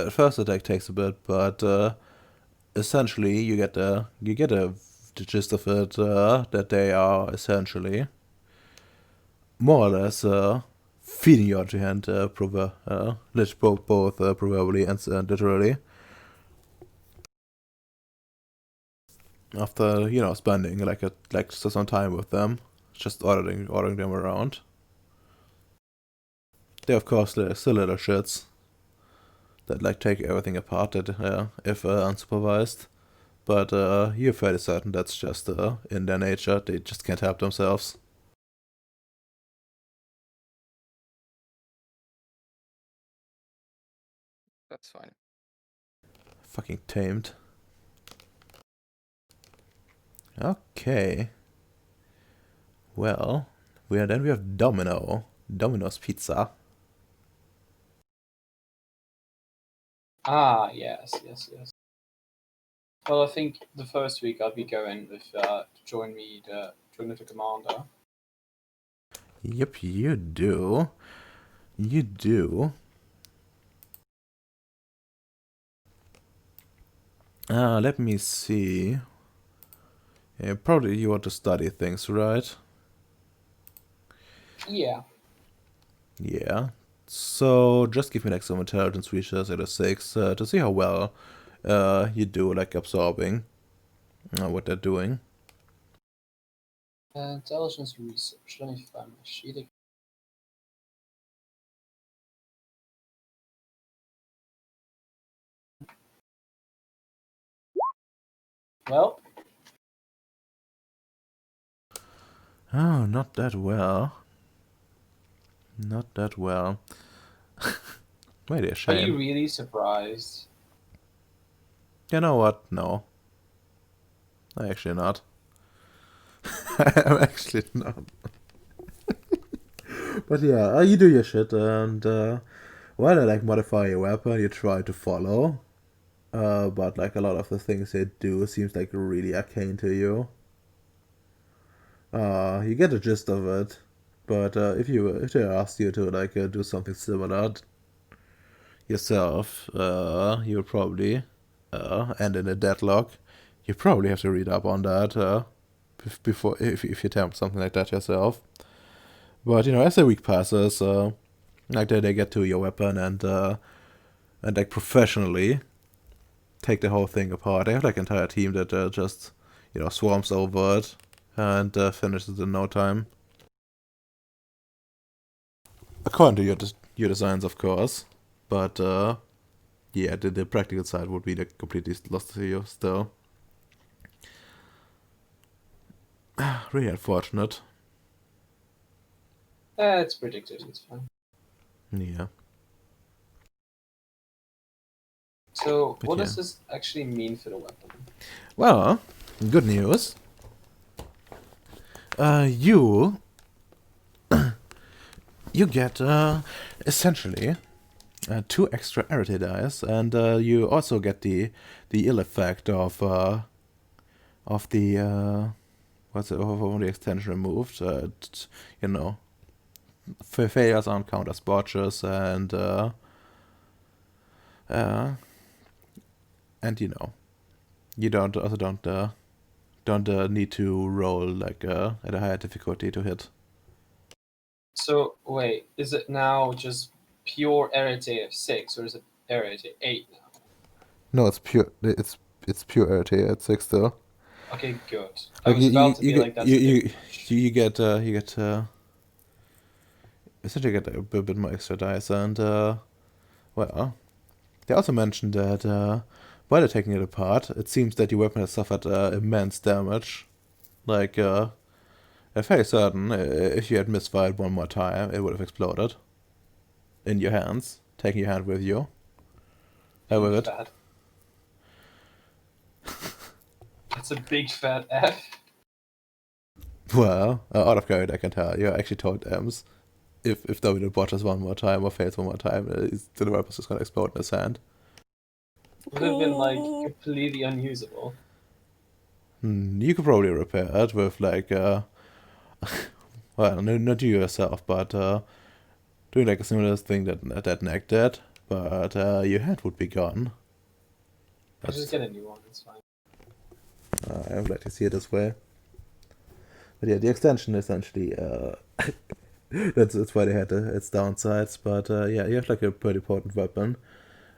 Speaker 1: first attack takes a bit, but essentially you get the gist of it, that they are essentially more or less feeding you out your hand, both proverbially and literally. After spending like some time with them, just ordering them around. They of course still little shits that like take everything apart that if unsupervised, but you're fairly certain that's just in their nature. They just can't help themselves.
Speaker 3: That's fine.
Speaker 1: Fucking tamed. Okay. Well, we have Domino's Pizza.
Speaker 2: Ah, yes. Well, I think the first week I'll be going with join the commander.
Speaker 1: Yep, you do. You do. Let me see. Yeah, probably you want to study things, right?
Speaker 2: Yeah.
Speaker 1: Yeah. So just give me like some intelligence research at a 6 to see how well you do like absorbing what they're doing.
Speaker 2: Intelligence research. Let me find my sheet again. Well,
Speaker 1: Oh, not that well. Not that well. Maybe a
Speaker 2: are
Speaker 1: shame.
Speaker 2: you really surprised?
Speaker 1: You know what? No. I'm actually not. I'm actually not. But yeah, you do your shit, and while they like modify your weapon, you try to follow. But like a lot of the things they do seems like really arcane to you. You get the gist of it, but if they asked you to like do something similar yourself, you would probably end in a deadlock. You probably have to read up on that before if you attempt something like that yourself. But as the week passes, like they get to your weapon and like professionally take the whole thing apart. They have like an entire team that just swarms over it and finishes in no time. According to your designs, of course, but yeah, the practical side would be like completely lost to you still. Really unfortunate.
Speaker 2: It's predicted. It's fine.
Speaker 1: Yeah.
Speaker 2: So,
Speaker 1: But
Speaker 2: what
Speaker 1: yeah.
Speaker 2: does this actually mean for the weapon?
Speaker 1: Well, good news. You get essentially 2 extra arity dice, and you also get the ill effect of the what's it, of the extension removed. Failures aren't counted as botches, and you don't need to roll like at a higher difficulty to hit.
Speaker 2: So, wait, is it now just pure arity of 6, or is it arity 8 now?
Speaker 1: No, it's pure. It's pure arity at 6 still.
Speaker 2: Okay, good. I
Speaker 1: Like
Speaker 2: was about to be like, that's a bit much.
Speaker 1: you get essentially get a bit more extra dice, and well, they also mentioned that while they're taking it apart, it seems that your weapon has suffered immense damage. Like I'm fairly certain if you had misfired one more time, it would have exploded in your hands, taking your hand with you. With it.
Speaker 2: Fat. It's a big fat F.
Speaker 1: Well, out of character, I can tell you. I actually told Ems if Domino botches one more time or fails one more time, the weapon's just gonna explode in his hand.
Speaker 2: Would have been like completely unusable.
Speaker 1: You could probably repair it with like well, not you yourself, but doing like a similar thing that Neck did, but your hand would be gone.
Speaker 2: I'll just get a new one, it's fine.
Speaker 1: I'm glad to see it this way. But yeah, the extension essentially that's why they had its downsides. But yeah, you have like a pretty potent weapon,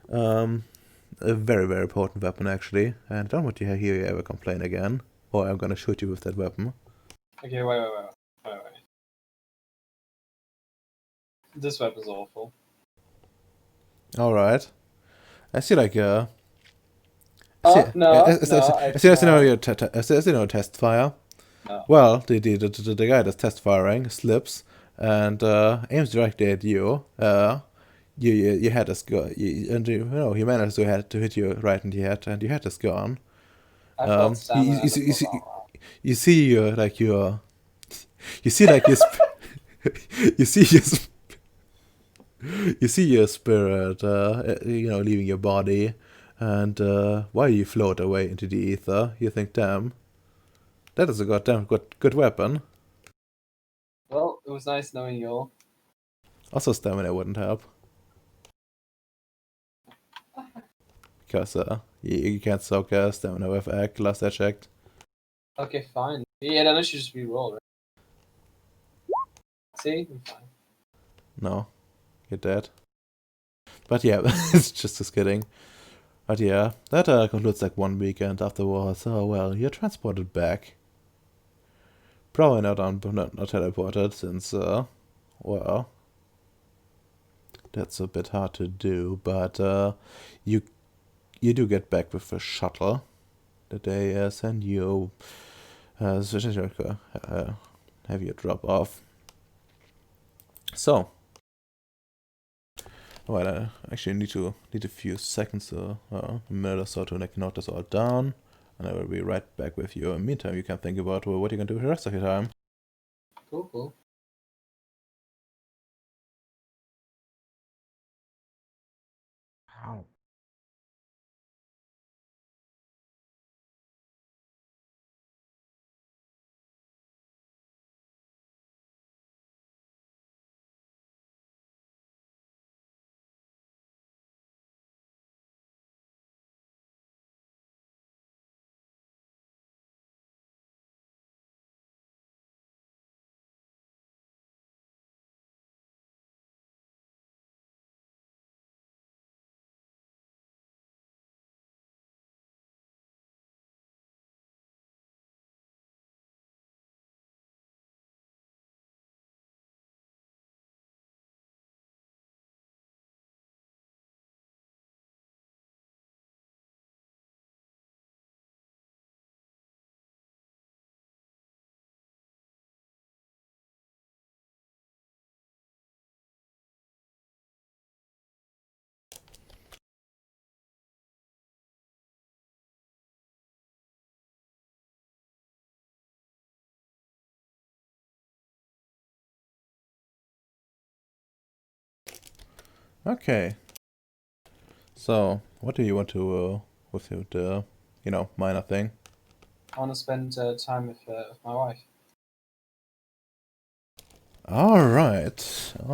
Speaker 1: a very potent weapon actually. And I don't want to hear you ever complain again, or I'm gonna shoot you with that weapon.
Speaker 2: Okay, wait. This weapon's awful.
Speaker 1: All right, I see like
Speaker 2: No,
Speaker 1: I
Speaker 2: it's
Speaker 1: see
Speaker 2: not.
Speaker 1: your test fire.
Speaker 2: No.
Speaker 1: Well, the guy that's test firing slips and aims directly at you. Your head is gone. He managed to hit you right in the head, and your head is gone.
Speaker 2: I felt stamina.
Speaker 1: You see your like your you see like your you see your you see your spirit leaving your body, and while you float away into the ether, you think, damn, that is a goddamn good weapon.
Speaker 2: Well, it was nice knowing you all.
Speaker 1: Also, stamina wouldn't help. Because you can't soak stamina with egg, last I checked.
Speaker 2: Okay, fine. Yeah, then I should just re-roll, right? See? I'm fine.
Speaker 1: No, you're dead. But yeah, it's just kidding. But yeah, that concludes like one weekend afterwards. Oh well, you're transported back. Probably not teleported, since well, that's a bit hard to do. But you do get back with a shuttle that they send you. Have you drop off. So, well, I actually need a few seconds, a minute or so to like note this all down, and I will be right back with you. In the meantime, you can think about what you're gonna do with the rest of your time.
Speaker 2: Cool.
Speaker 4: Wow.
Speaker 1: Okay. So, what do you want to with the minor thing?
Speaker 2: I want to spend time with my wife.
Speaker 1: All right. I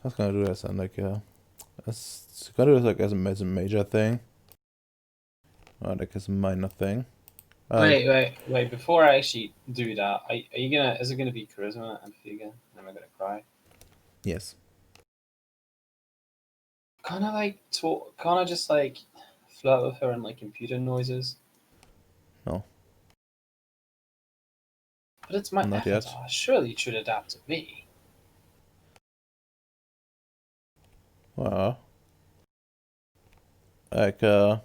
Speaker 1: was gonna do this and like gonna do this like as a major thing, or like as a minor thing.
Speaker 2: Wait. Before I actually do that, are you gonna? Is it gonna be charisma and empathy again? Am I gonna cry?
Speaker 1: Yes.
Speaker 2: Can't I like talk? Can't I just like flirt with her and like computer noises? But it's my
Speaker 1: Not yet.
Speaker 2: avatar. Surely it should adapt to me.
Speaker 1: Well, like, how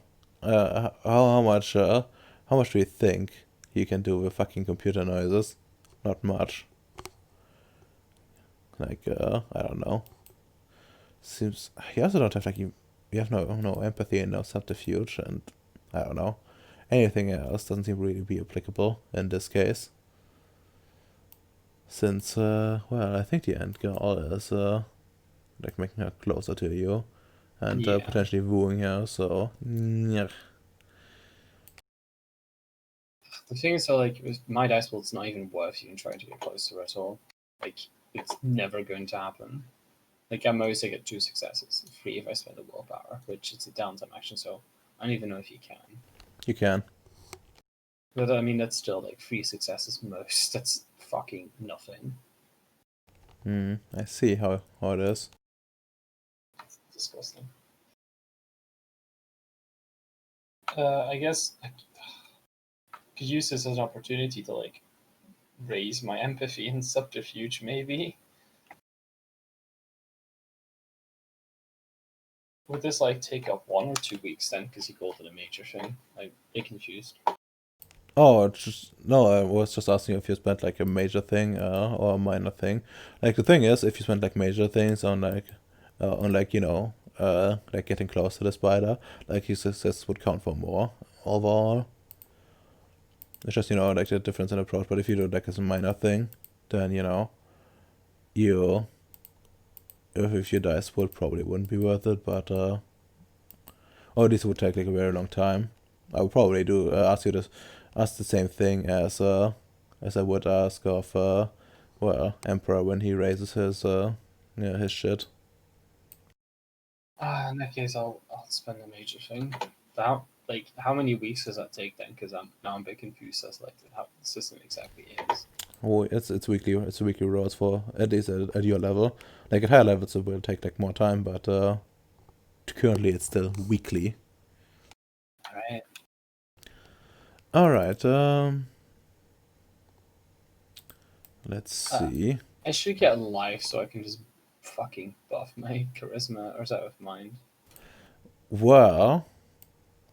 Speaker 1: much do you think you can do with fucking computer noises? Not much. Like, I don't know. Seems you also don't have like you have no empathy and no subterfuge, and I don't know. Anything else doesn't seem really be applicable in this case. Since, well, I think the end goal is, like making her closer to you and
Speaker 2: Yeah.
Speaker 1: potentially wooing her, so, yeah.
Speaker 2: The thing is, so like, with my dice pool, it's not even worth even trying to get close to her at all. Like, it's never going to happen. Like, at most, I get 2 successes. 3 if I spend a willpower, which is a downtime action, so I don't even know if you can.
Speaker 1: You can.
Speaker 2: But I mean, that's still like 3 successes most. That's fucking nothing.
Speaker 1: I see how it is.
Speaker 2: It's disgusting. I guess I could use this as an opportunity to like raise my empathy and subterfuge, maybe. Would this like take up 1 or 2 weeks then? Because you called it a major thing. I get confused.
Speaker 1: Oh, it's just no. I was just asking if you spent like a major thing or a minor thing. Like the thing is, if you spent like major things on like you know like getting close to the spider, like your success would count for more overall. It's just like the difference in approach. But if you do it like as a minor thing, then you if your dice pool probably wouldn't be worth it. But or this would take like a very long time. I would probably do ask the same thing as I would ask of well, Emperor when he raises his shit.
Speaker 2: In that case, I'll spend a major thing. How how many weeks does that take then? Because I'm a bit confused as like how the system exactly is.
Speaker 1: Oh, it's weekly rolls for at least at your level. Like at higher levels it will take like more time, but currently it's still weekly.
Speaker 2: Alright.
Speaker 1: Alright, let's see.
Speaker 2: I should get life so I can just fucking buff my charisma, or is that with mind?
Speaker 1: Well,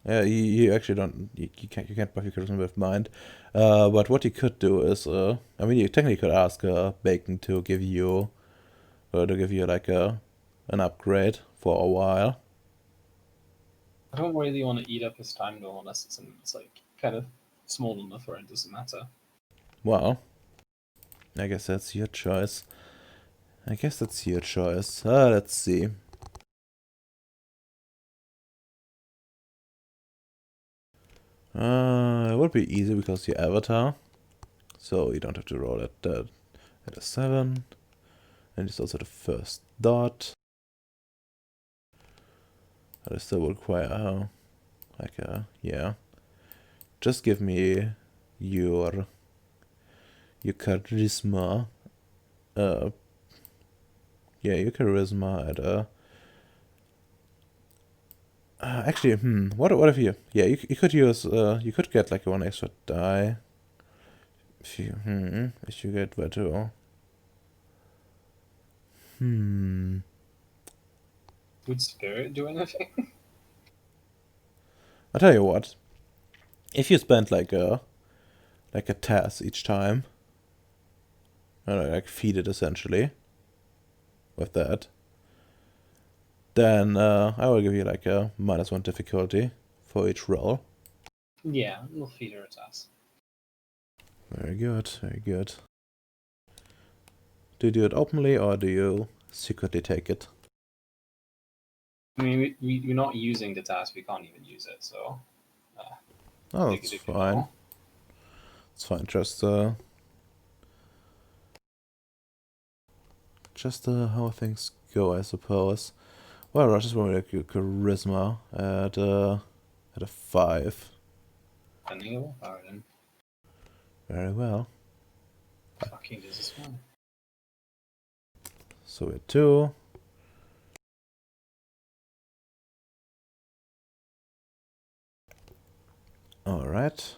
Speaker 1: yeah, you actually don't you can't buff your charisma with mind. But what you could do is I mean you technically could ask Bacon to give you like an upgrade for a while.
Speaker 2: I don't really want to eat up his time though, unless it's like kind of small enough where it doesn't matter.
Speaker 1: Well, I guess that's your choice. Let's see. It would be easy because your avatar, so you don't have to roll at a 7, and it's also the first dot. But I still would require like a yeah. Just give me your charisma. Yeah, your charisma at a. Actually, what if you? Yeah, you could use. You could get like 1 extra die. If you get better.
Speaker 2: Would spirit do anything?
Speaker 1: I'll tell you what. If you spend like a task each time, like feed it essentially with that, then I will give you like a -1 difficulty for each roll.
Speaker 2: Yeah, we'll feed her a task.
Speaker 1: Very good, very good. Do you do it openly or do you secretly take it?
Speaker 2: I mean, we're not using the task, we can't even use it, so.
Speaker 1: Oh,
Speaker 2: take
Speaker 1: that's
Speaker 2: it if you
Speaker 1: fine.
Speaker 2: know.
Speaker 1: It's fine. Just how things go, I suppose. Well, Rush is probably like your charisma at a 5.
Speaker 2: Spending a willpower then.
Speaker 1: Very well.
Speaker 2: Fucking this is fun.
Speaker 1: So we're 2. Alright.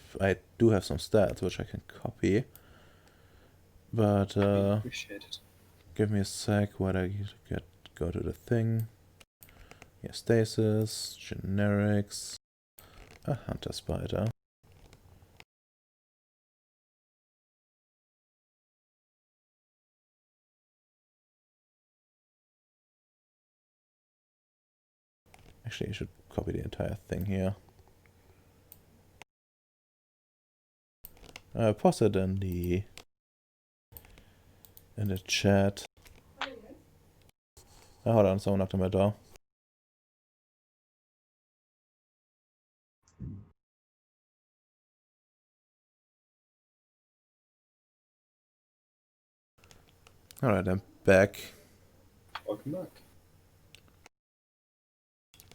Speaker 1: I do have some stats which I can copy. But
Speaker 2: Appreciate it.
Speaker 1: give me a sec while I go to the thing. Yeah, stasis, generics, a hunter spider. Actually, I should copy the entire thing here. Post it in the chat. Hold on, someone knocked on my door. Alright, I'm back.
Speaker 2: Welcome back.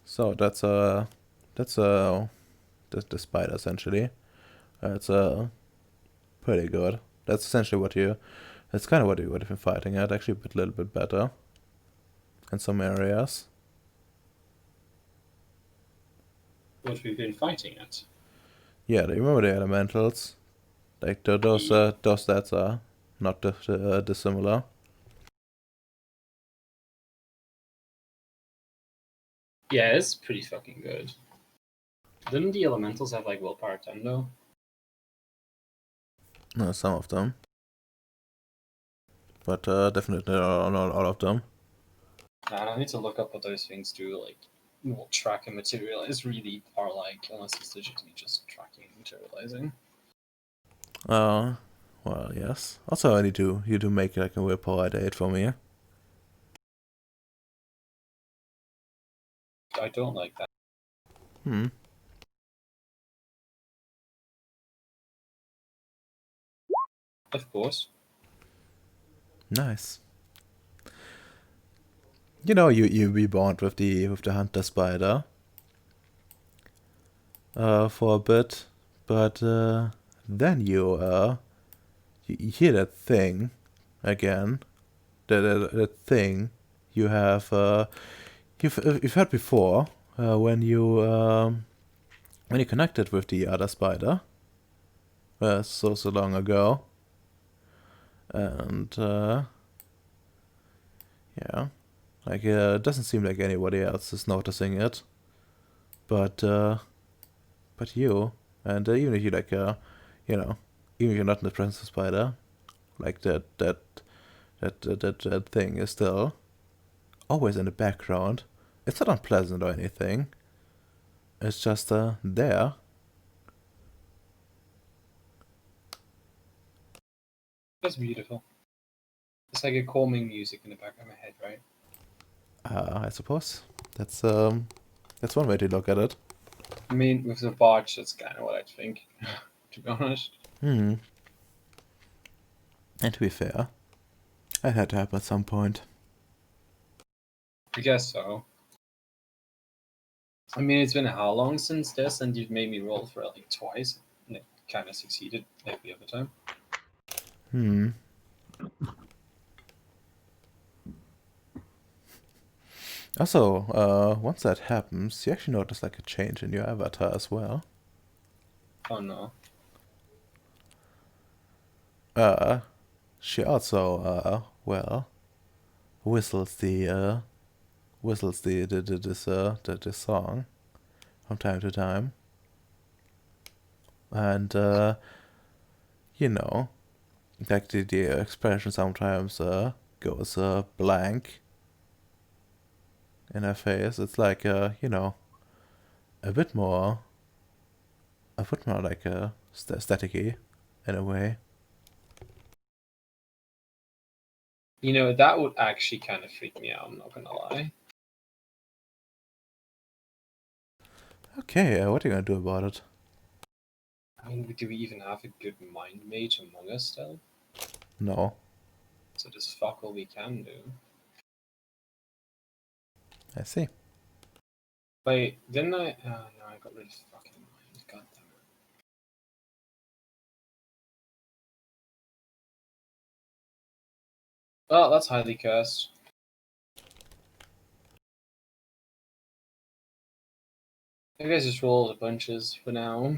Speaker 1: So that's the spider essentially. It's pretty good. That's essentially that's kind of what you've been fighting at. Actually, a little bit better in some areas.
Speaker 2: What we've been fighting at.
Speaker 1: Yeah, do you remember the elementals? Like those stats are not dissimilar.
Speaker 2: Yeah, it's pretty fucking good. Didn't the elementals have like willpower 10 though?
Speaker 1: No, some of them, but definitely not all of them.
Speaker 2: I need to look up what those things do, like what track and materialize really are like, unless it's legitimately just tracking and materializing.
Speaker 1: Well, yes. Also, I need you to make like a willpower 8 for me.
Speaker 2: I don't like that.
Speaker 1: Hmm.
Speaker 2: Of course.
Speaker 1: Nice. You know, you rebond with the hunter spider. For a bit, but then you hear that thing again. That thing you have you've heard before when you connected with the other spider so long ago, and yeah, like it doesn't seem like anybody else is noticing it, but you, and even if you like you know, even if you're not in the presence of spider, like that thing is still always in the background. It's not unpleasant or anything. It's just there.
Speaker 2: That's beautiful. It's like a calming music in the back of my head, right?
Speaker 1: I suppose that's one way to look at it.
Speaker 2: I mean, with the barge, that's kind of what I think, to be honest.
Speaker 1: Hmm. And to be fair, it had to happen at some point.
Speaker 2: I guess so. I mean, it's been how long since this, and you've made me roll for it like twice, and it kind of succeeded every other time.
Speaker 1: Hmm. Also, once that happens, you actually notice like a change in your avatar as well.
Speaker 2: Oh no.
Speaker 1: She also well whistles this song from time to time, and you know, like the expression sometimes goes blank in her face. It's like you know, a bit more like staticky in a way.
Speaker 2: You know, that would actually kind of freak me out, I'm not gonna lie.
Speaker 1: Okay, what are you gonna do about it?
Speaker 2: I mean, do we even have a good mind mage among us still?
Speaker 1: No,
Speaker 2: So there's fuck all we can do.
Speaker 1: I see.
Speaker 2: Wait, didn't I? No, I got rid of fucking mind. God damn it. Well, that's highly cursed. I guess just roll the punches for now.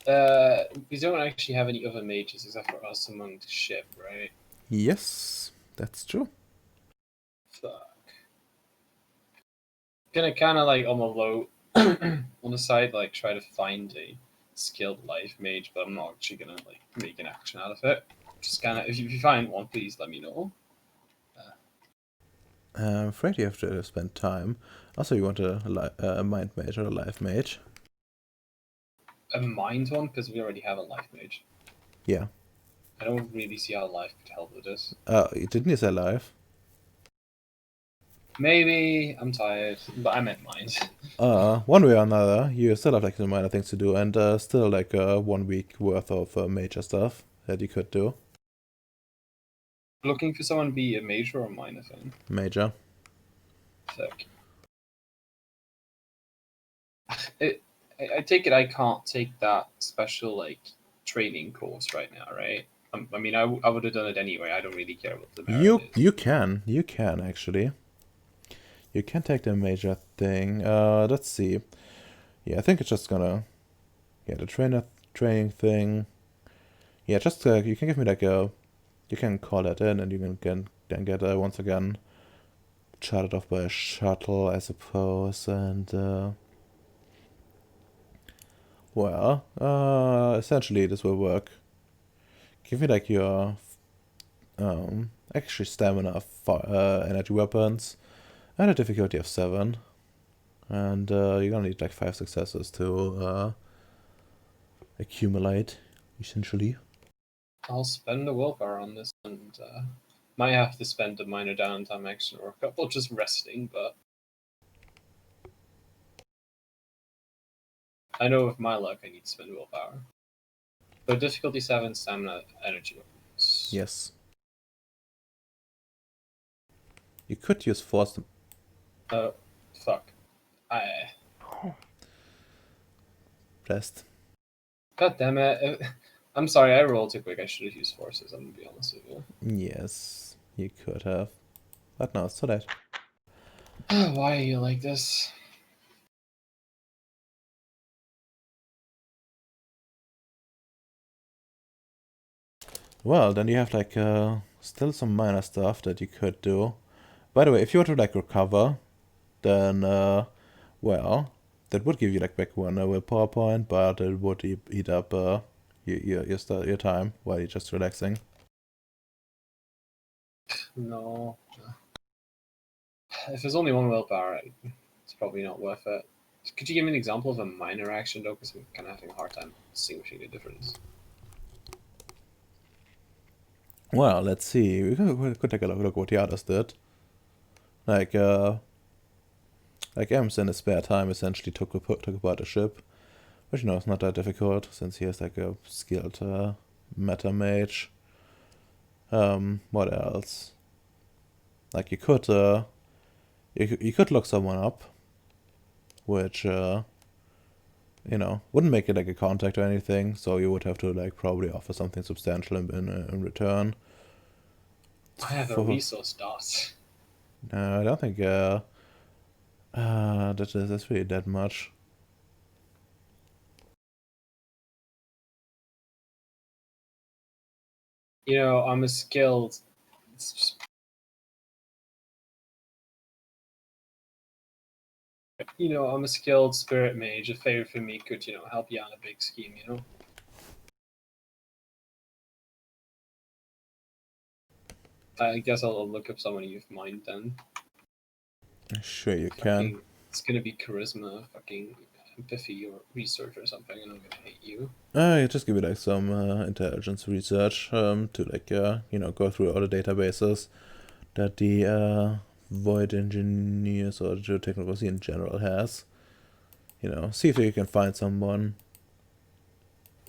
Speaker 2: We don't actually have any other mages except for us among the ship, right?
Speaker 1: Yes, that's true.
Speaker 2: Fuck. Gonna kind of like on the low, on the side, like try to find a skilled life mage, but I'm not actually gonna like make an action out of it. Just kind of, if you find one, please let me know.
Speaker 1: I'm afraid you have to spend time. Also, you want a mind mage or a life mage?
Speaker 2: A mind one, because we already have a life mage.
Speaker 1: Yeah.
Speaker 2: I don't really see how life could help with this.
Speaker 1: Didn't you say life?
Speaker 2: Maybe I'm tired, but I meant mind.
Speaker 1: One way or another, you still have like some minor things to do, and still like 1 week worth of major stuff that you could do.
Speaker 2: Looking for someone to be a major or a minor thing.
Speaker 1: Major.
Speaker 2: Sick. I take it I can't take that special like training course right now, right? I mean, I would have done it anyway. I don't really care what the merit is.
Speaker 1: You can actually. You can take the major thing. Let's see. Yeah, I think it's just gonna. Yeah, the training thing. Yeah, just you can give me like a. You can call that in, and you can then get once again chartered off by a shuttle, I suppose, and well, essentially this will work. Give me like your actually stamina, energy weapons, and a difficulty of 7. And you're gonna need like 5 successes to accumulate, essentially.
Speaker 2: I'll spend a willpower on this, and might have to spend a minor downtime action or a couple just resting. But I know with my luck, I need to spend willpower. So difficulty 7, stamina, energy weapons.
Speaker 1: Yes. You could use force.
Speaker 2: Fuck.
Speaker 1: Rest.
Speaker 2: God damn it. I'm sorry, I rolled too quick. I should have used forces, I'm gonna be honest with you.
Speaker 1: Yes, you could have. But no, it's too late.
Speaker 2: Why are you like this?
Speaker 1: Well, then you have like still some minor stuff that you could do. By the way, if you were to like recover, then well, that would give you like back 1 willpower point, but it would eat up your time while you're just relaxing.
Speaker 2: No. If there's only 1 willpower, it's probably not worth it. Could you give me an example of a minor action though? Because I'm kind of having a hard time distinguishing the difference.
Speaker 1: Well, let's see. We could take a look what the others did. Like Ems in his spare time essentially took apart a ship, which you know is not that difficult since he has like a skilled meta mage. What else? Like you could look someone up, which you know wouldn't make it like a contact or anything. So you would have to like probably offer something substantial in return.
Speaker 2: I have a resource dot.
Speaker 1: No, I don't think that's really that much.
Speaker 2: You know, I'm a skilled. You know, I'm a skilled spirit mage. A favor for me could, you know, help you on a big scheme. You know. I guess I'll look up someone you've mind then.
Speaker 1: Sure, you
Speaker 2: Fucking,
Speaker 1: can.
Speaker 2: it's gonna be charisma, fucking empathy, or research or something, and I'm gonna hate you.
Speaker 1: Yeah, just give it like some intelligence research to like you know go through all the databases that the void engineers or geotechnology in general has. You know, see if you can find someone.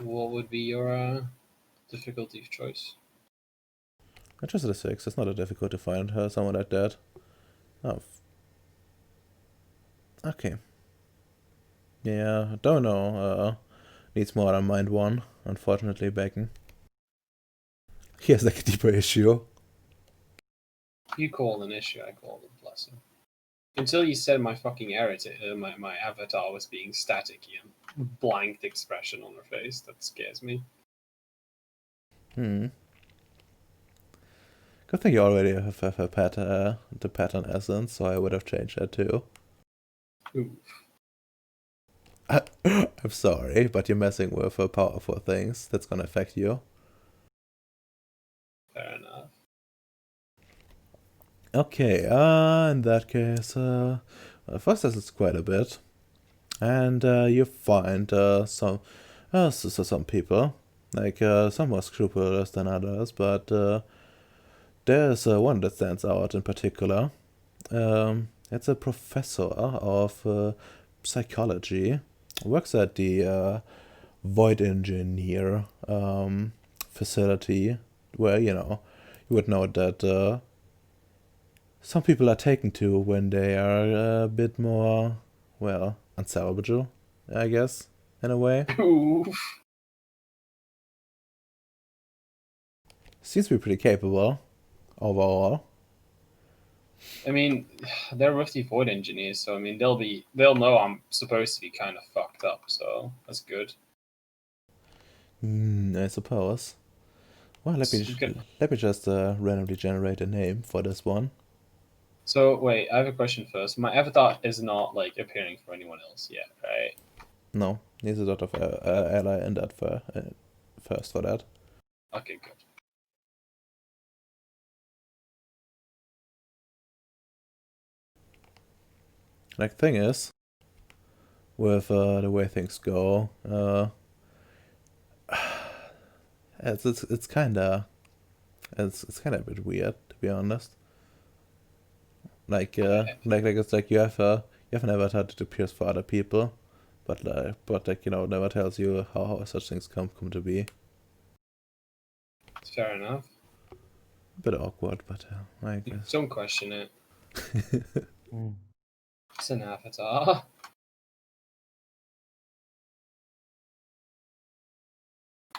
Speaker 2: What would be your difficulty of choice?
Speaker 1: Just a 6. It's not that difficult to find someone like that. Oh. Okay. Yeah, don't know. Needs more than mind 1, unfortunately, Bacon. He has like a deeper issue.
Speaker 2: You call it an issue, I call it a blessing. Until you said my fucking my avatar was being static and blanked expression on her face. That scares me.
Speaker 1: Hmm. Good thing you already have a the pattern essence, so I would have changed that too.
Speaker 2: Ooh.
Speaker 1: I'm sorry, but you're messing with powerful things. That's gonna affect you.
Speaker 2: Fair enough.
Speaker 1: Okay, in that case, first this is quite a bit. And you find some people, like some more scrupulous than others, but there's one that stands out in particular. It's a professor of psychology, works at the Void Engineer facility, where, you would know that some people are taken to when they are a bit more, well, unsalvageable, I guess, in a way.
Speaker 2: Ooh.
Speaker 1: Seems to be pretty capable, overall.
Speaker 2: I mean, they're with the Void Engineers, so I mean they'll know I'm supposed to be kind of fucked up, so that's good.
Speaker 1: I suppose. Well,
Speaker 2: You can-
Speaker 1: let me just randomly generate a name for this one.
Speaker 2: So wait, I have a question first. My avatar is not like appearing for anyone else yet, right?
Speaker 1: No, needs a lot of ally in that first for that.
Speaker 2: Okay, good.
Speaker 1: Like, thing is, with the way things go, it's kind of it's kind of a bit weird, to be honest. Like it's like you have an avatar that appears for other people, but never tells you how such things come to be.
Speaker 2: Fair enough.
Speaker 1: A bit awkward, but I guess.
Speaker 2: Don't question it.
Speaker 4: Mm.
Speaker 2: It's an avatar.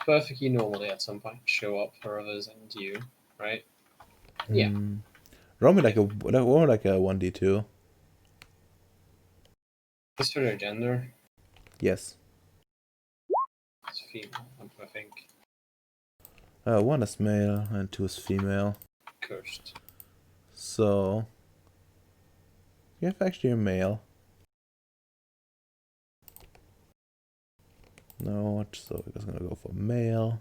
Speaker 2: Perfectly normally at some point show up for others and you, right? Yeah.
Speaker 1: Roll me like a 1d2.
Speaker 2: Just for their gender,
Speaker 1: Yes.
Speaker 2: it's female, I think.
Speaker 1: 1 is male and 2 is female.
Speaker 2: Cursed.
Speaker 1: So you have actually a male. No, so we're just gonna go for male.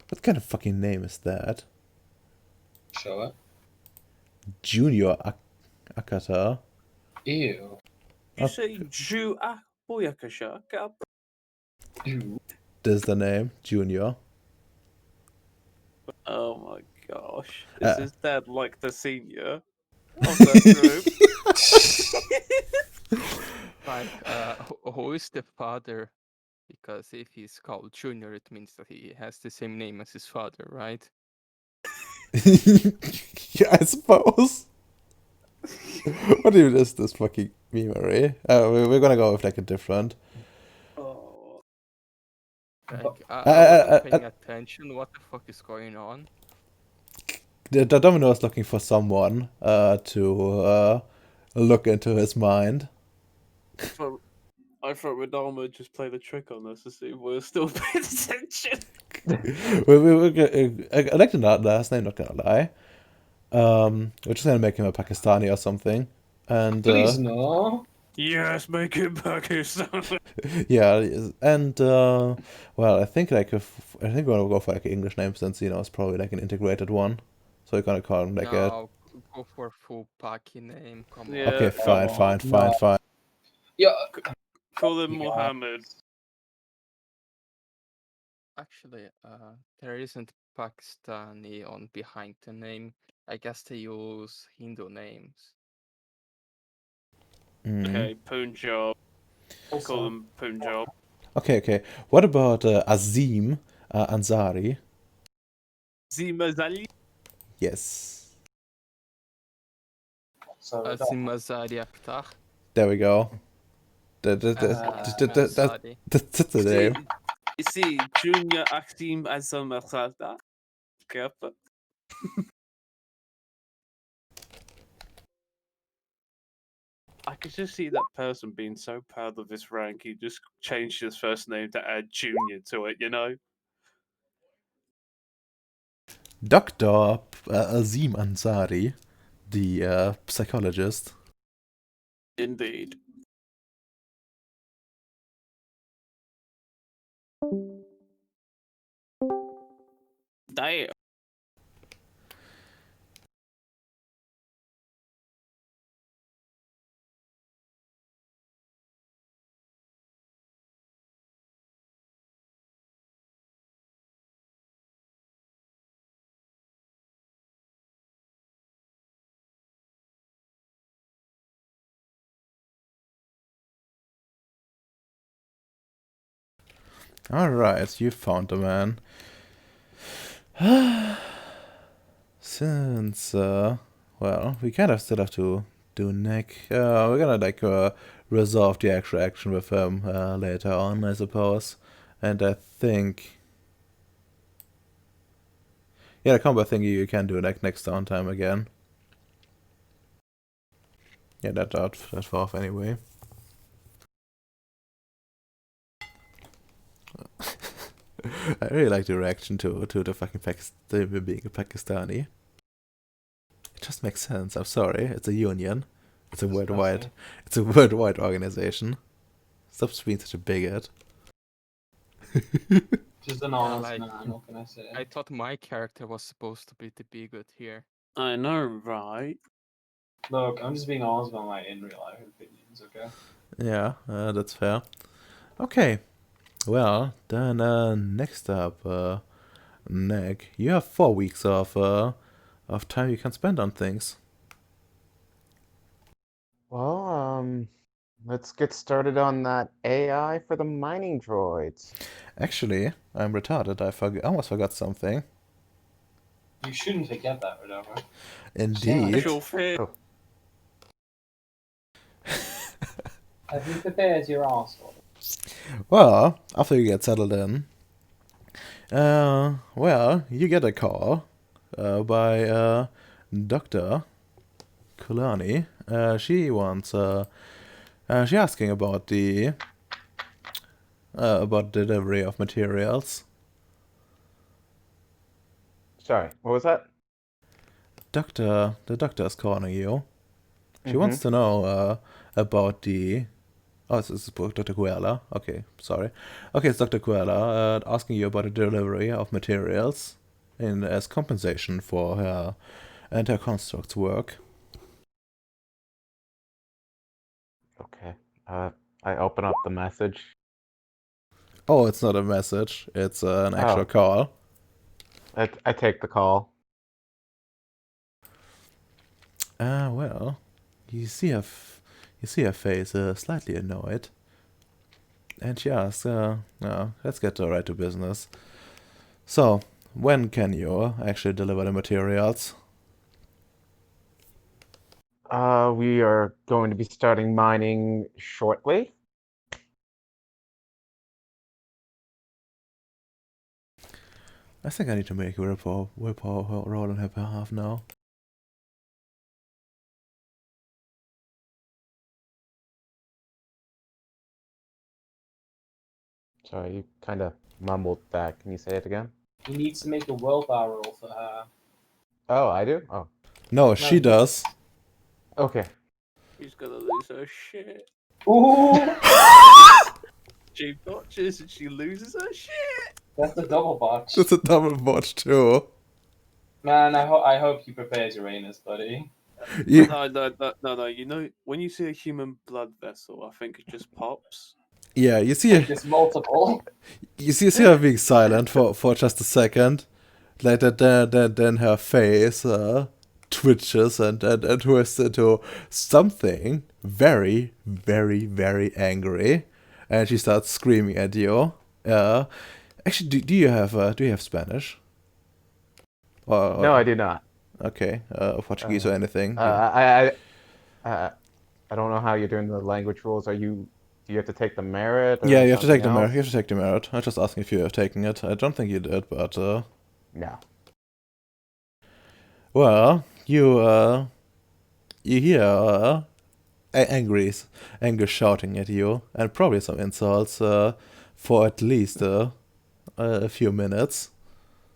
Speaker 1: What kind of fucking name is that?
Speaker 2: Show it.
Speaker 1: Junior Akata.
Speaker 2: Ew.
Speaker 5: You say Jew Boyakashaka?
Speaker 2: Ew.
Speaker 1: This is the name, Junior.
Speaker 5: Oh my gosh.
Speaker 1: Uh.
Speaker 5: Is his dad like the senior of that group?
Speaker 3: Like, who is the father? Because if he's called Junior, it means that he has the same name as his father, right?
Speaker 1: Yeah, I suppose. What even is this fucking memory? We're gonna go with like a different.
Speaker 5: Oh.
Speaker 3: Like, I wasn't paying attention. What the fuck is going on?
Speaker 1: The Domino is looking for someone to look into his mind.
Speaker 5: I thought Radama would just play the trick on us to see if we're still paying attention.
Speaker 1: I like the last name, not gonna lie. We're just gonna make him a Pakistani or something. And
Speaker 2: Please no.
Speaker 5: Yes, make it Pakistan.
Speaker 1: yeah, and well, I think we're gonna go for like an English name since it's probably like an integrated one. So we're gonna call him like a.
Speaker 3: No, go for full Paki name. Come on.
Speaker 5: Yeah.
Speaker 1: Okay, fine.
Speaker 2: No. Yeah.
Speaker 5: Call him
Speaker 2: Yeah.
Speaker 5: Mohammed.
Speaker 3: Actually, there isn't Pakistani on behind the name. I guess they use Hindu names.
Speaker 5: Okay, Punjab. Call
Speaker 2: Also,
Speaker 5: him Punjab.
Speaker 1: Okay. What about Azim Ansari?
Speaker 5: Zimazali.
Speaker 1: Yes.
Speaker 2: so
Speaker 3: Azim Azari Akhtar.
Speaker 1: There we go. That's the name.
Speaker 5: You see, Junior Axim as a Mercada. Careful. I could just see that person being so proud of his rank, he just changed his first name to add Junior to it, you know?
Speaker 1: Dr. Azim Ansari, the psychologist.
Speaker 5: Indeed. Damn.
Speaker 1: Alright, you found the man. Since, well, we kind of still have to do Nick. We're gonna, like, resolve the actual action with him later on, I suppose. And I think... Yeah, the combat thing you can do, like, next downtime again. Yeah, that's off anyway. I really like the reaction to the fucking being a Pakistani. It just makes sense. I'm sorry. It's a union. It's a worldwide. It's a worldwide organization. Stop being such a bigot.
Speaker 2: Just an honest
Speaker 3: like-
Speaker 2: man, what can I say?
Speaker 3: I thought my character was supposed to be the bigot here.
Speaker 5: I know, right?
Speaker 2: Look, I'm just being honest about my in real life opinions, okay?
Speaker 1: Yeah, that's fair. Okay. Well, then next up, Nick, you have 4 weeks of time you can spend on things.
Speaker 4: Well, let's get started on that AI for the mining droids.
Speaker 1: Actually, I'm retarded. I almost forgot something.
Speaker 2: You shouldn't forget that, whatever.
Speaker 1: Indeed.
Speaker 5: Sure fair.
Speaker 4: Oh,
Speaker 2: Have you prepared your arsehole?
Speaker 1: Well, after you get settled in, well, you get a call by Dr. Kulani. She wants, she's asking about the delivery of materials.
Speaker 4: sorry, what was that?
Speaker 1: The doctor is calling you. She
Speaker 4: Mhm.
Speaker 1: wants to know about the... Oh, this is Dr. Kuela. Okay, sorry. Okay, it's Dr. Kuela asking you about the delivery of materials as compensation for her and her construct's work.
Speaker 4: Okay. I open up the message.
Speaker 1: Oh, it's not a message. It's an actual
Speaker 4: Oh.
Speaker 1: call.
Speaker 4: I take the call.
Speaker 1: Well, you see her face slightly annoyed. And she asks, let's get right to business. So, when can you actually deliver the materials?
Speaker 4: We are going to be starting mining shortly.
Speaker 1: I think I need to make a willpower roll on her behalf now.
Speaker 4: Sorry, you kind of mumbled that. Can you say it again?
Speaker 2: He needs to make a willpower roll for her.
Speaker 4: Oh, I do? Oh,
Speaker 1: No, she does.
Speaker 4: okay.
Speaker 5: She's gonna lose her shit.
Speaker 2: Ooh!
Speaker 5: She botches and she loses her shit.
Speaker 2: That's a double botch.
Speaker 1: That's a double botch too.
Speaker 2: Man, I hope you prepared Uranus, buddy.
Speaker 1: You,
Speaker 5: No. You know, when you see a human blood vessel, I think it just pops.
Speaker 1: yeah, you see
Speaker 2: It's multiple.
Speaker 1: you see her being silent for just a second. Like that, then her face twitches and twists into something very, very, very angry, and she starts screaming at you. Actually, do you have Spanish?
Speaker 4: No, I do not.
Speaker 1: Okay, Portuguese or anything.
Speaker 4: I don't know how you're doing the language rules. Are you Do you have to take the merit? Or
Speaker 1: Yeah, you have to take
Speaker 4: something
Speaker 1: the merit.
Speaker 4: else?
Speaker 1: You have to take the merit. I'm just asking if you have taken it. I don't think you did, but
Speaker 4: No.
Speaker 1: well, you hear anger shouting at you, and probably some insults for at least a few minutes.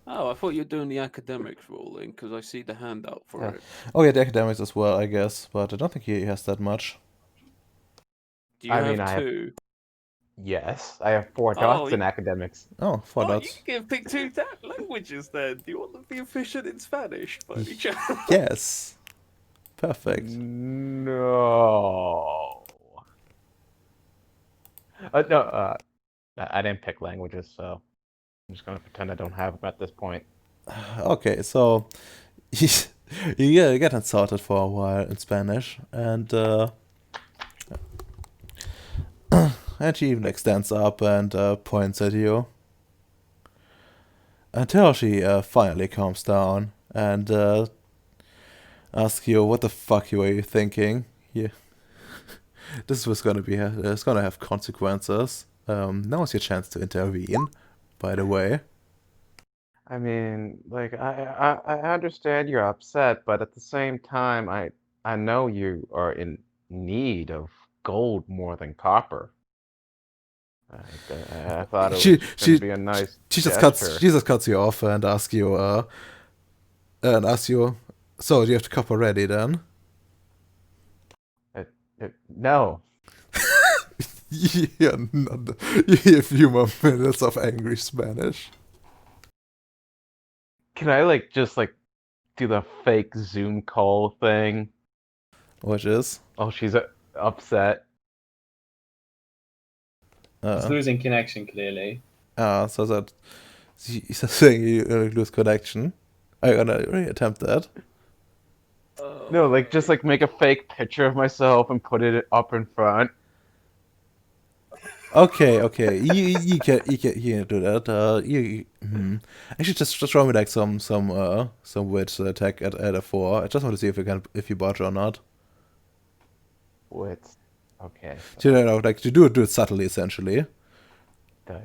Speaker 5: Oh, I thought you were doing the academics ruling because I see the handout for
Speaker 4: Yeah.
Speaker 5: it.
Speaker 1: Oh yeah, the academics as well, I guess, but I don't think he has that much.
Speaker 5: Do you
Speaker 4: I
Speaker 5: have
Speaker 4: mean, I have
Speaker 5: 2?
Speaker 4: yes, I have 4
Speaker 5: Oh,
Speaker 4: dots in academics.
Speaker 1: Oh, four
Speaker 5: you
Speaker 1: dots.
Speaker 5: can pick 2 languages then. Do you want to be efficient in Spanish by any chance?
Speaker 1: Yes. Perfect.
Speaker 4: No. No, I didn't pick languages, so I'm just gonna pretend I don't have them at this point.
Speaker 1: Okay, so you get insulted for a while in Spanish, and she even like stands up and points at you until she finally calms down and asks you what the fuck you were thinking. Yeah, this was gonna be it's gonna have consequences. Now is your chance to intervene. By the way,
Speaker 4: I mean, like I understand you're upset, but at the same time, I know you are in need of gold more than copper. Like, I thought it was
Speaker 1: she
Speaker 4: just gonna
Speaker 1: she
Speaker 4: be a nice
Speaker 1: she
Speaker 4: gesture.
Speaker 1: just cuts you off and asks you. So do you have the copper ready then?
Speaker 4: No.
Speaker 1: Yeah, you hear a few more minutes of angry Spanish.
Speaker 4: Can I like just like do the fake Zoom call thing?
Speaker 1: Which is
Speaker 4: Oh, she's upset.
Speaker 2: He's losing connection clearly.
Speaker 1: so that he's saying you lose connection. Are you gonna attempt that?
Speaker 4: No, like just like make a fake picture of myself and put it up in front.
Speaker 1: Okay. You can do that. Actually, just throw me like some wit attack at a 4. I just want to see if you budge or not.
Speaker 4: Wait. Okay.
Speaker 1: So, you know, like to do it subtly, essentially.
Speaker 4: Dice.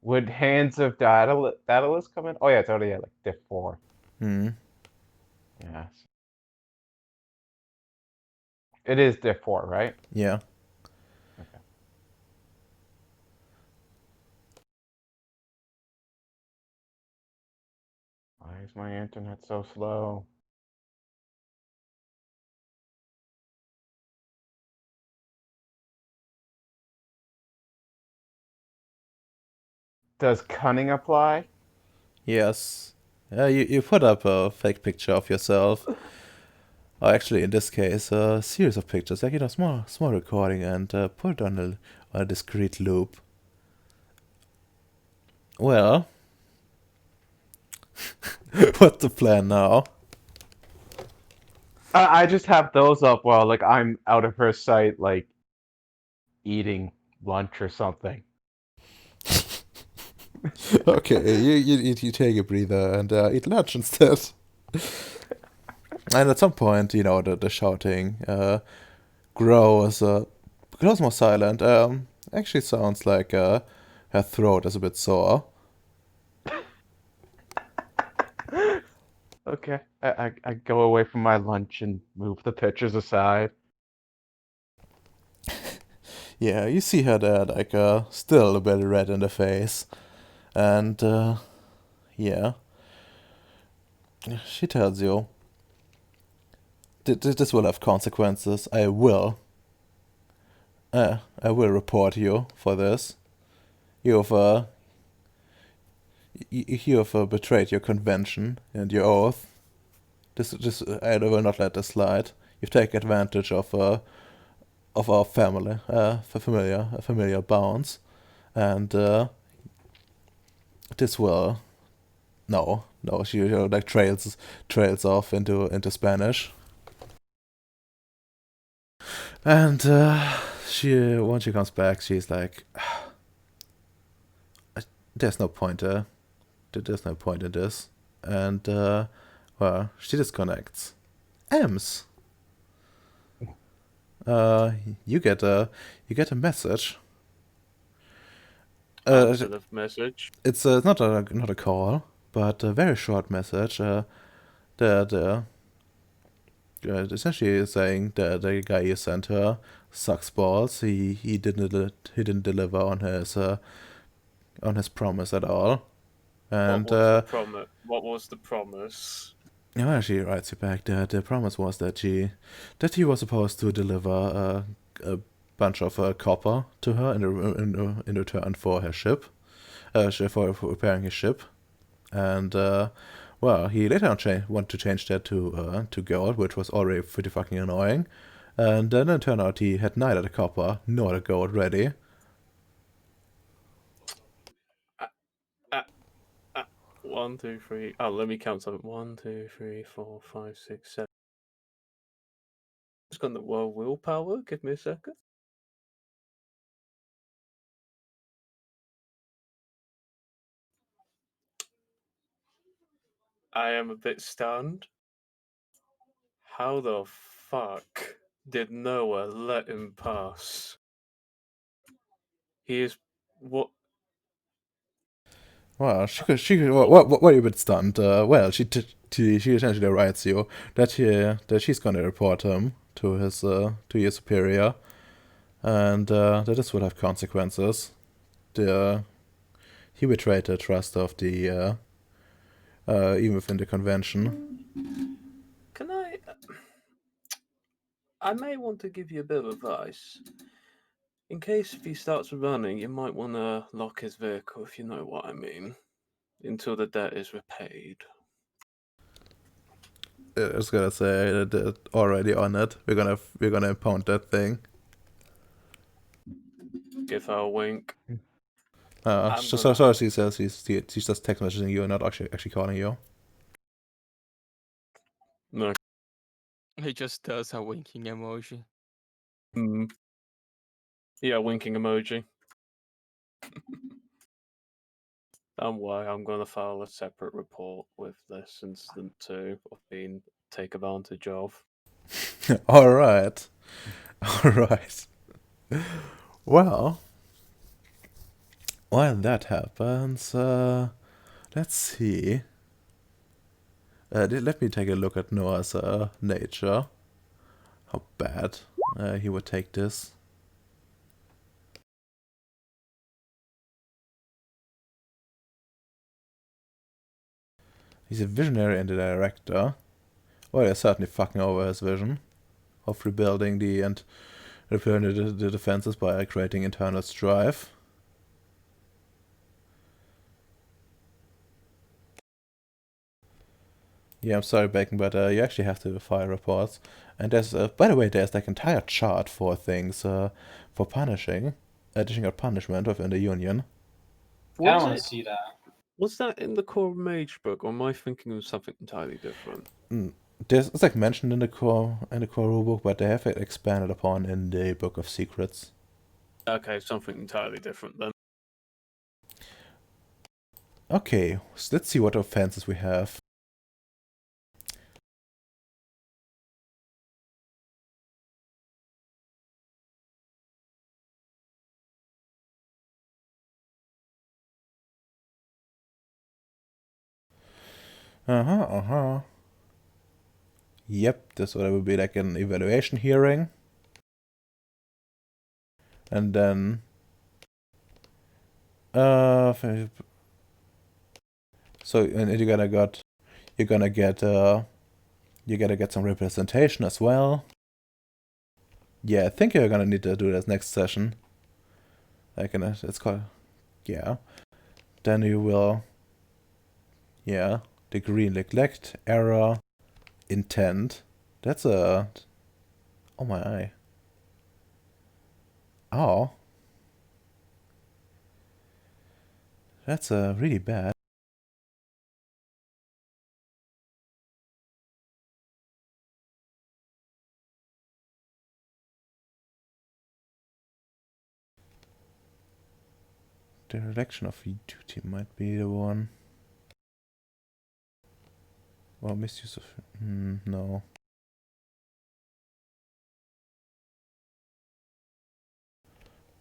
Speaker 4: Would Hands of Daedalus come in? Oh yeah, it's already at like diff 4.
Speaker 1: Hmm.
Speaker 4: Yes. It is diff 4, right?
Speaker 1: Yeah.
Speaker 4: Okay. Why is my internet so slow? Does cunning apply?
Speaker 1: Yes. You put up a fake picture of yourself. Or actually, in this case, a series of pictures, like, you know, small recording, and put it on a discrete loop. Well, what's the plan now?
Speaker 4: I just have those up while like I'm out of her sight, like eating lunch or something.
Speaker 1: Okay, you take a breather and eat lunch instead. And at some point, you know, the shouting grows more silent. Actually sounds like her throat is a bit sore.
Speaker 4: Okay. I go away from my lunch and move the pictures aside.
Speaker 1: Yeah, you see her there, like, still a bit red in the face. And, yeah. She tells you, this will have consequences. I will report you for this. You have betrayed your convention and your oath. This I will not let this slide. You've taken advantage of our family, for familiar bonds, and this will no. She, you know, like trails off into Spanish, and she once she comes back, she's like, "There's no point. There's no point in this," and well, she disconnects. Ems. you get a message.
Speaker 5: Answer the message.
Speaker 1: It's not a call, but a very short message. That essentially is saying that the guy you sent her sucks balls. He didn't deliver on his promise at all. And
Speaker 5: What was the promise? What was the promise?
Speaker 1: well, she writes you back that the promise was that he was supposed to deliver a bunch of copper to her in return for her ship, for repairing his ship, and well, he later on wanted to change that to gold, which was already pretty fucking annoying, and then it turned out he had neither the copper nor the gold ready.
Speaker 5: 1, 2, 3. Oh, let me count something. 1, 2, 3, 4, 5, 6, 7. Just got the world willpower. Give me a second. I am a bit stunned. How the fuck did Noah let him pass? He is what?
Speaker 1: Well, what are you a bit stunned? Well, she essentially writes you that she's gonna report him to your superior, and that this will have consequences. He betrayed the trust of the even within the convention.
Speaker 5: Can I? I may want to give you a bit of advice. In case if he starts running, you might want to lock his vehicle, if you know what I mean, until the debt is repaid.
Speaker 1: I was gonna say that already on it. We're gonna impound that thing.
Speaker 5: Give her a wink.
Speaker 1: So she says she's just text messaging you and not actually calling you.
Speaker 5: No.
Speaker 3: He just does a winking emoji.
Speaker 5: Yeah, winking emoji. And why I'm going to file a separate report with this incident too of being taken advantage of.
Speaker 1: All right. Well, while that happens, let's see. Let me take a look at Noah's nature. How bad he would take this. He's a visionary and a director. Well, he's certainly fucking over his vision of rebuilding and repairing the defenses by creating internal strife. Yeah, I'm sorry, Bacon, but you actually have to file reports. And there's, by the way, there's like entire chart for things for punishing, dishing out punishment within the union.
Speaker 2: I don't want to see that.
Speaker 5: Was that in the core mage book, or am I thinking of something entirely different?
Speaker 1: It's like mentioned in the core rulebook, but they have it expanded upon in the Book of Secrets.
Speaker 5: Okay, something entirely different then.
Speaker 1: Okay, so let's see what offenses we have. Yep, this would be like an evaluation hearing. And then so and you're gonna get some representation as well. Yeah, I think you're gonna need to do this next session. Like it's called, yeah. Then you will, yeah, degree neglect, error, intent. That's a, oh my eye. Oh. That's really bad. Direction of duty might be the one. Well, misuse of... no.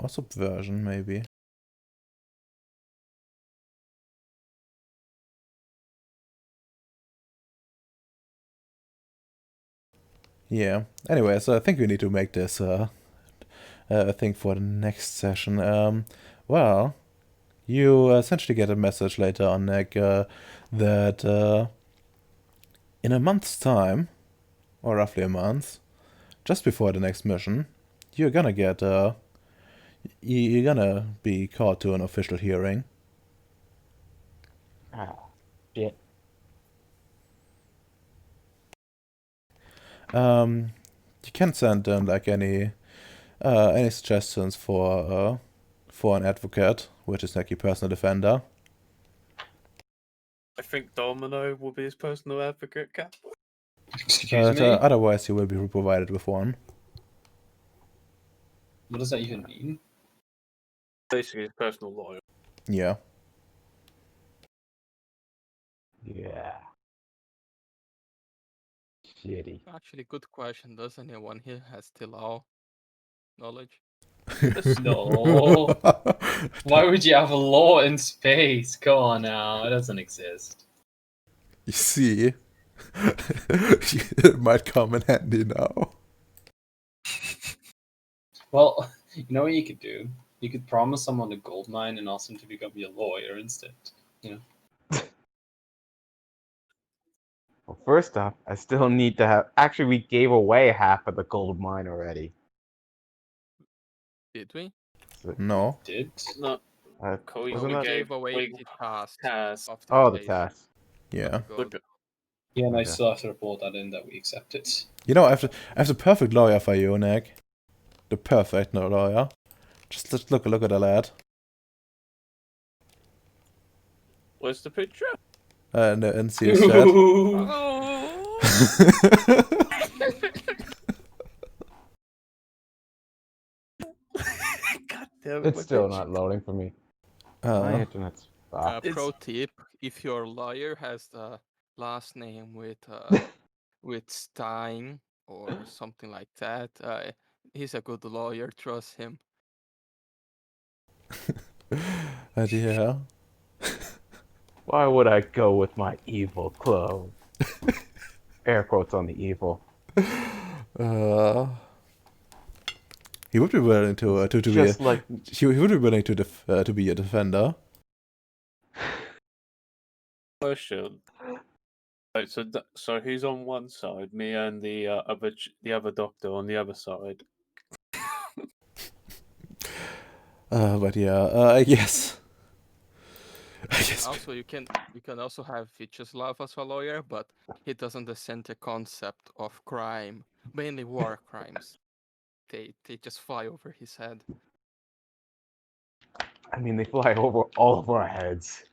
Speaker 1: Or subversion, maybe. Yeah. Anyway, so I think we need to make this thing for the next session. Well, you essentially get a message later on, Nick, that in a month's time, or roughly a month, just before the next mission, you're gonna get you're gonna be called to an official hearing.
Speaker 4: Ah, shit.
Speaker 1: You can send them like any suggestions for an advocate, which is like your personal defender.
Speaker 5: I think Domino will be his personal advocate, Cap.
Speaker 2: Excuse
Speaker 1: But
Speaker 2: me?
Speaker 1: otherwise, you will be provided with one.
Speaker 2: What does that even mean?
Speaker 5: Basically, his personal lawyer.
Speaker 1: Yeah.
Speaker 4: Yeah. Shitty.
Speaker 3: Actually, good question. Does anyone here has the law knowledge?
Speaker 2: No. Why would you have a law in space? Come on now, it doesn't exist.
Speaker 1: You see, it might come in handy now.
Speaker 2: Well, you know what you could do? You could promise someone a gold mine and ask them to become your lawyer instead. You know?
Speaker 4: Well, first off, I still need to have. Actually, we gave away half of the gold mine already.
Speaker 3: Did we?
Speaker 4: So,
Speaker 1: No.
Speaker 2: Did?
Speaker 5: No, we,
Speaker 4: wasn't
Speaker 3: We
Speaker 4: that?
Speaker 3: gave away
Speaker 5: we
Speaker 3: the task
Speaker 5: cast.
Speaker 3: of the
Speaker 4: Oh, the
Speaker 3: taser.
Speaker 4: task.
Speaker 1: Yeah.
Speaker 3: of the gold.
Speaker 5: Look,
Speaker 2: Yeah, and I
Speaker 4: Okay.
Speaker 2: still have to report that in that we accept it.
Speaker 1: You know, I have the perfect lawyer for you, Nick. The perfect lawyer. Just look at the lad.
Speaker 5: where's the picture?
Speaker 1: And Ceres chat.
Speaker 3: Oh!
Speaker 5: God damn it!
Speaker 4: It's
Speaker 5: my
Speaker 4: still
Speaker 5: picture.
Speaker 4: not loading for me. My
Speaker 1: Uh,
Speaker 4: internet's fucked.
Speaker 3: Pro tip: if your lawyer has the last name with Stein or something like that, he's a good lawyer. Trust him.
Speaker 1: yeah.
Speaker 4: Why would I go with my evil clone? Air quotes on the evil.
Speaker 1: He would be willing to be
Speaker 4: Just like
Speaker 1: he would be willing to be a defender.
Speaker 5: Question. Right, so he's on one side, me and the other doctor on the other side.
Speaker 1: But yeah, I guess. I guess.
Speaker 3: Also, you can also have Vyacheslav as a lawyer, but he doesn't understand the concept of crime, mainly war crimes. They just fly over his head.
Speaker 4: I mean, they fly over all of our heads.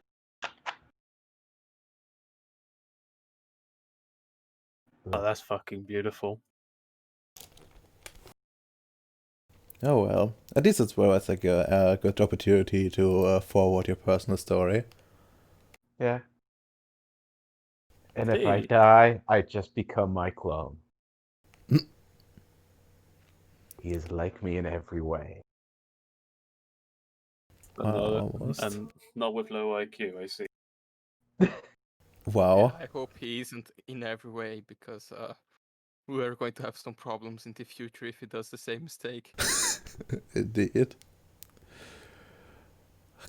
Speaker 5: Oh, that's fucking beautiful.
Speaker 1: Oh well, at least it's well as like a good opportunity to forward your personal story.
Speaker 4: Yeah. And if I
Speaker 5: Hey.
Speaker 4: die, I just become my clone. He is like me in every way.
Speaker 1: Almost.
Speaker 5: And not with low IQ, I see.
Speaker 1: Wow.
Speaker 3: Yeah, I hope he isn't in every way because we are going to have some problems in the future if he does the same mistake.
Speaker 1: Indeed.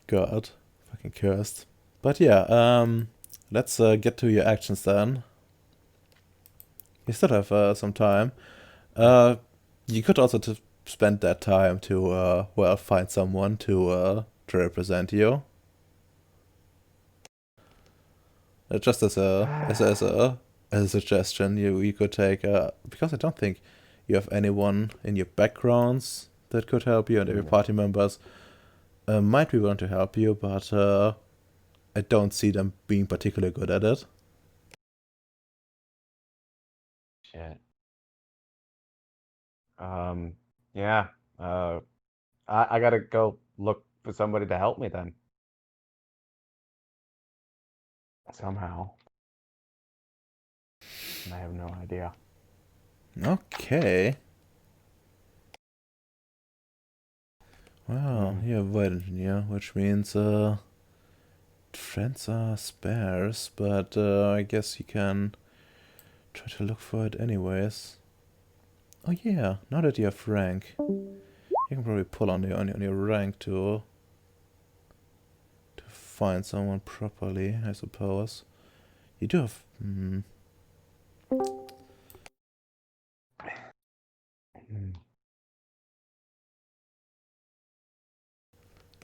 Speaker 1: God, fucking cursed. But yeah, let's get to your actions then. You still have some time. You could also spend that time to well, find someone to represent you. Just as a suggestion, you could take because I don't think you have anyone in your backgrounds that could help you, and every
Speaker 4: No.
Speaker 1: party members might be willing to help you, but I don't see them being particularly good at it.
Speaker 4: Shit. Yeah. I gotta go look for somebody to help me then. Somehow. And I have no idea.
Speaker 1: Okay. Well,
Speaker 4: Mm.
Speaker 1: you're a void engineer, which means friends are sparse, but I guess you can try to look for it anyways. Oh yeah, now that you have rank, you can probably pull on your rank to find someone properly, I suppose. You do have.
Speaker 4: Mm.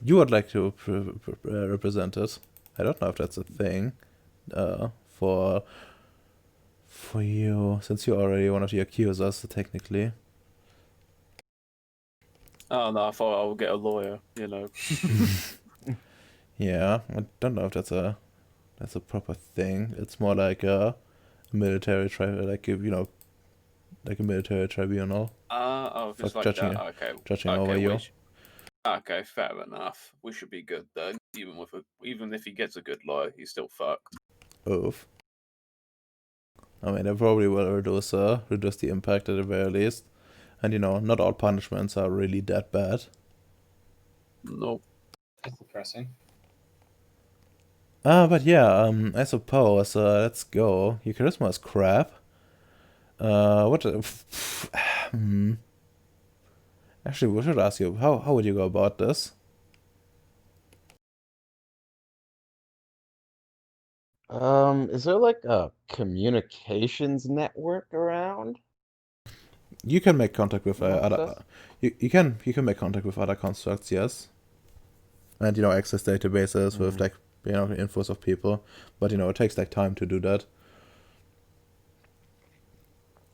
Speaker 1: You would like to represent it. I don't know if that's a thing for you, since you're already one of the accusers, technically.
Speaker 5: Oh no, I thought I would get a lawyer, you know.
Speaker 1: Yeah, I don't know if that's a proper thing. It's more like a military like like a military tribunal
Speaker 5: Oh,
Speaker 1: for
Speaker 5: it's like that.
Speaker 1: judging over
Speaker 5: Okay,
Speaker 1: you.
Speaker 5: okay, fair enough. We should be good then. Even if he gets a good lawyer, he's still fucked.
Speaker 1: Oof. I mean, they probably will reduce the impact at the very least. And not all punishments are really that bad.
Speaker 5: Nope.
Speaker 2: That's depressing.
Speaker 1: But yeah, I suppose, let's go. Your charisma is crap. What? Actually, we should ask you, how would you go about this?
Speaker 4: Is there like a communications network around?
Speaker 1: You can make contact with other.
Speaker 4: Nexus?
Speaker 1: You can make contact with other constructs, yes. And access databases with like infos of people, but it takes like time to do that.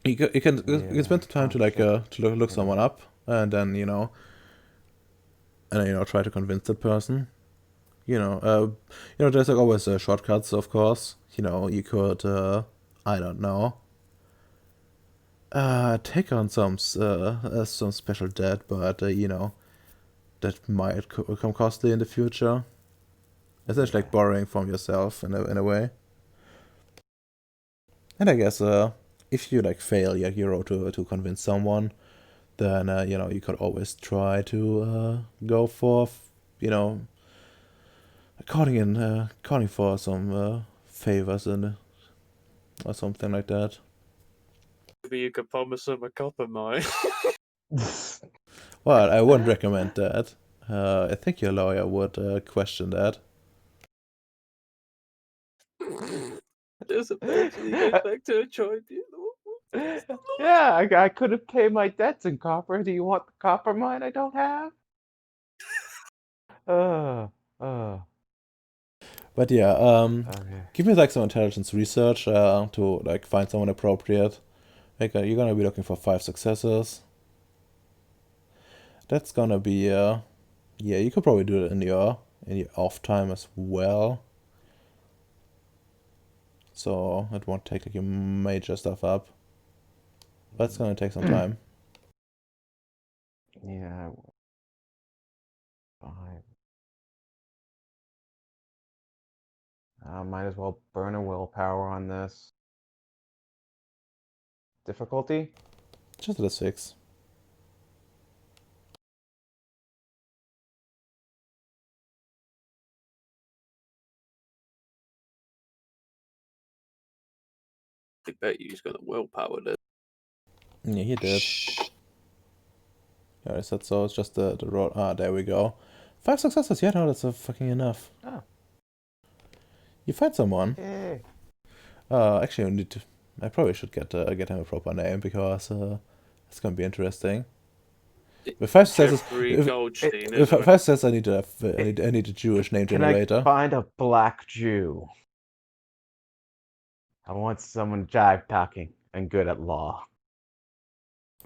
Speaker 1: You can spend the time to like
Speaker 4: shit.
Speaker 1: to look someone up, and then try to convince that person. There's like always shortcuts, of course. You could I don't know, take on some special debt, but that might come costly in the future. Essentially, like borrowing from yourself in a way. And I guess if you like fail your hero to convince someone, then you could always try to go for calling for some favors or something like that.
Speaker 5: Maybe you could promise him a copper mine.
Speaker 1: Well, I wouldn't recommend that. I think your lawyer would question that.
Speaker 5: Just eventually goes back to a tribunal.
Speaker 4: Yeah, I could have paid my debts in copper. Do you want the copper mine I don't have? Uh, uh,
Speaker 1: But yeah,
Speaker 4: okay.
Speaker 1: give me like some intelligence research to like find someone appropriate. Like you're gonna be looking for 5 successes. That's gonna be yeah, you could probably do it in your off time as well. So it won't take like your major stuff up. But it's gonna take some time.
Speaker 4: Yeah. Fine. I might as well burn a willpower on this. Difficulty?
Speaker 1: Just at a 6.
Speaker 5: I bet you he's got a willpower there.
Speaker 1: Yeah, he did. Yeah, I said so. It's just the road. Ah, there we go. 5 successes. Yeah, no, that's fucking enough.
Speaker 4: Oh.
Speaker 1: You find someone.
Speaker 4: Yay.
Speaker 1: Actually, I probably should get him a proper name because it's gonna be interesting. With 5 successes,
Speaker 5: Jeffrey Goldstein,
Speaker 1: with
Speaker 5: isn't it?
Speaker 1: 5 successes, I need to have I need a Jewish name
Speaker 4: Can
Speaker 1: generator.
Speaker 4: I find a black Jew? I want someone jive talking and good at law.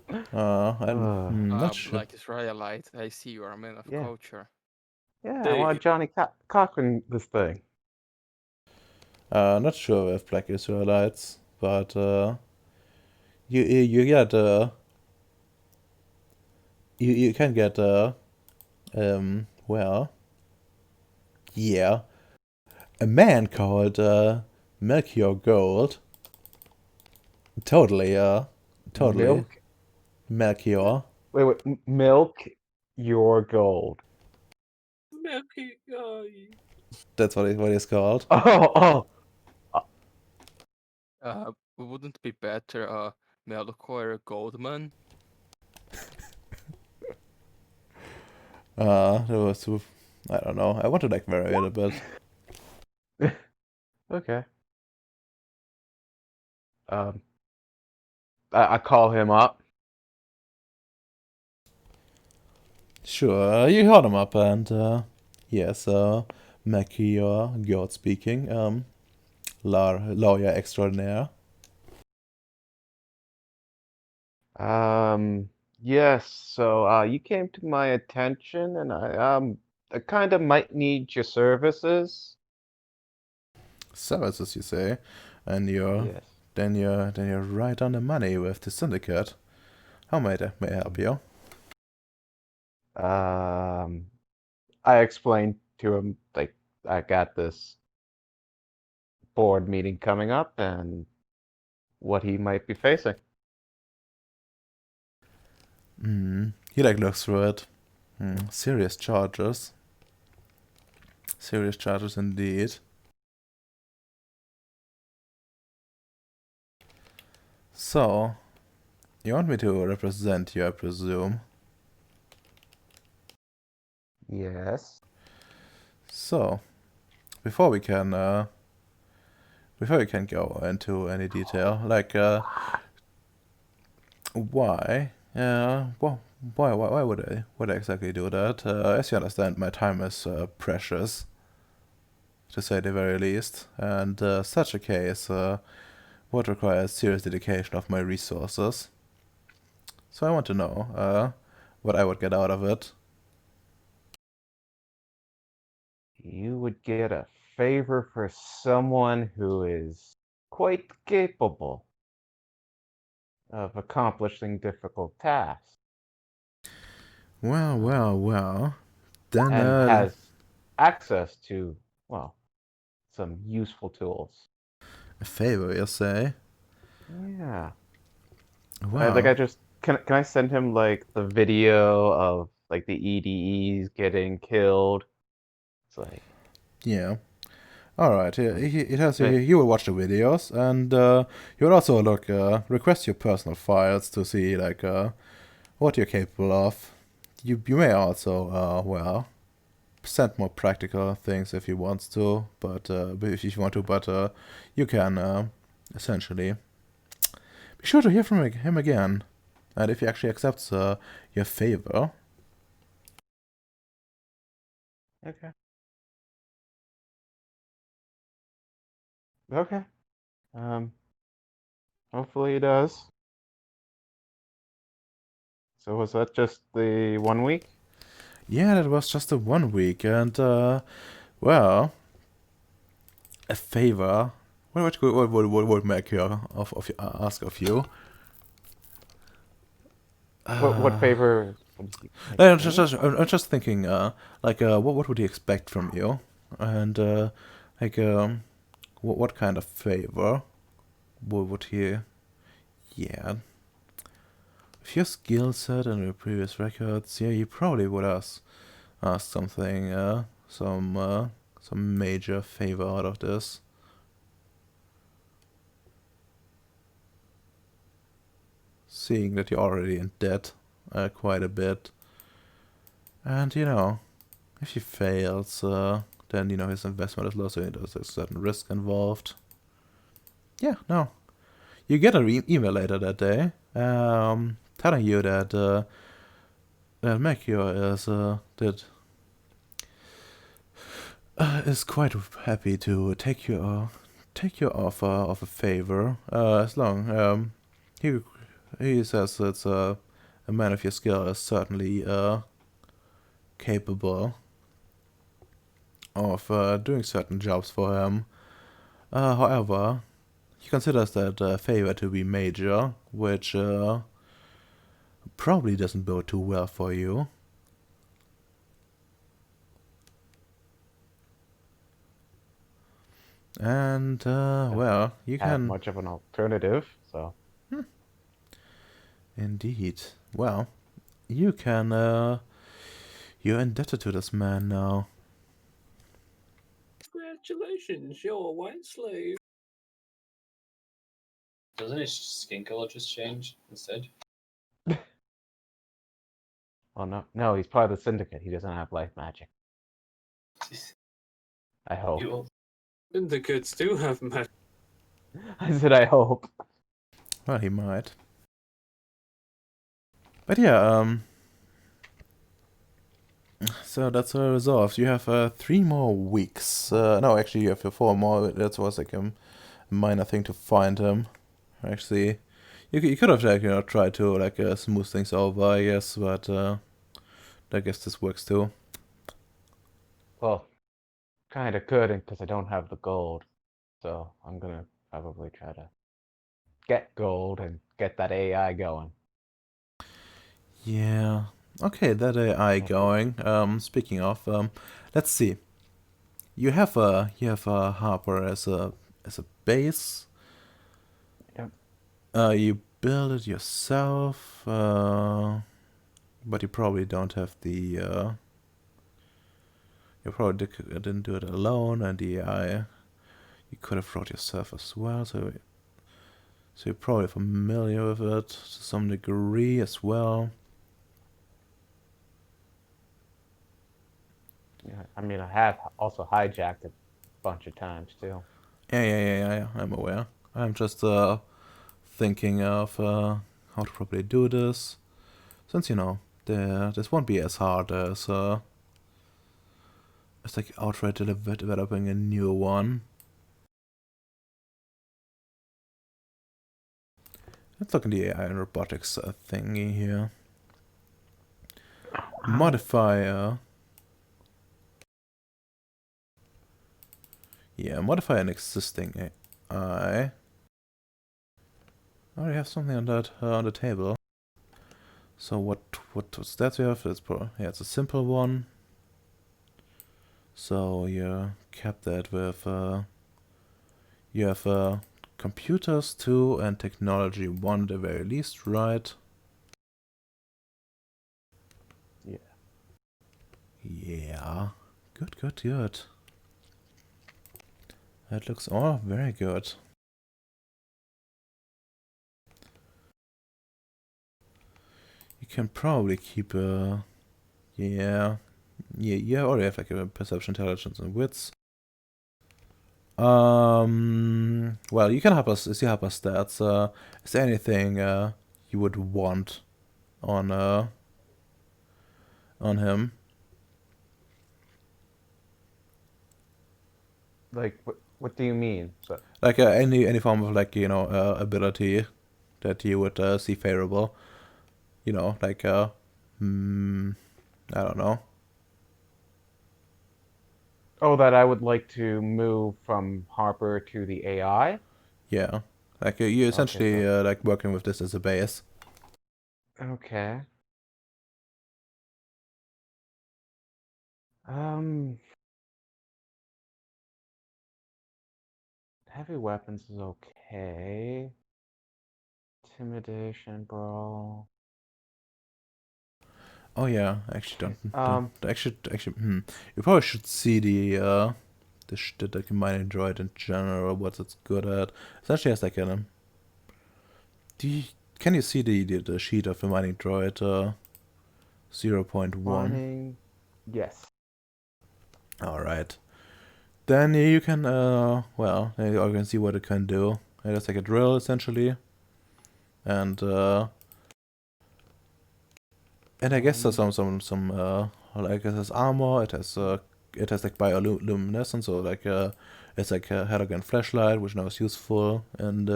Speaker 1: I'm not sure.
Speaker 3: Black Israelite, I see you are a man of
Speaker 4: Yeah.
Speaker 3: culture.
Speaker 4: Yeah,
Speaker 5: There
Speaker 4: I
Speaker 5: you
Speaker 4: want Johnny Cochran this thing.
Speaker 1: Not sure if Black Israelites, but you get you can get well, yeah, a man called Melchior Gold. Totally
Speaker 4: Milk?
Speaker 1: Melchior.
Speaker 4: Wait, milk? your gold.
Speaker 5: Milky guy.
Speaker 1: That's what it's called.
Speaker 4: Oh,
Speaker 3: Wouldn't it be better, Melchior Goldman?
Speaker 1: That was too. I don't know. I want to like vary it a bit.
Speaker 4: okay. I call him up.
Speaker 1: Sure, you heard him up, and yes, Melchior, God speaking, lawyer extraordinaire.
Speaker 4: Yes. So, you came to my attention, and I kind of might need your services.
Speaker 1: Services, you say, and
Speaker 4: Yes.
Speaker 1: you're right on the money with the syndicate. How may I help you?
Speaker 4: Um, I explained to him like I got this board meeting coming up and what he might be facing.
Speaker 1: He like looks through it. Serious charges. Serious charges indeed. So, you want me to represent you, I presume?
Speaker 4: Yes.
Speaker 1: So, before we can go into any detail, like why? Why would I exactly do that? As you understand, my time is precious, to say the very least, and such a case would require serious dedication of my resources. So I want to know what I would get out of it.
Speaker 4: You would get a favor for someone who is quite capable of accomplishing difficult tasks
Speaker 1: Well. Then
Speaker 4: and has access to, well, some useful tools.
Speaker 1: a favor, you say?
Speaker 4: Yeah. Like
Speaker 1: Well,
Speaker 4: I just can I send him like the video of like the EDEs getting killed? It's like
Speaker 1: yeah. All right. It has.
Speaker 4: they,
Speaker 1: You will watch the videos, and you will also request your personal files to see like what you're capable of. You may also send more practical things if you want to, but if you want to, but you can essentially be sure to hear from him again, and if he actually accepts your favor.
Speaker 4: okay. Okay. Um, hopefully he does. So was that just the 1 week?
Speaker 1: Yeah, that was just a 1 week, and well, a favor. What would make you ask of you?
Speaker 4: What favor would he make
Speaker 1: No,
Speaker 4: of me?
Speaker 1: I'm just thinking, what would he expect from you, and like, what kind of favor would he? Yeah, with your skill set and your previous records, yeah, you probably would ask something, some major favor out of this. Seeing that you're already in debt quite a bit. And, if he fails, then, his investment is lost, so there's a certain risk involved. Yeah, no. You get an email later that day telling you that Melchior is quite happy to take your offer of a favor, as long he says it's a man of your skill is certainly capable of doing certain jobs for him. However, he considers that favor to be major, which probably doesn't bode too well for you. And well, you
Speaker 4: Have
Speaker 1: can
Speaker 4: much of an alternative, so
Speaker 1: indeed. Well, you can You're indebted to this man now.
Speaker 5: Congratulations, you're a white slave.
Speaker 2: Doesn't his skin color just change instead?
Speaker 4: Oh no, he's part of the syndicate. He doesn't have life magic. I hope.
Speaker 2: You
Speaker 5: Syndicates do have magic.
Speaker 4: I said I hope.
Speaker 1: Well, he might. But yeah, so that's resolved. You have 3 more weeks. No, actually, you have 4 more. That was like a minor thing to find him. Actually, you could have like, tried to like smooth things over, I guess, but I guess this works too.
Speaker 4: Well, kinda couldn't because I don't have the gold. So I'm gonna probably try to get gold and get that AI going.
Speaker 1: Yeah. Okay, that AI
Speaker 4: Okay.
Speaker 1: going. Speaking of, let's see. You have a Harper as a base.
Speaker 4: Yep.
Speaker 1: You build it yourself, but you probably don't have the. You probably didn't do it alone, and the AI you could have wrote yourself as well. So you're probably familiar with it to some degree as well.
Speaker 4: Yeah, I mean, I have also hijacked it a bunch of times too.
Speaker 1: Yeah. I'm aware. I'm just thinking of how to probably do this, since this won't be as hard as like outright developing a new one. Let's look in the AI and robotics thingy here. Modifier. Yeah, modify an existing AI. I already have something on that on the table. So what stats we have? It's a simple one. So you kept that with you have computers 2 and technology 1 at the very least, right?
Speaker 4: Yeah.
Speaker 1: Yeah. Good. That looks all very good. You can probably keep yeah. You already have like a perception, intelligence, and wits. Well, you can help us. You help us stats. Is there anything you would want on him?
Speaker 4: Like, what do you mean? So,
Speaker 1: Like any form of like ability that you would see favorable. Like I don't know.
Speaker 4: oh, that I would like to move from Harper to the AI.
Speaker 1: Yeah, like you
Speaker 4: Okay,
Speaker 1: essentially
Speaker 4: so
Speaker 1: like working with this as a base.
Speaker 4: okay. Um, heavy weapons is okay. Intimidation, brawl.
Speaker 1: Oh yeah, actually
Speaker 4: Okay.
Speaker 1: don't actually you probably should see the like mining droid in general, what it's good at. Essentially has like an do you, can you see the sheet of the mining droid 0.1?
Speaker 4: Mining. Yes.
Speaker 1: Alright. Then you can well you can see what it can do. It has like a drill essentially. And I guess there's some like it has armor. It has like bioluminescence, so like it's like a halogen flashlight, which now is useful and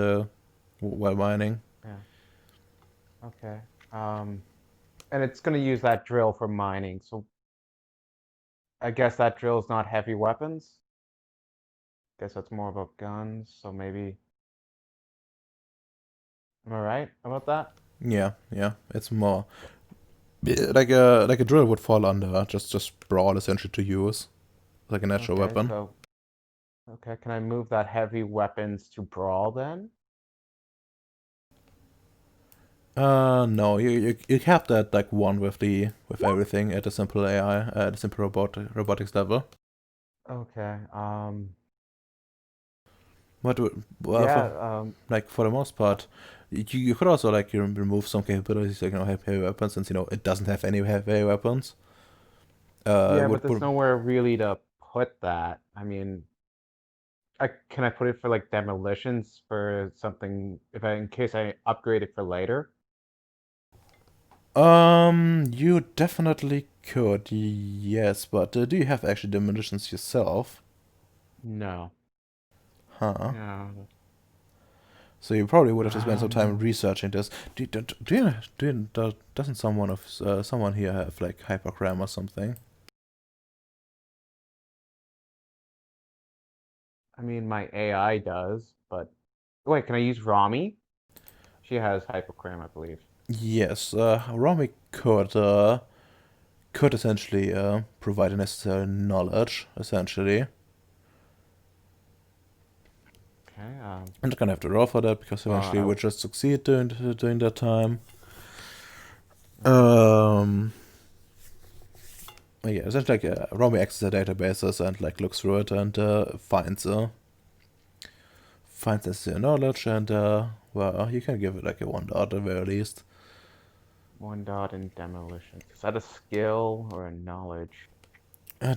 Speaker 1: while mining.
Speaker 4: Yeah. Okay. And it's gonna use that drill for mining. So I guess that drill is not heavy weapons. Guess that's more about guns. So maybe. Am I right about that?
Speaker 1: Yeah, it's more like a drill would fall under just brawl essentially to use like a natural
Speaker 4: Okay.
Speaker 1: weapon.
Speaker 4: So okay, can I move that heavy weapons to brawl then?
Speaker 1: No, you have that like one with everything at a simple AI, at a simple robotics level.
Speaker 4: Okay.
Speaker 1: But
Speaker 4: Yeah.
Speaker 1: like for the most part, you could also like remove some capabilities, like heavy weapons, since it doesn't have any heavy weapons.
Speaker 4: Yeah, but
Speaker 1: Would
Speaker 4: there's nowhere really to put that. I mean, can I put it for like demolitions for something if in case I upgrade it for later?
Speaker 1: You definitely could, yes, but do you have actually demolitions yourself?
Speaker 4: No.
Speaker 1: Huh.
Speaker 4: Yeah.
Speaker 1: So you probably would have to spend some time
Speaker 4: Um,
Speaker 1: researching this. Doesn't someone here have like hypergram or something?
Speaker 4: I mean, my AI does, but wait, can I use Rami? She has hypocram, I believe.
Speaker 1: Yes, Romy could essentially provide the necessary knowledge, essentially.
Speaker 4: Okay.
Speaker 1: I'm not gonna have to roll for that because
Speaker 4: Well,
Speaker 1: eventually we'll just succeed during that time.
Speaker 4: okay.
Speaker 1: Yeah, essentially like Romy accesses the databases and like looks through it and finds necessary knowledge and well, you can give it like a 1 dot at the very least.
Speaker 4: 1 dot in demolitions. Is that a skill or a knowledge?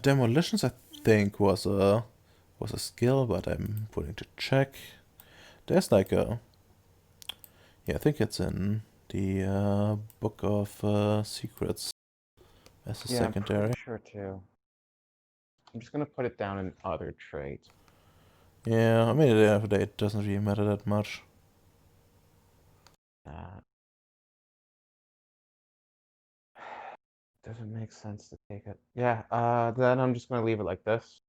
Speaker 1: Demolitions, I think, was a skill, but I'm willing to check. There's like a yeah, I think it's in the book of secrets as a
Speaker 4: Yeah, I'm pretty
Speaker 1: secondary.
Speaker 4: sure too. I'm just gonna put it down in other traits.
Speaker 1: Yeah, I mean at the end of the day, it doesn't really matter that much.
Speaker 4: That doesn't make sense to take it. Yeah, then I'm just gonna leave it like this.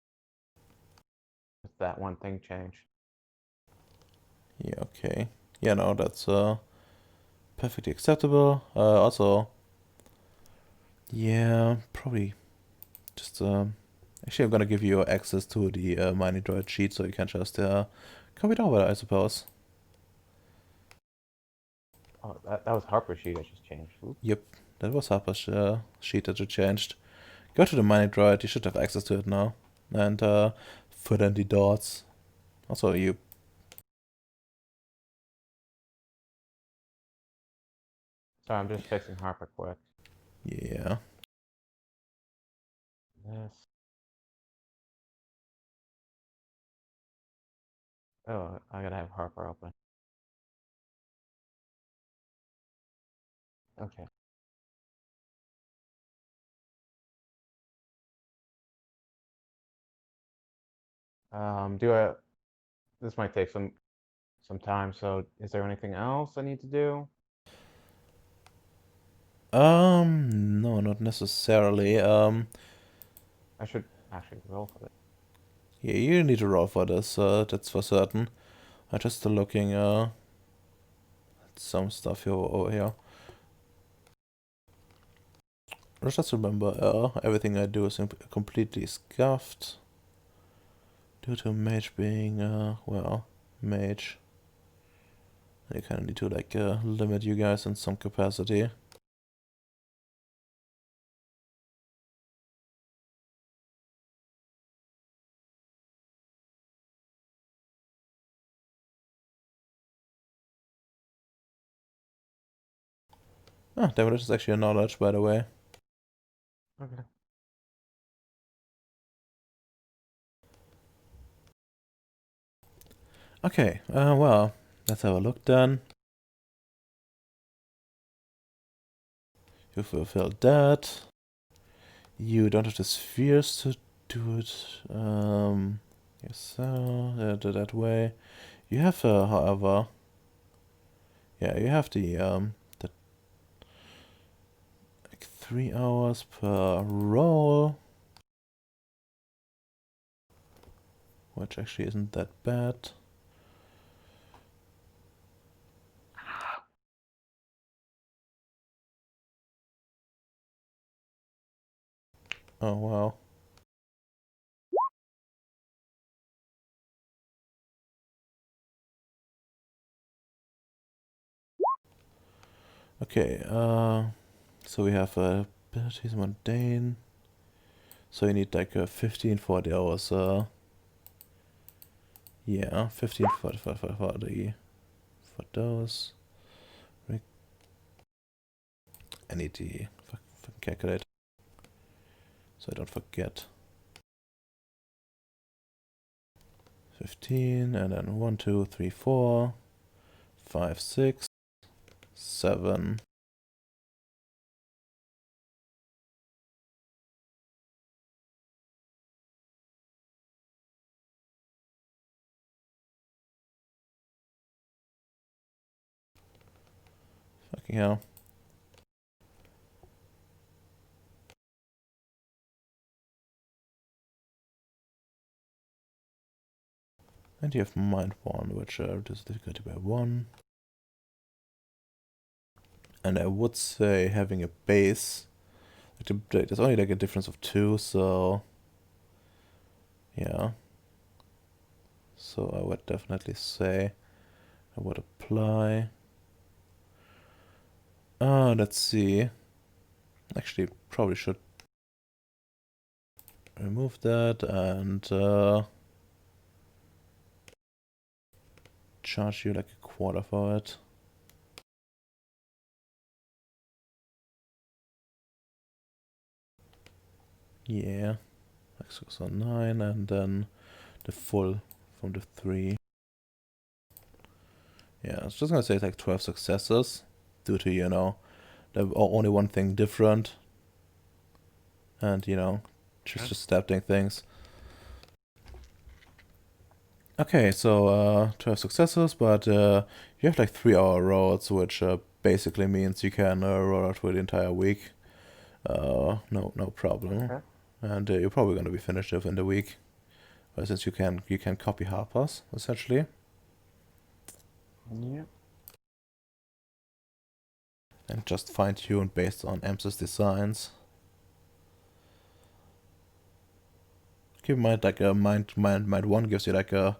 Speaker 4: With that one thing changed.
Speaker 1: Yeah, okay. Yeah, no, that's perfectly acceptable. Also, yeah, probably just actually I'm gonna give you access to the mining droid sheet so you can just copy it over, I suppose.
Speaker 4: Oh, that was Harper's sheet I just changed. Oops.
Speaker 1: Yep, that was Harper's sheet that you changed. Go to the mining droid, you should have access to it now. And fill in the dots. Also, you.
Speaker 4: Sorry, I'm just fixing Harper quick.
Speaker 1: Yeah.
Speaker 4: This. Oh, I gotta have Harper open. Okay. Do I? This might take some time. So, is there anything else I need to do?
Speaker 1: No, not necessarily.
Speaker 4: I should actually roll for it.
Speaker 1: Yeah, you need to roll for this, that's for certain. I'm just looking, at some stuff here over here. Just remember, everything I do is completely scuffed. Due to mage being, well, mage. I kind of need to, like, limit you guys in some capacity. Ah, damage is actually a knowledge, by the way.
Speaker 4: Okay.
Speaker 1: Okay, well, let's have a look then. You fulfilled that. You don't have the spheres to do it. Yes, that way. You have, however, yeah, you have the like 3 hours per roll, which actually isn't that bad. Oh wow. Okay, so we have abilities mundane. So you need like 15 for the hours. Yeah, 15 for those. I need to fucking calculate so I don't forget. 15 and then 1, 2, 3, 4, 5, 6, 7. Fucking hell. And you have mind 1, which reduces difficulty by 1. And I would say having a base. There's only like a difference of 2, so yeah. So I would definitely say I would apply. Let's see. Actually, probably should remove that and charge you like a quarter for it. Yeah, like 6 or 9, and then the full from the 3. Yeah, I was just gonna say it's like 12 successes due to, you know, only one thing different. And, you know, just adapting things. Okay, so 12 successes, but you have like 3-hour roads, which basically means you can roll out for the entire week. No problem.
Speaker 4: Okay.
Speaker 1: And you're probably gonna be finished within the week, since you can copy Harper's essentially,
Speaker 4: Yep.
Speaker 1: and just fine tune based on Ems's designs. Keep in mind, like mind 1 gives you like a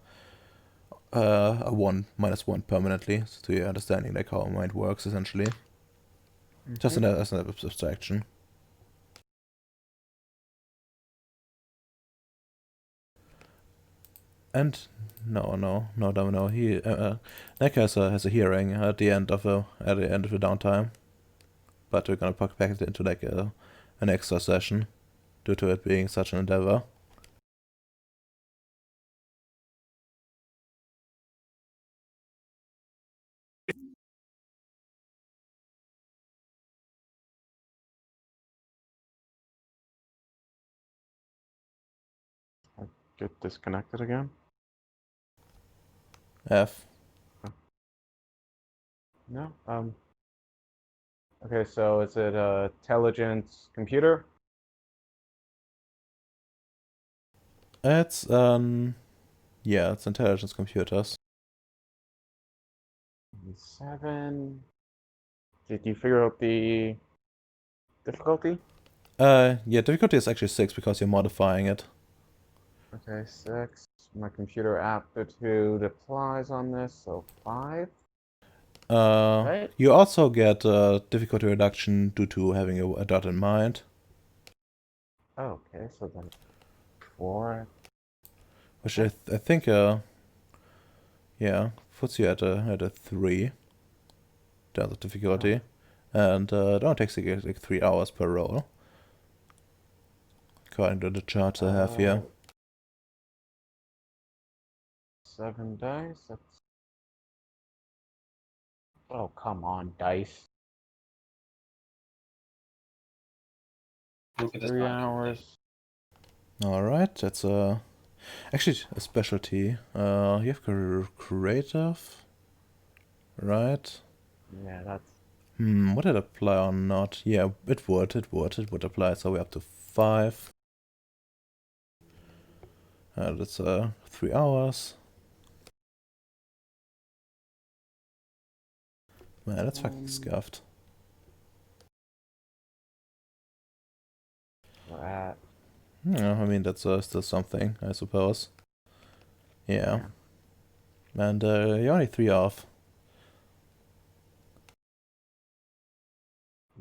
Speaker 1: 1 -1 permanently, so to your understanding like how mind works essentially. Just as an abstraction. And no. He Nick has a hearing at the end of the downtime, but we're gonna pack it into like an extra session due to it being such an endeavor.
Speaker 4: Get disconnected again?
Speaker 1: F.
Speaker 4: No. Okay, so is it a intelligence computer?
Speaker 1: It's yeah, it's intelligence computers.
Speaker 4: 7. Did you figure out the difficulty?
Speaker 1: Yeah, difficulty is actually 6 because you're modifying it.
Speaker 4: Okay, 6. My computer aptitude applies on this, so 5. Right?
Speaker 1: You also get difficulty reduction due to having a dot in mind.
Speaker 4: Okay, so then 4.
Speaker 1: Which I think, yeah, puts you at a 3 down the difficulty. And it only takes like 3 hours per roll. According to the charts I have here.
Speaker 4: 7 dice. That's. Oh, come on, dice.
Speaker 2: Look at this
Speaker 4: 3
Speaker 2: market.
Speaker 4: hours.
Speaker 1: Alright, that's actually a specialty. You have creative, right?
Speaker 4: Yeah, that's.
Speaker 1: Would it apply or not? Yeah, it would apply, so we're up to 5. That's 3 hours. Man, that's fucking scuffed.
Speaker 4: We're at.
Speaker 1: Yeah, I mean, that's still something, I suppose. Yeah. And you're only 3 off.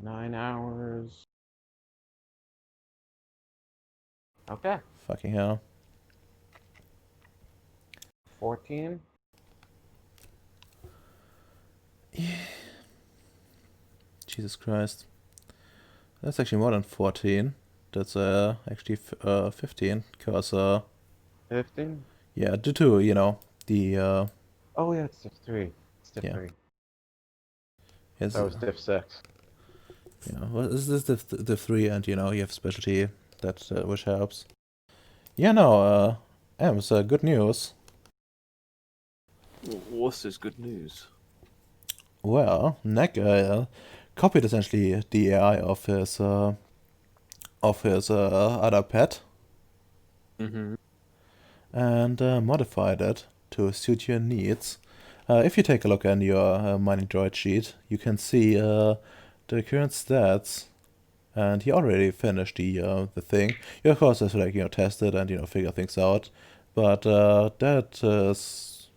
Speaker 4: 9 hours. Okay.
Speaker 1: Fucking hell.
Speaker 4: 14.
Speaker 1: Jesus Christ. That's actually more than 14. That's actually 15, because
Speaker 4: 15.
Speaker 1: yeah, due to, you know, the
Speaker 4: Oh yeah, it's diff 3. It's diff
Speaker 1: Yeah.
Speaker 4: 3.
Speaker 1: yes,
Speaker 4: That was diff 6.
Speaker 1: yeah, well, this is the 3, and you know, you have specialty that which helps. Yeah, no, Ems, good news.
Speaker 5: What's this good news?
Speaker 1: Well, Nick copied essentially the AI of his other pet
Speaker 5: Mm-hmm.
Speaker 1: and modified it to suit your needs. If you take a look at your mining droid sheet, you can see the current stats, and he already finished the thing. You of course have to, like, you know, test it and, you know, figure things out, but that is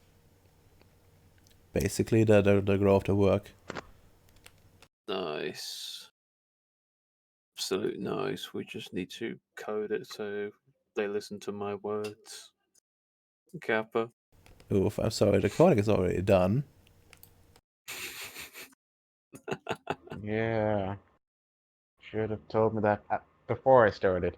Speaker 1: basically the grow of the work.
Speaker 5: Nice. Absolute nice. We just need to code it so they listen to my words. Kappa.
Speaker 1: Oof, I'm sorry, the coding is already done.
Speaker 4: Yeah. Should have told me that before I started.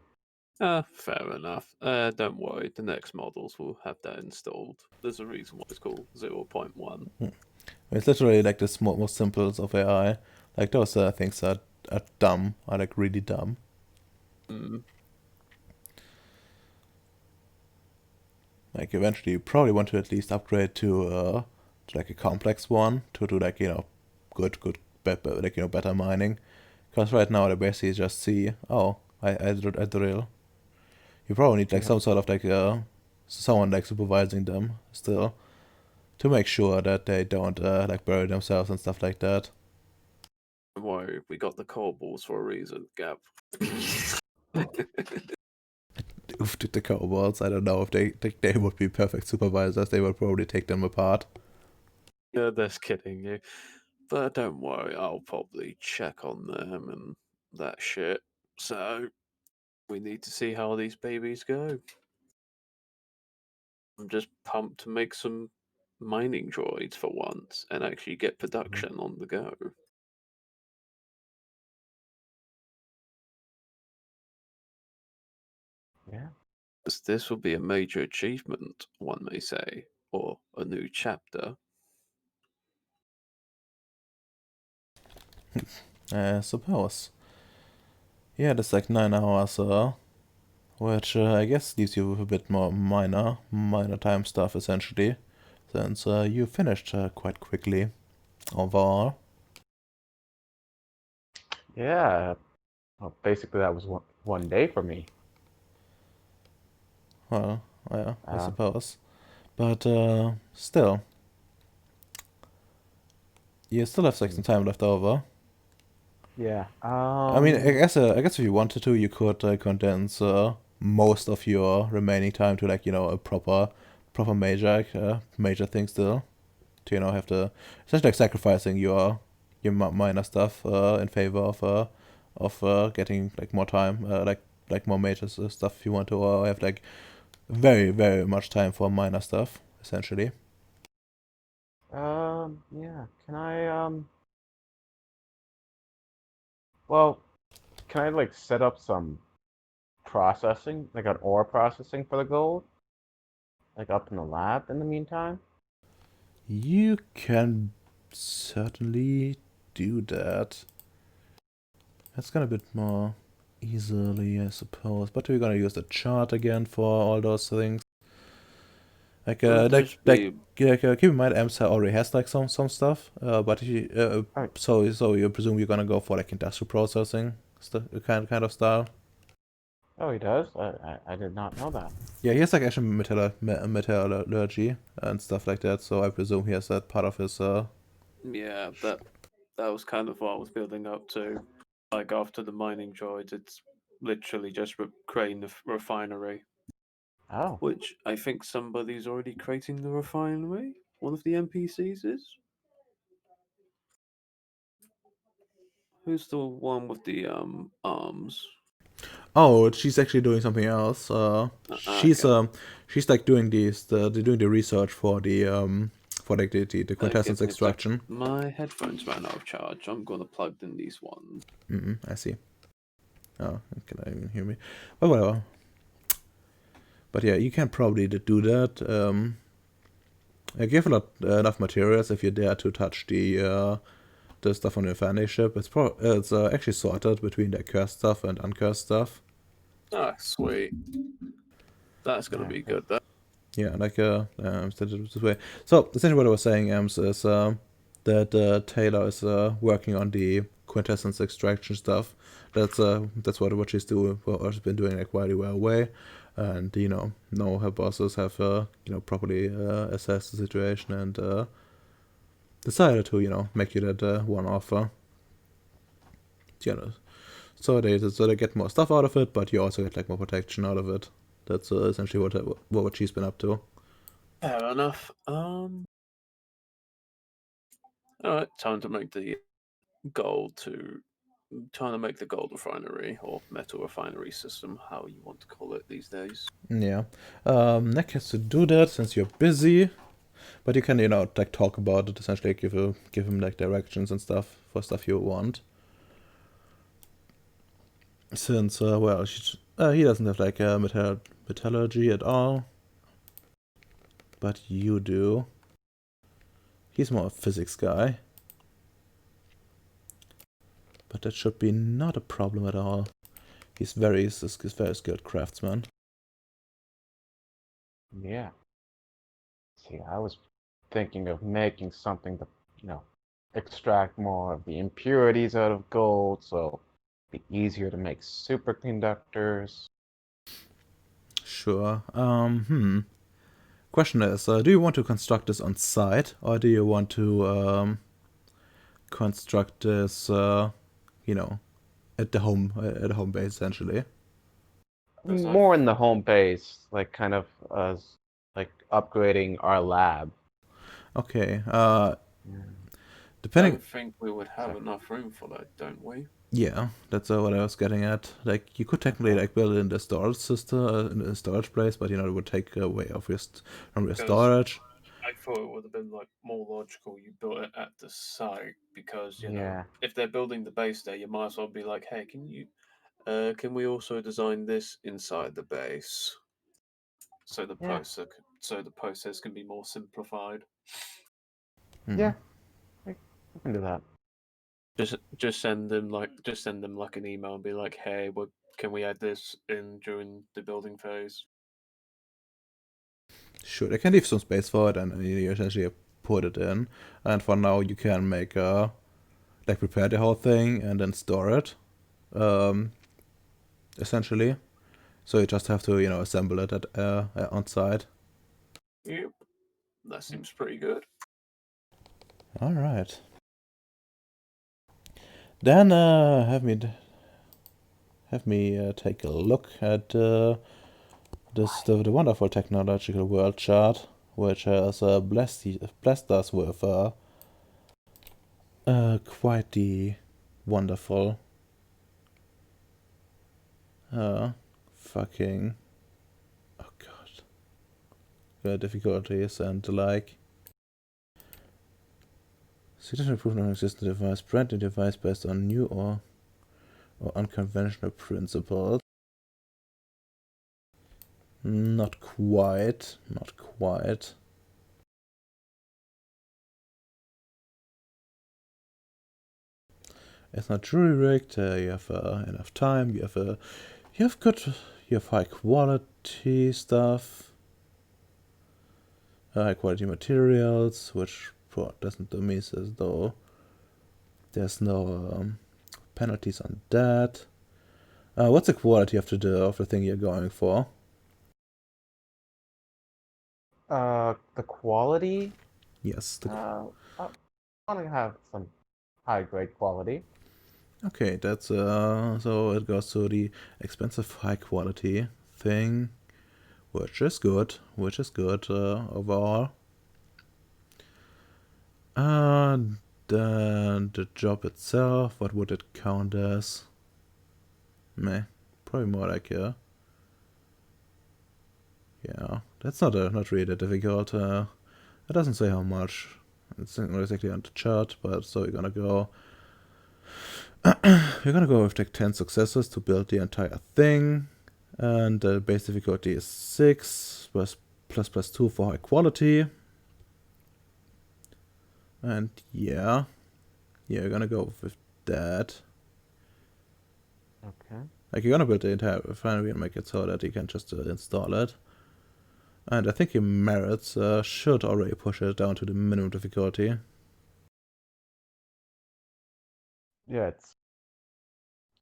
Speaker 5: Fair enough. Don't worry, the next models will have that installed. There's a reason why it's called 0.1.
Speaker 1: It's literally like the most simple of AI. Like those things are dumb, are like really dumb.
Speaker 5: Mm.
Speaker 1: Like eventually you probably want to at least upgrade to like a complex one to do, like, you know, good, like, you know, better mining. Because right now they basically just see, oh, I drill. You probably need like
Speaker 4: Yeah.
Speaker 1: some sort of like someone like supervising them still to make sure that they don't like bury themselves and stuff like that.
Speaker 5: Don't worry, we got the core balls for a reason, Gap.
Speaker 1: Oof, the cobots. I don't know if they would be perfect supervisors. They would probably take them apart.
Speaker 5: Yeah, that's kidding you. But don't worry, I'll probably check on them and that shit. So, we need to see how these babies go. I'm just pumped to make some mining droids for once and actually get production on the go.
Speaker 4: Yeah.
Speaker 5: This will be a major achievement, one may say, or a new chapter.
Speaker 1: I suppose. Yeah, that's like 9 hours, which I guess leaves you with a bit more minor time stuff essentially, since you finished quite quickly overall.
Speaker 4: Yeah. Well, basically, that was one day for me.
Speaker 1: Well, yeah, I
Speaker 4: Uh,
Speaker 1: suppose, but still, you still have like some time left over.
Speaker 4: yeah.
Speaker 1: I mean, I guess if you wanted to, you could condense most of your remaining time to, like, you know, a proper major thing still. To, you know, have to essentially like sacrificing your minor stuff in favor of getting like more time, like more major stuff if you want to, or have like very much time for minor stuff essentially.
Speaker 4: Yeah. Can I, well, can I, like, set up some processing, like an ore processing for the gold? Like, up in the lab in the meantime?
Speaker 1: You can certainly do that. That's gonna be a bit more easily, I suppose. But we're gonna use the chart again for all those things. Like
Speaker 5: It'll just be
Speaker 1: keep in mind, Amsa already has like some stuff. But
Speaker 4: Alright.
Speaker 1: so you presume you're gonna go for like industrial processing kind of style.
Speaker 4: Oh, he does? I did not know that.
Speaker 1: Yeah, he has like actually metallurgy and stuff like that. So I presume he has that part of his.
Speaker 5: yeah, that was kind of what I was building up to. Like after the mining droids, it's literally just creating the refinery,
Speaker 4: Oh.
Speaker 5: which I think somebody's already creating the refinery. One of the NPCs is. Who's the one with the arms?
Speaker 1: Oh, she's actually doing something else.
Speaker 5: Okay.
Speaker 1: She's like doing they're doing the research for like the
Speaker 5: Give
Speaker 1: quintessence
Speaker 5: me a sec.
Speaker 1: extraction.
Speaker 5: My headphones ran out of charge. I'm gonna plug in these ones.
Speaker 1: I see. Oh, can I even hear me? But whatever. But yeah, you can probably do that. Give a lot enough materials if you dare to touch the stuff on your Fanny ship. It's actually sorted between the cursed stuff and uncursed stuff.
Speaker 5: Ah, sweet. That's gonna
Speaker 4: Yeah,
Speaker 5: be
Speaker 4: 'cause-
Speaker 5: good. That
Speaker 1: Yeah, like set it this way. So essentially, what I was saying, Ems, is that Taylor is working on the quintessence extraction stuff. That's what she's doing. What she's been doing like while you were away, and no, her bosses have properly assessed the situation and decided to make you that one offer. You know, so they get more stuff out of it, but you also get like more protection out of it. That's essentially what she's been up to.
Speaker 5: fair enough. Alright, time to make the trying to make the gold refinery or metal refinery system, how you want to call it these days.
Speaker 1: Yeah. Nick has to do that since you're busy, but you can, like talk about it, essentially give him like directions and stuff for stuff you want. Since, well, he doesn't have like metallurgy at all, but you do. He's more a physics guy, but that should be not a problem at all. He's very skilled craftsman.
Speaker 4: yeah. See, I was thinking of making something to, extract more of the impurities out of gold, so it'd be easier to make superconductors.
Speaker 1: Sure. Question is, do you want to construct this on site, or do you want to construct this, at the home base essentially?
Speaker 5: As I
Speaker 4: More in the home base, like kind of like upgrading our lab.
Speaker 1: Okay. Depending.
Speaker 5: don't think we would have
Speaker 4: So-
Speaker 5: enough room for that, don't we?
Speaker 1: Yeah, that's what I was getting at. Like, you could technically
Speaker 4: Okay.
Speaker 1: like build it in the storage system, in the storage place, but it would take away of from your
Speaker 5: Because
Speaker 1: storage.
Speaker 5: I thought it would have been like more logical you built it at the site because
Speaker 4: Yeah.
Speaker 5: if they're building the base there, you might as well be like, hey, can we also design this inside the base so
Speaker 4: Yeah.
Speaker 5: the process can be more simplified.
Speaker 4: Yeah. I can do that.
Speaker 5: Just send them like an email and be like, hey, can we add this in during the building phase?
Speaker 1: Sure, they can leave some space for it, and you essentially put it in. And for now, you can make like prepare the whole thing and then store it, essentially. So you just have to assemble it on site.
Speaker 5: Yep, that seems pretty good.
Speaker 1: All right. Then have me take a look at the wonderful technological world chart, which has blessed us with quite the wonderful fucking oh god difficulties and the like. Significant improvement on existing device, brand new device based on new or unconventional principles. Not quite. Not quite. It's not jury rigged. You have enough time. You have high quality stuff. High quality materials, which doesn't mean as though there's no penalties on that. What's the quality of the thing you're going for?
Speaker 4: The quality.
Speaker 1: Yes.
Speaker 4: I want to have some high grade quality.
Speaker 1: Okay, that's so it goes to the expensive high quality thing, which is good. Overall. Then the job itself, what would it count as? Meh, probably more like a... Yeah, that's not really that difficult. It doesn't say how much. It's not exactly on the chart, but so we're gonna go... we're gonna go with like 10 successes to build the entire thing. And the base difficulty is 6, plus 2 for high quality. And yeah, we're gonna go with that.
Speaker 4: Okay.
Speaker 1: Like, you're gonna build the entire refinery and make it so that you can just install it. And I think your merits should already push it down to the minimum difficulty.
Speaker 4: Yeah, it's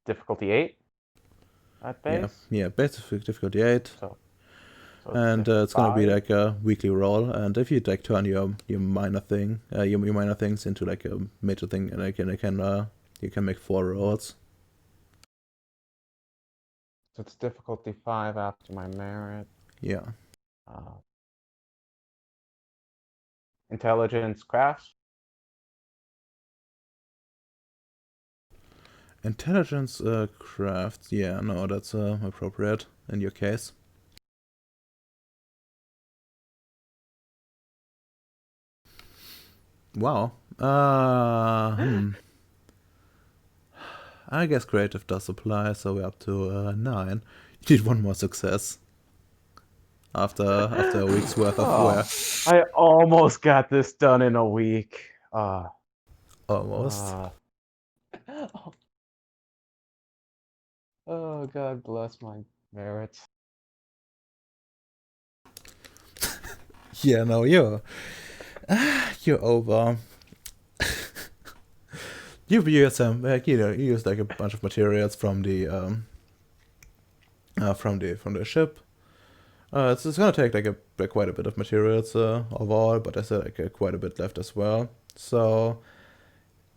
Speaker 4: difficulty 8 at base.
Speaker 1: Yeah, base difficulty 8.
Speaker 4: So
Speaker 1: And
Speaker 4: diff
Speaker 1: it's gonna be
Speaker 4: 5.
Speaker 1: like a weekly roll. And if you like turn your minor thing, your minor things into like a major thing, and you can make 4 rolls.
Speaker 4: So it's difficulty 5 after my merit.
Speaker 1: Yeah.
Speaker 4: Intelligence crafts.
Speaker 1: Intelligence crafts. Yeah, no, that's appropriate in your case. Wow. I guess creative does apply, so we're up to 9. You need 1 more success. After a week's worth of work.
Speaker 4: I almost got this done in a week.
Speaker 1: Almost.
Speaker 4: Oh, God bless my merits.
Speaker 1: Yeah, no, you're over. you use some, like, you use like a bunch of materials from the ship. It's gonna take like quite a bit of materials overall, but there's like quite a bit left as well. So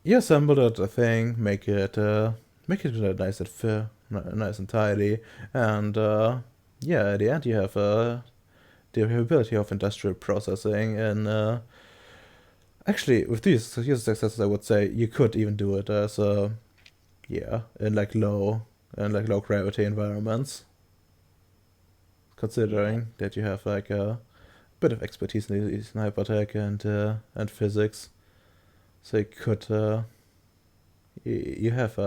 Speaker 1: you assemble the thing, make it nice and fair, nice and tidy, and yeah, at the end you have the ability of industrial processing. And actually, with these successes, I would say you could even do it as in like low gravity environments. Considering that you have like a bit of expertise in hypertech and physics, so you could you have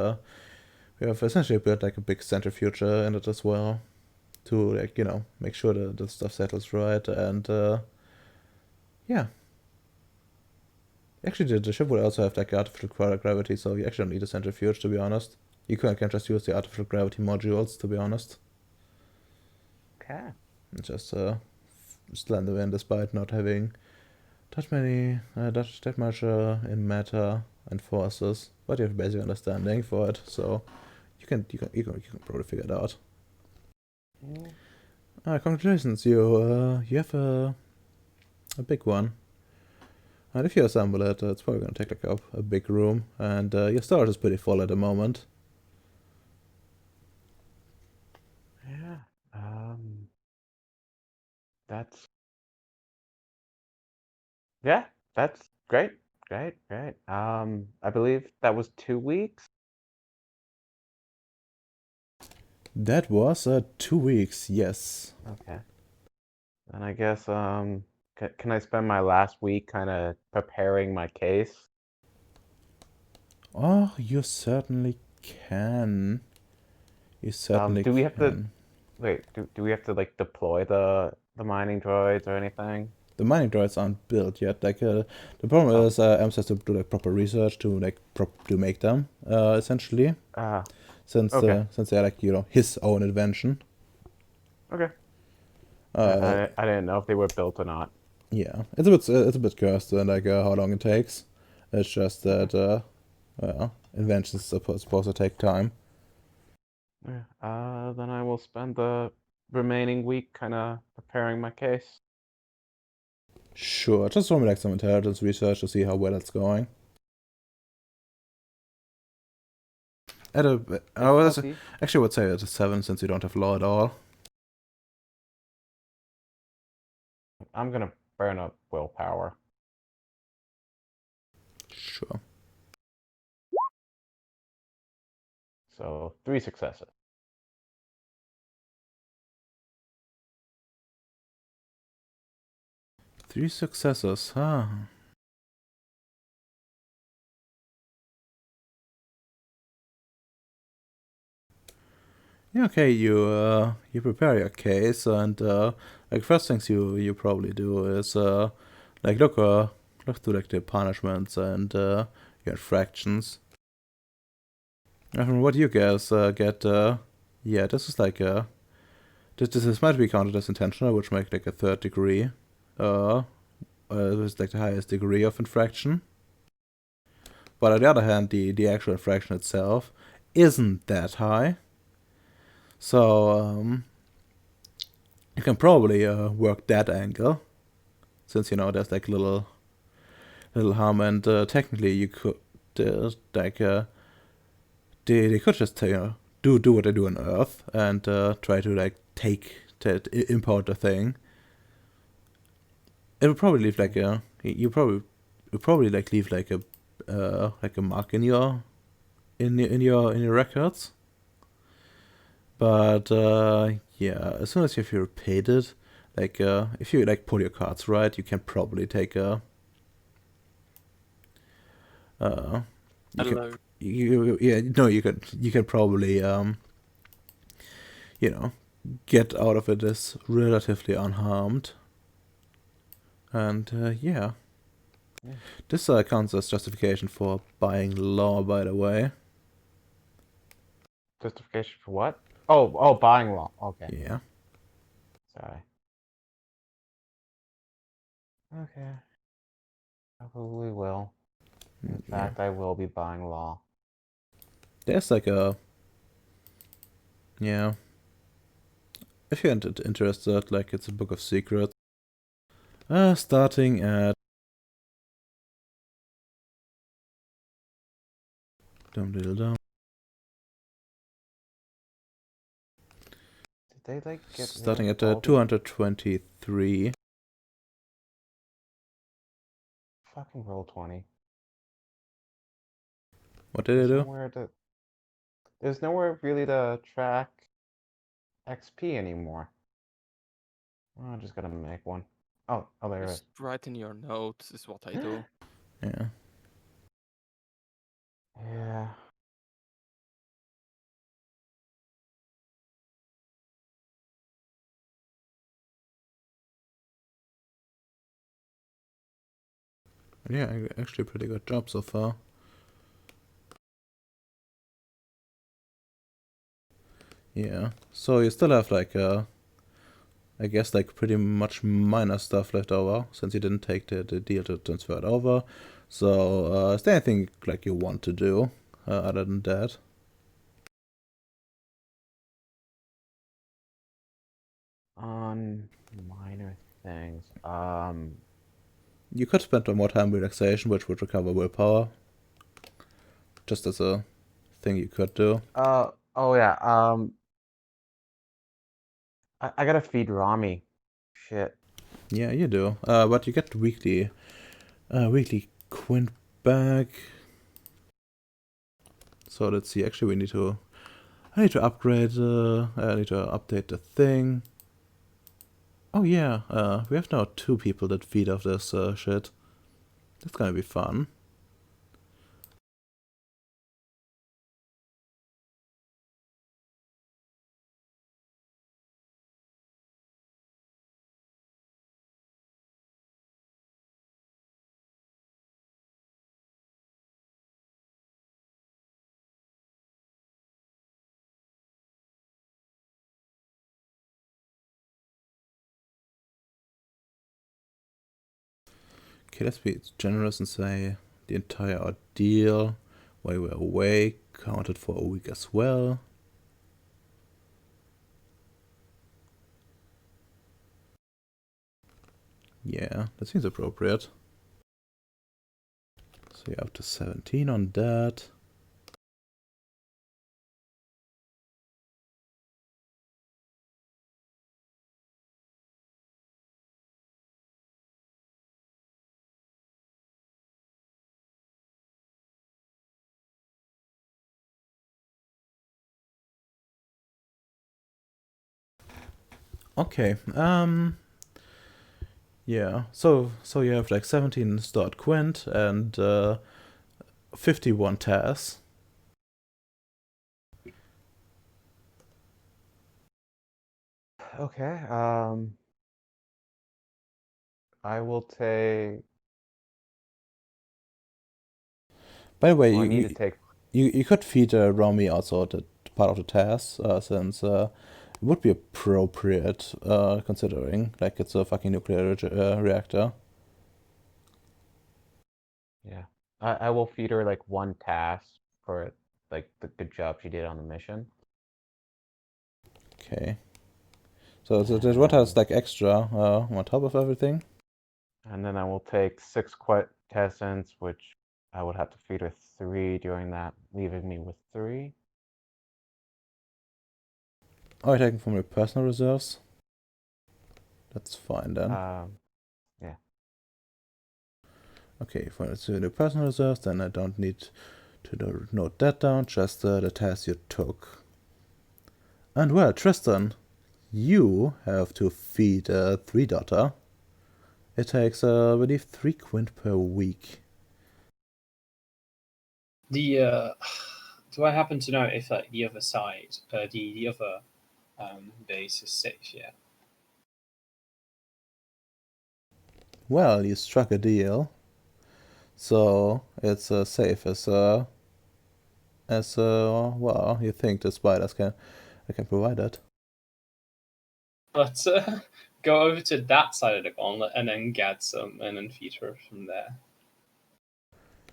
Speaker 1: essentially built like a big centrifuge in it as well, to like make sure that the stuff settles right. And yeah, actually the ship would also have like artificial gravity, so you actually don't need a centrifuge, to be honest. You can just use the artificial gravity modules, to be honest.
Speaker 4: Okay.
Speaker 1: Just slend them in despite not having that much in matter and forces, but you have a basic understanding for it, so you can probably figure it out. Congratulations, you have a big one, and if you assemble it, it's probably gonna take like a big room, and your storage is pretty full at the moment.
Speaker 4: Yeah. That's great. I believe that was 2 weeks.
Speaker 1: That was 2 weeks, yes.
Speaker 4: Okay. And I guess can I spend my last week kind of preparing my case?
Speaker 1: Oh, you certainly can. You certainly
Speaker 4: do we have to
Speaker 1: can.
Speaker 4: wait? Do we have to like deploy the mining droids or anything?
Speaker 1: The mining droids aren't built yet. Like the problem is, EMS has to do like proper research to to make them. Essentially, since
Speaker 4: Okay.
Speaker 1: they're like his own invention.
Speaker 4: Okay. I didn't know if they were built or not.
Speaker 1: Yeah, it's a bit cursed and like how long it takes. It's just that well, inventions are supposed to take time.
Speaker 4: Yeah. Then I will spend the remaining week kind of preparing my case.
Speaker 1: Sure, just throw me like some intelligence research to see how well it's going. I actually would say it's a 7 since you don't have law at all.
Speaker 4: I'm gonna burn up willpower.
Speaker 1: Sure.
Speaker 4: So 3 successes.
Speaker 1: Three successes, huh? Yeah, okay, you prepare your case, and like first things you probably do is like look through like the punishments and your infractions. And from what you guys get, yeah, this is like this might be counted as intentional, which makes like a third degree. It's like the highest degree of infraction. But on the other hand, the actual infraction itself isn't that high. So you can probably work that angle, since there's like little harm, and technically you could like they could just do what they do on Earth and try to like import the thing. It would probably leave like you probably like leave like a mark in your records. But yeah, as soon as you've repaid it, like if you like pull your cards right, you can probably take a you can
Speaker 5: Hello.
Speaker 1: you can probably get out of it as relatively unharmed. And yeah.
Speaker 4: Yeah.
Speaker 1: This counts as justification for buying law, by the way.
Speaker 4: Justification for what? Oh, buying law. Okay.
Speaker 1: Yeah.
Speaker 4: Sorry. Okay. I probably will. In
Speaker 1: Yeah.
Speaker 4: fact, I will be buying law.
Speaker 1: There's like a yeah. If you're interested, like it's a book of secrets. Starting at dum diddle dum.
Speaker 4: Did they like get rid
Speaker 1: Starting
Speaker 4: of
Speaker 1: at
Speaker 4: all the
Speaker 1: 223.
Speaker 4: fucking roll 20?
Speaker 1: What did I do?
Speaker 4: There's nowhere really to track XP anymore. Oh, I'm just gonna make one. Oh, there it is.
Speaker 3: Just write in your notes is what I do.
Speaker 1: Yeah.
Speaker 4: Yeah.
Speaker 1: Yeah, actually a pretty good job so far. Yeah. So you still have like I guess like pretty much minor stuff left over, since you didn't take the deal to transfer it over. So is there anything like you want to do other than that?
Speaker 4: On minor things.
Speaker 1: You could spend more time relaxation, which would recover willpower. Just as a thing you could do.
Speaker 4: Oh yeah. I gotta feed Rami. Shit.
Speaker 1: Yeah, you do. But you get weekly quint back. So let's see. Actually, I need to upgrade. I need to update the thing. Oh yeah. We have now 2 people that feed off this shit. That's gonna be fun. Okay, let's be generous and say the entire ordeal while we were away counted for a week as well. Yeah, that seems appropriate. So you're up to 17 on that. Okay. Yeah. So you have like 17 stored Quint and 51 Taz.
Speaker 4: Okay. I will take.
Speaker 1: By the way,
Speaker 4: Well, I need to take.
Speaker 1: you could feed Romy also the part of the task, since it would be appropriate, considering like it's a fucking nuclear reactor.
Speaker 4: Yeah. I will feed her like one task for like the good job she did on the mission.
Speaker 1: Okay. So there's what has like extra on top of everything.
Speaker 4: And then I will take 6 quintessence, which I would have to feed her 3 during that, leaving me with 3.
Speaker 1: Oh, you're taking from your personal reserves. That's fine then.
Speaker 4: Yeah.
Speaker 1: Okay, for the personal reserves, then I don't need to note that down. Just the task you took. And well, Tristan, you have to feed a 3-dotter. It takes, I believe, 3 quint per week.
Speaker 2: The do I happen to know if like the other side, the other base is safe yet?
Speaker 1: Well, you struck a deal, so it's safe as well. You think the spiders can provide it?
Speaker 2: Let's go over to that side of the gauntlet and then get some and then feed her from there.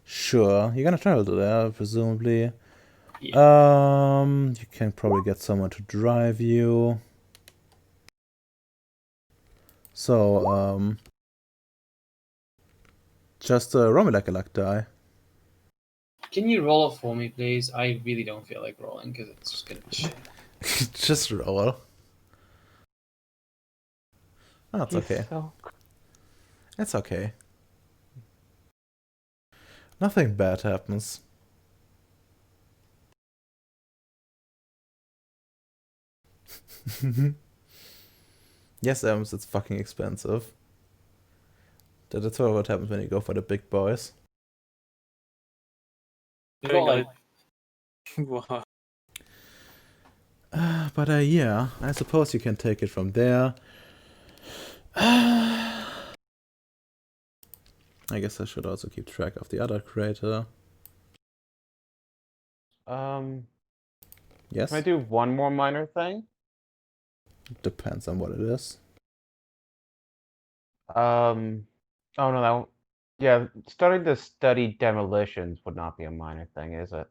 Speaker 1: Sure, you're gonna travel to there, presumably.
Speaker 2: Yeah.
Speaker 1: You can probably get someone to drive you. So, just roll me like a luck die.
Speaker 2: Can you roll it for me, please? I really don't feel like rolling because it's just gonna be shit.
Speaker 1: Just roll. Oh, it's okay.
Speaker 4: So...
Speaker 1: It's okay. Nothing bad happens. Yes, Ems, it's fucking expensive. That's what happens when you go for the big boys.
Speaker 2: You got like
Speaker 5: Wow.
Speaker 1: But yeah, I suppose you can take it from there. I guess I should also keep track of the other creator. Yes?
Speaker 4: Can I do one more minor thing?
Speaker 1: Depends on what it is.
Speaker 4: Oh no, yeah, starting to study demolitions would not be a minor thing, is it?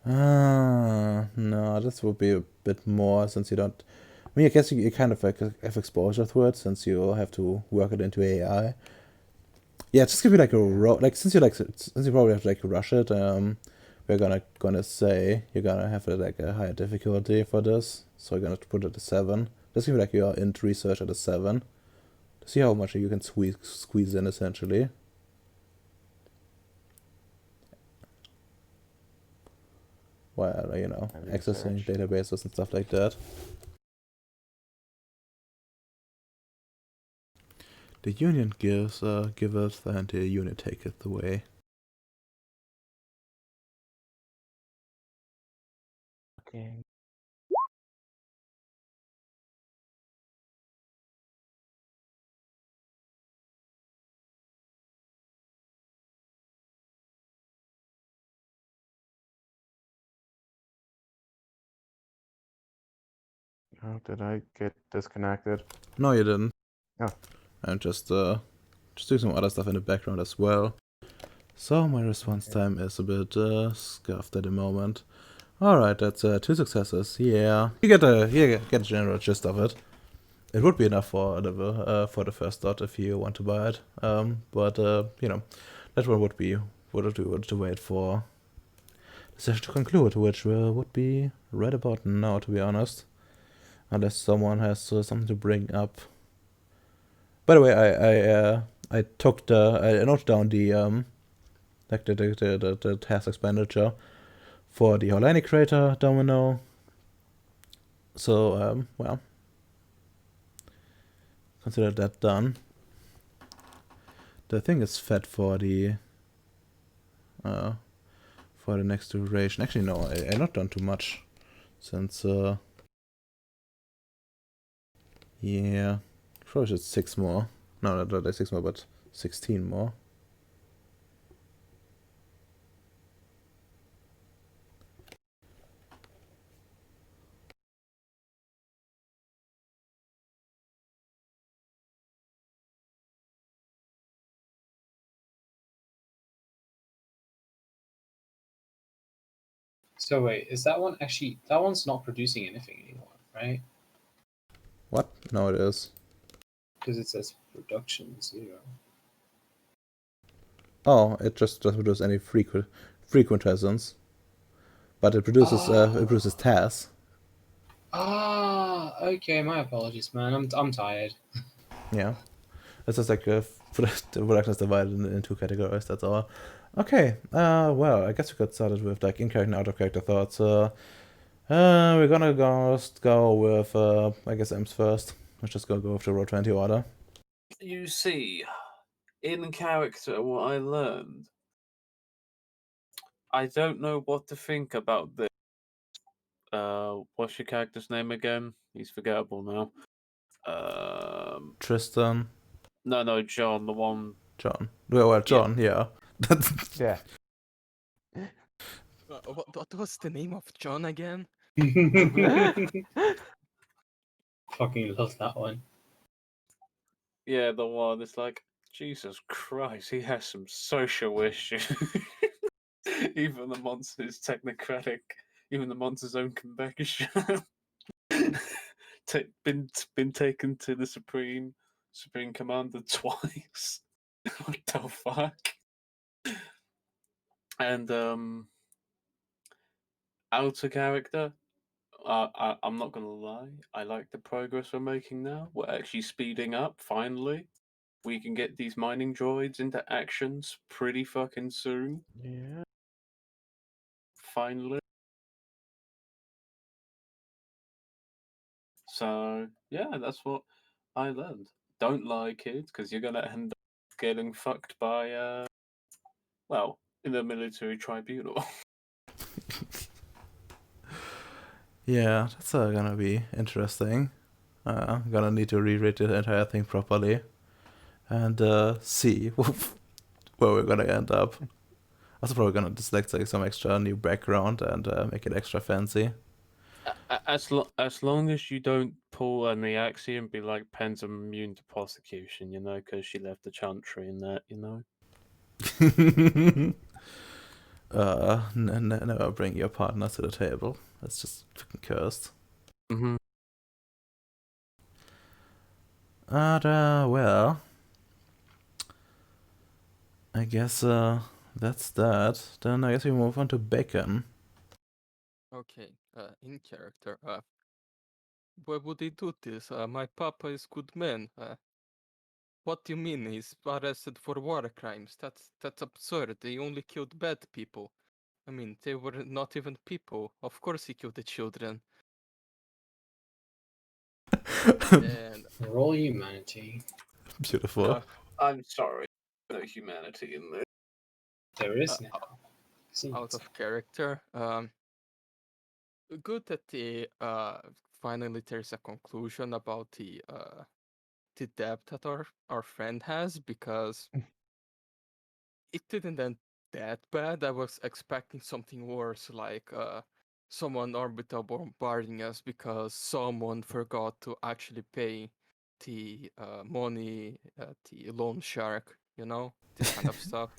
Speaker 1: No, this would be a bit more since you don't. I mean, I guess you kind of like have exposure to it since you have to work it into AI. Yeah, just give you like a since you probably have to like rush it. We're gonna say you're gonna have like a higher difficulty for this, so we're gonna put it at 7. Just give you like your int research at a 7 to see how much you can squeeze in essentially. While accessing databases and stuff like that. The union giveth and the union taketh away.
Speaker 4: Okay. Oh, did I get disconnected?
Speaker 1: No, you didn't.
Speaker 4: Oh.
Speaker 1: I'm just doing some other stuff in the background as well. So my response time is a bit scuffed at the moment. Alright, that's 2 successes. Yeah. You get a general gist of it. It would be enough for the first dot if you want to buy it. But that one would be to wait for the session to conclude, which would be right about now, to be honest. Unless someone has something to bring up. By the way, I noted down the the task expenditure for the Hellenic Crater Domino, So, well, consider that done. The thing is fed for the next duration. Actually, no, I not done too much since yeah, probably should 6 more. No, not 6 more, but 16 more.
Speaker 2: So wait, is that one actually? That one's not producing anything anymore, right?
Speaker 1: What? No, it is.
Speaker 2: Because it says production 0.
Speaker 1: Oh, it just doesn't produce any frequentizers, but it produces TAS.
Speaker 2: Okay. My apologies, man. I'm tired.
Speaker 1: Yeah, it's just like production is divided in 2 categories. That's all. Okay. Well, I guess we got started with like in-character and out-of-character thoughts. We're gonna go with I guess M's first. Let's just go with the Roll20 order.
Speaker 5: You see, in character, what I learned. I don't know what to think about this. What's your character's name again? He's forgettable now.
Speaker 1: Tristan.
Speaker 5: No, John, the one.
Speaker 1: John. Well, John. Yeah.
Speaker 4: Yeah.
Speaker 3: What was the name of John again?
Speaker 2: Fucking love that one.
Speaker 5: Yeah, the one. It's like, Jesus Christ, he has some social issues. Even the monster's technocratic. Even the monster's own convection. Been taken to the Supreme Commander twice. What the fuck? And outer character. I'm not gonna lie. I like the progress we're making now. We're actually speeding up. Finally, we can get these mining droids into actions pretty fucking soon.
Speaker 4: Yeah.
Speaker 5: Finally. So yeah, that's what I learned. Don't lie, kids, because you're gonna end up getting fucked by well, in the military tribunal.
Speaker 1: Yeah, that's gonna be interesting. Gonna need to reread the entire thing properly and see where we're gonna end up. Also, probably gonna select like some extra new background and make it extra fancy.
Speaker 5: As long as you don't pull an Eaxi and be like, Penn's immune to prosecution, you know, because she left the chantry and that, you know.
Speaker 1: Never bring your partner to the table. That's just fucking cursed.
Speaker 5: Mm-hmm.
Speaker 1: Well, I guess that's that. Then I guess we move on to Bacon.
Speaker 3: Okay, in character. Why would he do this? My papa is good man. What do you mean he's arrested for war crimes? That's absurd. They only killed bad people. I mean, they were not even people. Of course he killed the children. And
Speaker 2: Roll humanity.
Speaker 1: Beautiful.
Speaker 5: I'm sorry. No humanity in this.
Speaker 2: There is
Speaker 3: Uh,
Speaker 2: now. See,
Speaker 3: out of character. Good that the finally there's a conclusion about the debt that our friend has, because it didn't end that bad. I was expecting something worse, like someone orbital bombarding us because someone forgot to actually pay the money, the loan shark, you know, this kind of stuff.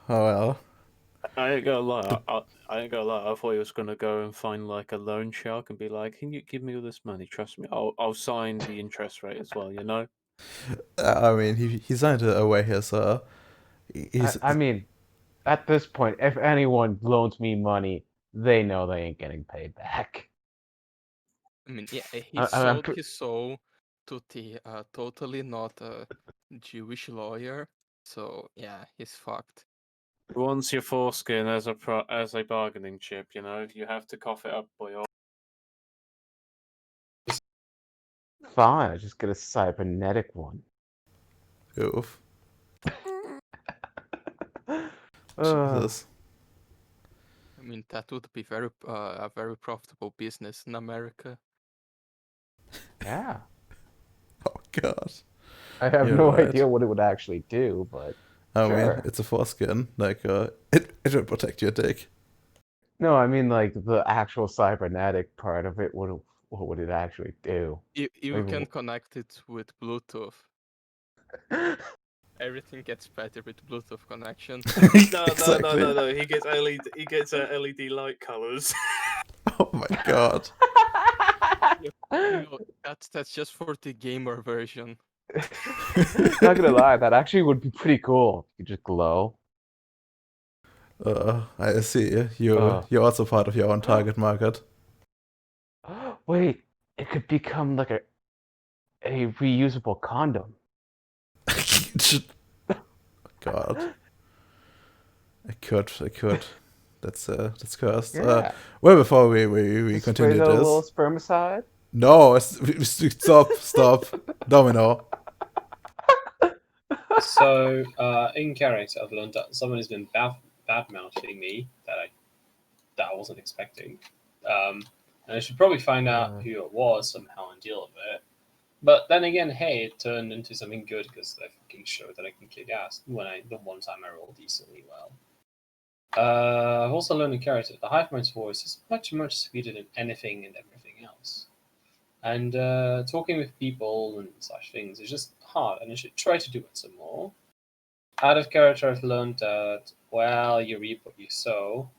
Speaker 1: Oh well.
Speaker 5: I ain't gonna lie. I ain't gonna lie. I thought he was gonna go and find like a loan shark and be like, "Can you give me all this money? Trust me. I'll sign the interest rate as well." You know.
Speaker 1: I mean, he signed away his
Speaker 4: I mean, at this point, if anyone loans me money, they know they ain't getting paid back.
Speaker 3: I mean, yeah, he
Speaker 4: I'm
Speaker 3: sold his soul to the totally not a Jewish lawyer, so yeah, he's fucked.
Speaker 5: Wants your foreskin as a bargaining chip, you know. You have to cough it up, boy.
Speaker 4: fine. I just get a cybernetic one.
Speaker 1: Oof.
Speaker 4: Uh,
Speaker 1: Jesus.
Speaker 3: I mean, that would be a very profitable business in America.
Speaker 4: yeah.
Speaker 1: Oh god.
Speaker 4: I have
Speaker 1: You're
Speaker 4: no
Speaker 1: right.
Speaker 4: idea what it would actually do, but
Speaker 1: I mean,
Speaker 4: sure.
Speaker 1: it's a foreskin. Like, it will protect your dick.
Speaker 4: No, I mean like the actual cybernetic part of it. What would it actually do?
Speaker 3: You
Speaker 4: Like,
Speaker 3: can connect it with Bluetooth. Everything gets better with Bluetooth connection.
Speaker 1: Exactly.
Speaker 5: No. He gets LED. He gets LED light colors.
Speaker 1: Oh my god.
Speaker 3: No, that's just for the gamer version.
Speaker 4: Not gonna lie, that actually would be pretty cool. You just glow.
Speaker 1: I see. You're
Speaker 4: Uh,
Speaker 1: also part of your own target market.
Speaker 4: wait, it could become like a reusable condom.
Speaker 1: God. I could. That's cursed.
Speaker 4: Yeah.
Speaker 1: Well, before we
Speaker 4: Just spray
Speaker 1: continue
Speaker 4: a little
Speaker 1: this.
Speaker 4: spermicide.
Speaker 1: No, stop. Domino.
Speaker 2: So, in character, I've learned that someone has been bad mouthing me that I wasn't expecting. And I should probably find out who it was somehow and deal with it. But then again, hey, it turned into something good because I fucking showed that I can kick ass the one time I rolled decently well. I've also learned in character the Hive-Mind's voice is much sweeter than anything and everything else. And talking with people and such things is just hard, and I should try to do it some more. Out of character, I've learned that, well, you reap what you sow.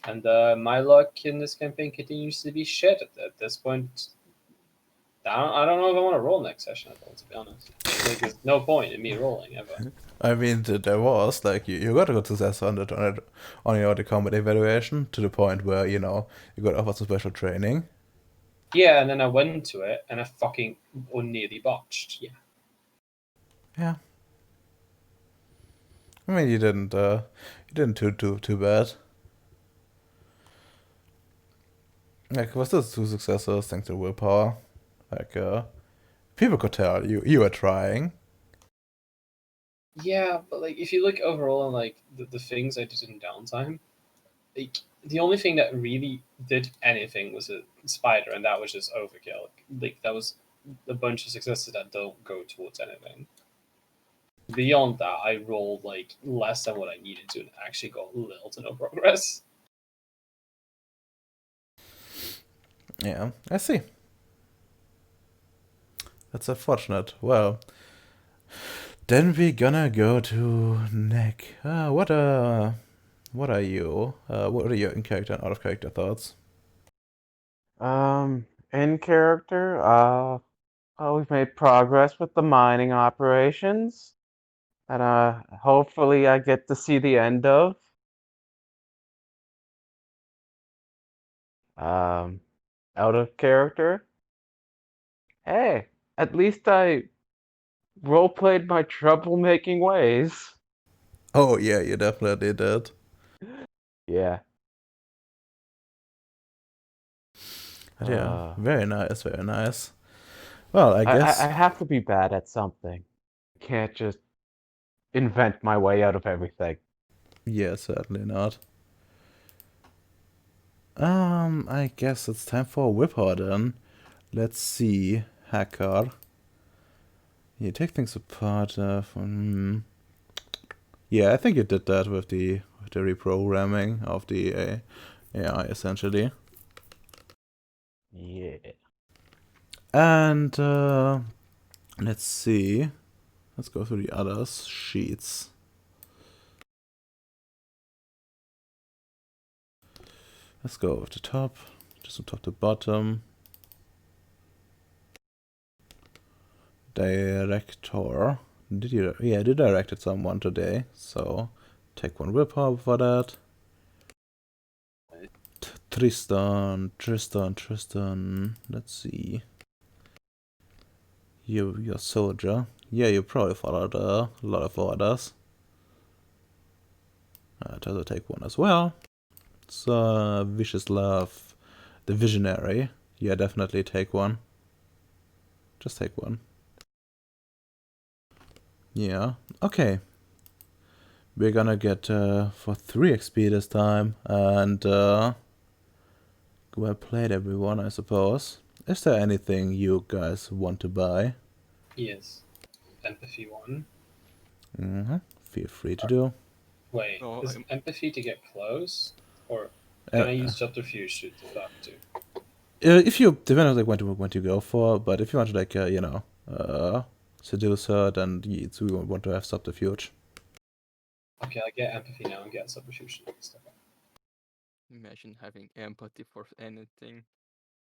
Speaker 2: And my luck in this campaign continues to be shit at this point. I don't know if I want to roll next session at all, to be honest. Like, there's no point in me rolling ever.
Speaker 1: I mean, there was like you got a good success on your the combat evaluation to the point where you got offered some special training.
Speaker 2: Yeah, and then I went into it and I fucking nearly botched. Yeah.
Speaker 1: Yeah. I mean, you didn't too bad. Like, was this two successes thanks to willpower? Like, people could tell you were trying.
Speaker 2: Yeah, but like if you look overall on like the things I did in downtime, like the only thing that really did anything was a spider, and that was just overkill. Like that was a bunch of successes that don't go towards anything. Beyond that, I rolled like less than what I needed to and actually got little to no progress.
Speaker 1: Yeah, I see. That's unfortunate. Well, then we gonna go to Nick. What are you? What are your in character and out of character thoughts?
Speaker 4: In character, we've made progress with the mining operations, and hopefully I get to see the end of. Um, Out of character. Hey, at least I roleplayed my troublemaking ways.
Speaker 1: Oh yeah, you definitely did.
Speaker 4: Yeah.
Speaker 1: But yeah,
Speaker 4: Uh,
Speaker 1: very nice, very nice. Well, I
Speaker 4: I
Speaker 1: guess
Speaker 4: have to be bad at something. I can't just invent my way out of everything.
Speaker 1: yeah, certainly not. I guess it's time for a whipper then. Let's see, hacker. You take things apart. Yeah, I think you did that with the reprogramming of the AI essentially.
Speaker 4: Yeah.
Speaker 1: And let's see. Let's go through the other sheets. Let's go with the top, just from top to bottom. Director. Did you? Yeah, you directed someone today, so take one willpower for that. Tristan. Let's see. You're a soldier. Yeah, you probably followed a lot of orders. I'll take one as well. So, Vicious Love, the Visionary. Yeah, definitely take one. Just take one. Yeah. Okay. We're gonna get for 3 XP this time, and well played everyone, I suppose. Is there anything you guys want to buy?
Speaker 2: Yes. Empathy 1.
Speaker 1: Feel free to do.
Speaker 2: Wait,
Speaker 3: No,
Speaker 2: is
Speaker 3: I'm-
Speaker 2: empathy to get close? Or can
Speaker 1: Uh,
Speaker 2: I use subterfuge to talk to?
Speaker 1: If you depend on like when to go for, but if you want to like seduce her, then we want to have subterfuge.
Speaker 2: Okay, I get empathy now and get subterfuge next.
Speaker 3: Imagine having empathy for anything.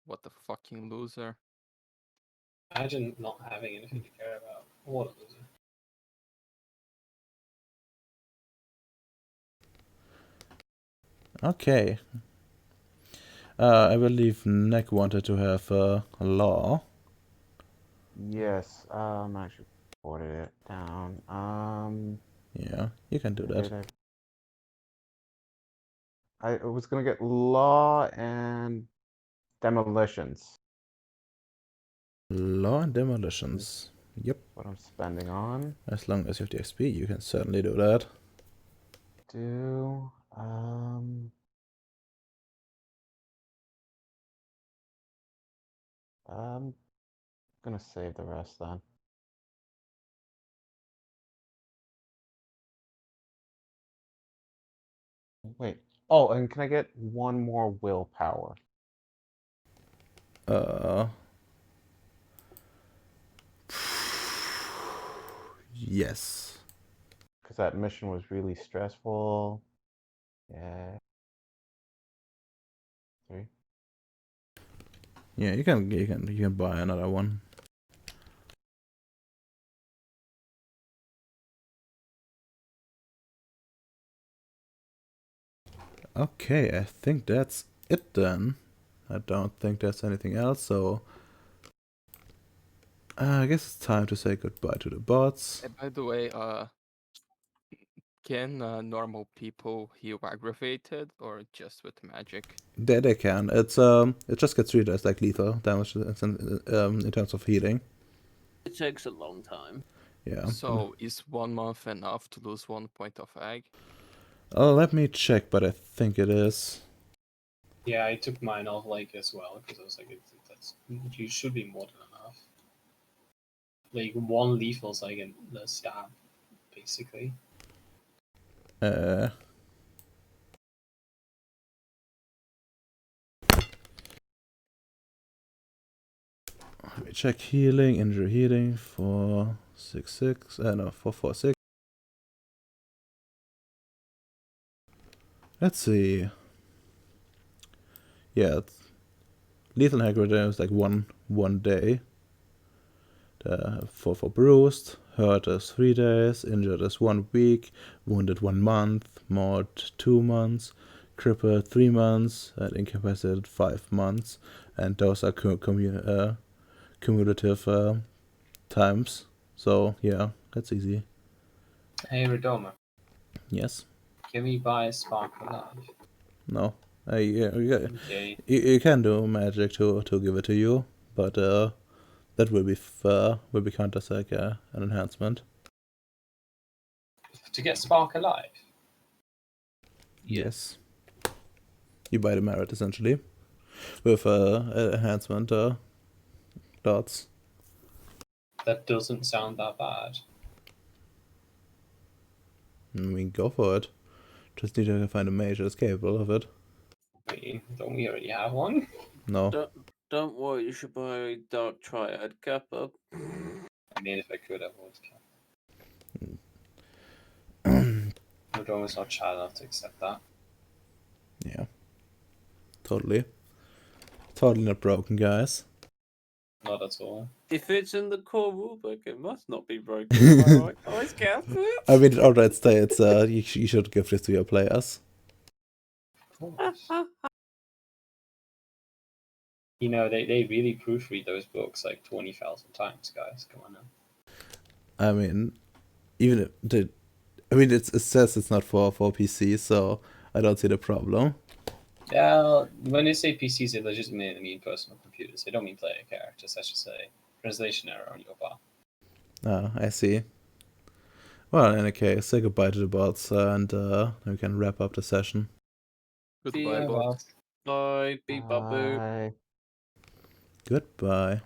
Speaker 3: What a fucking loser.
Speaker 2: Imagine not having anything to care about. What a loser.
Speaker 1: Okay. I believe Neck wanted to have a law.
Speaker 4: Yes, I should order it down.
Speaker 1: Yeah, you can do that.
Speaker 4: did I was gonna get law and demolitions.
Speaker 1: Law and demolitions. Yep.
Speaker 4: What I'm spending on.
Speaker 1: As long as you have the XP, you can certainly do that.
Speaker 4: Do I'm gonna save the rest then. Wait. Oh, and can I get one more willpower?
Speaker 1: Yes.
Speaker 4: Because that mission was really stressful. Yeah. 3.
Speaker 1: Yeah, you can buy another one. Okay, I think that's it then. I don't think there's anything else, so I guess it's time to say goodbye to the bots.
Speaker 3: By the way, can normal people heal aggravated or just with magic?
Speaker 1: They can. It just gets treated as like lethal damage in terms of healing.
Speaker 5: It takes a long time.
Speaker 1: Yeah.
Speaker 3: So is 1 month enough to lose 1 point of ag?
Speaker 1: Let me check, but I think it is.
Speaker 2: Yeah, I took mine off like as well because I was like, that's you should be more than enough. Like 1 lethal is like a stab, basically.
Speaker 1: Uh, Let me check healing, injury healing for 6/6. No, for 4/6. Let's see. Yeah, lethal aggregate is like one day. For bruised, hurt is 3 days, injured is 1 week, wounded 1 month, mauled 2 months, crippled 3 months, and incapacitated 5 months. And those are cumulative times. So yeah, that's easy.
Speaker 2: Hey, Redoma,
Speaker 1: Yes.
Speaker 2: can we buy a Spark Alive?
Speaker 1: No. Yeah,
Speaker 2: Okay.
Speaker 1: you can do magic to give it to you, but that will be counted as like an enhancement.
Speaker 2: To get Spark Alive?
Speaker 1: Yes. You buy the merit essentially with enhancement dots.
Speaker 2: That doesn't sound that bad.
Speaker 1: I mean, go for it. Just need to find a mage that's capable of it.
Speaker 2: I mean, don't we already have one?
Speaker 1: No.
Speaker 5: Don't worry, you should buy Dark Triad Kappa.
Speaker 2: I mean, if I could, I would. Redoma's not child enough to accept that.
Speaker 1: Yeah. Totally. Totally not broken, guys.
Speaker 2: Not at all.
Speaker 5: If it's in the core rulebook, it must not be broken. Am I right, boys? Captain?
Speaker 1: I mean, it outright states you should give this to your players.
Speaker 2: Of course. You know, they really proofread those books like 20,000 times, guys. Come on now.
Speaker 1: I mean, even if it says it's not for PC, so I don't see the problem.
Speaker 2: Yeah, when they say PCs, they legitimately mean personal computers. They don't mean player characters, I should say. translation error on your part.
Speaker 1: Ah, I see. Well, in any case, say goodbye to the bots, and we can wrap up the session.
Speaker 3: Goodbye,
Speaker 2: Yeah,
Speaker 3: bot.
Speaker 2: boss.
Speaker 5: Bye, beep, bop, boop.
Speaker 4: Bye.
Speaker 1: Goodbye.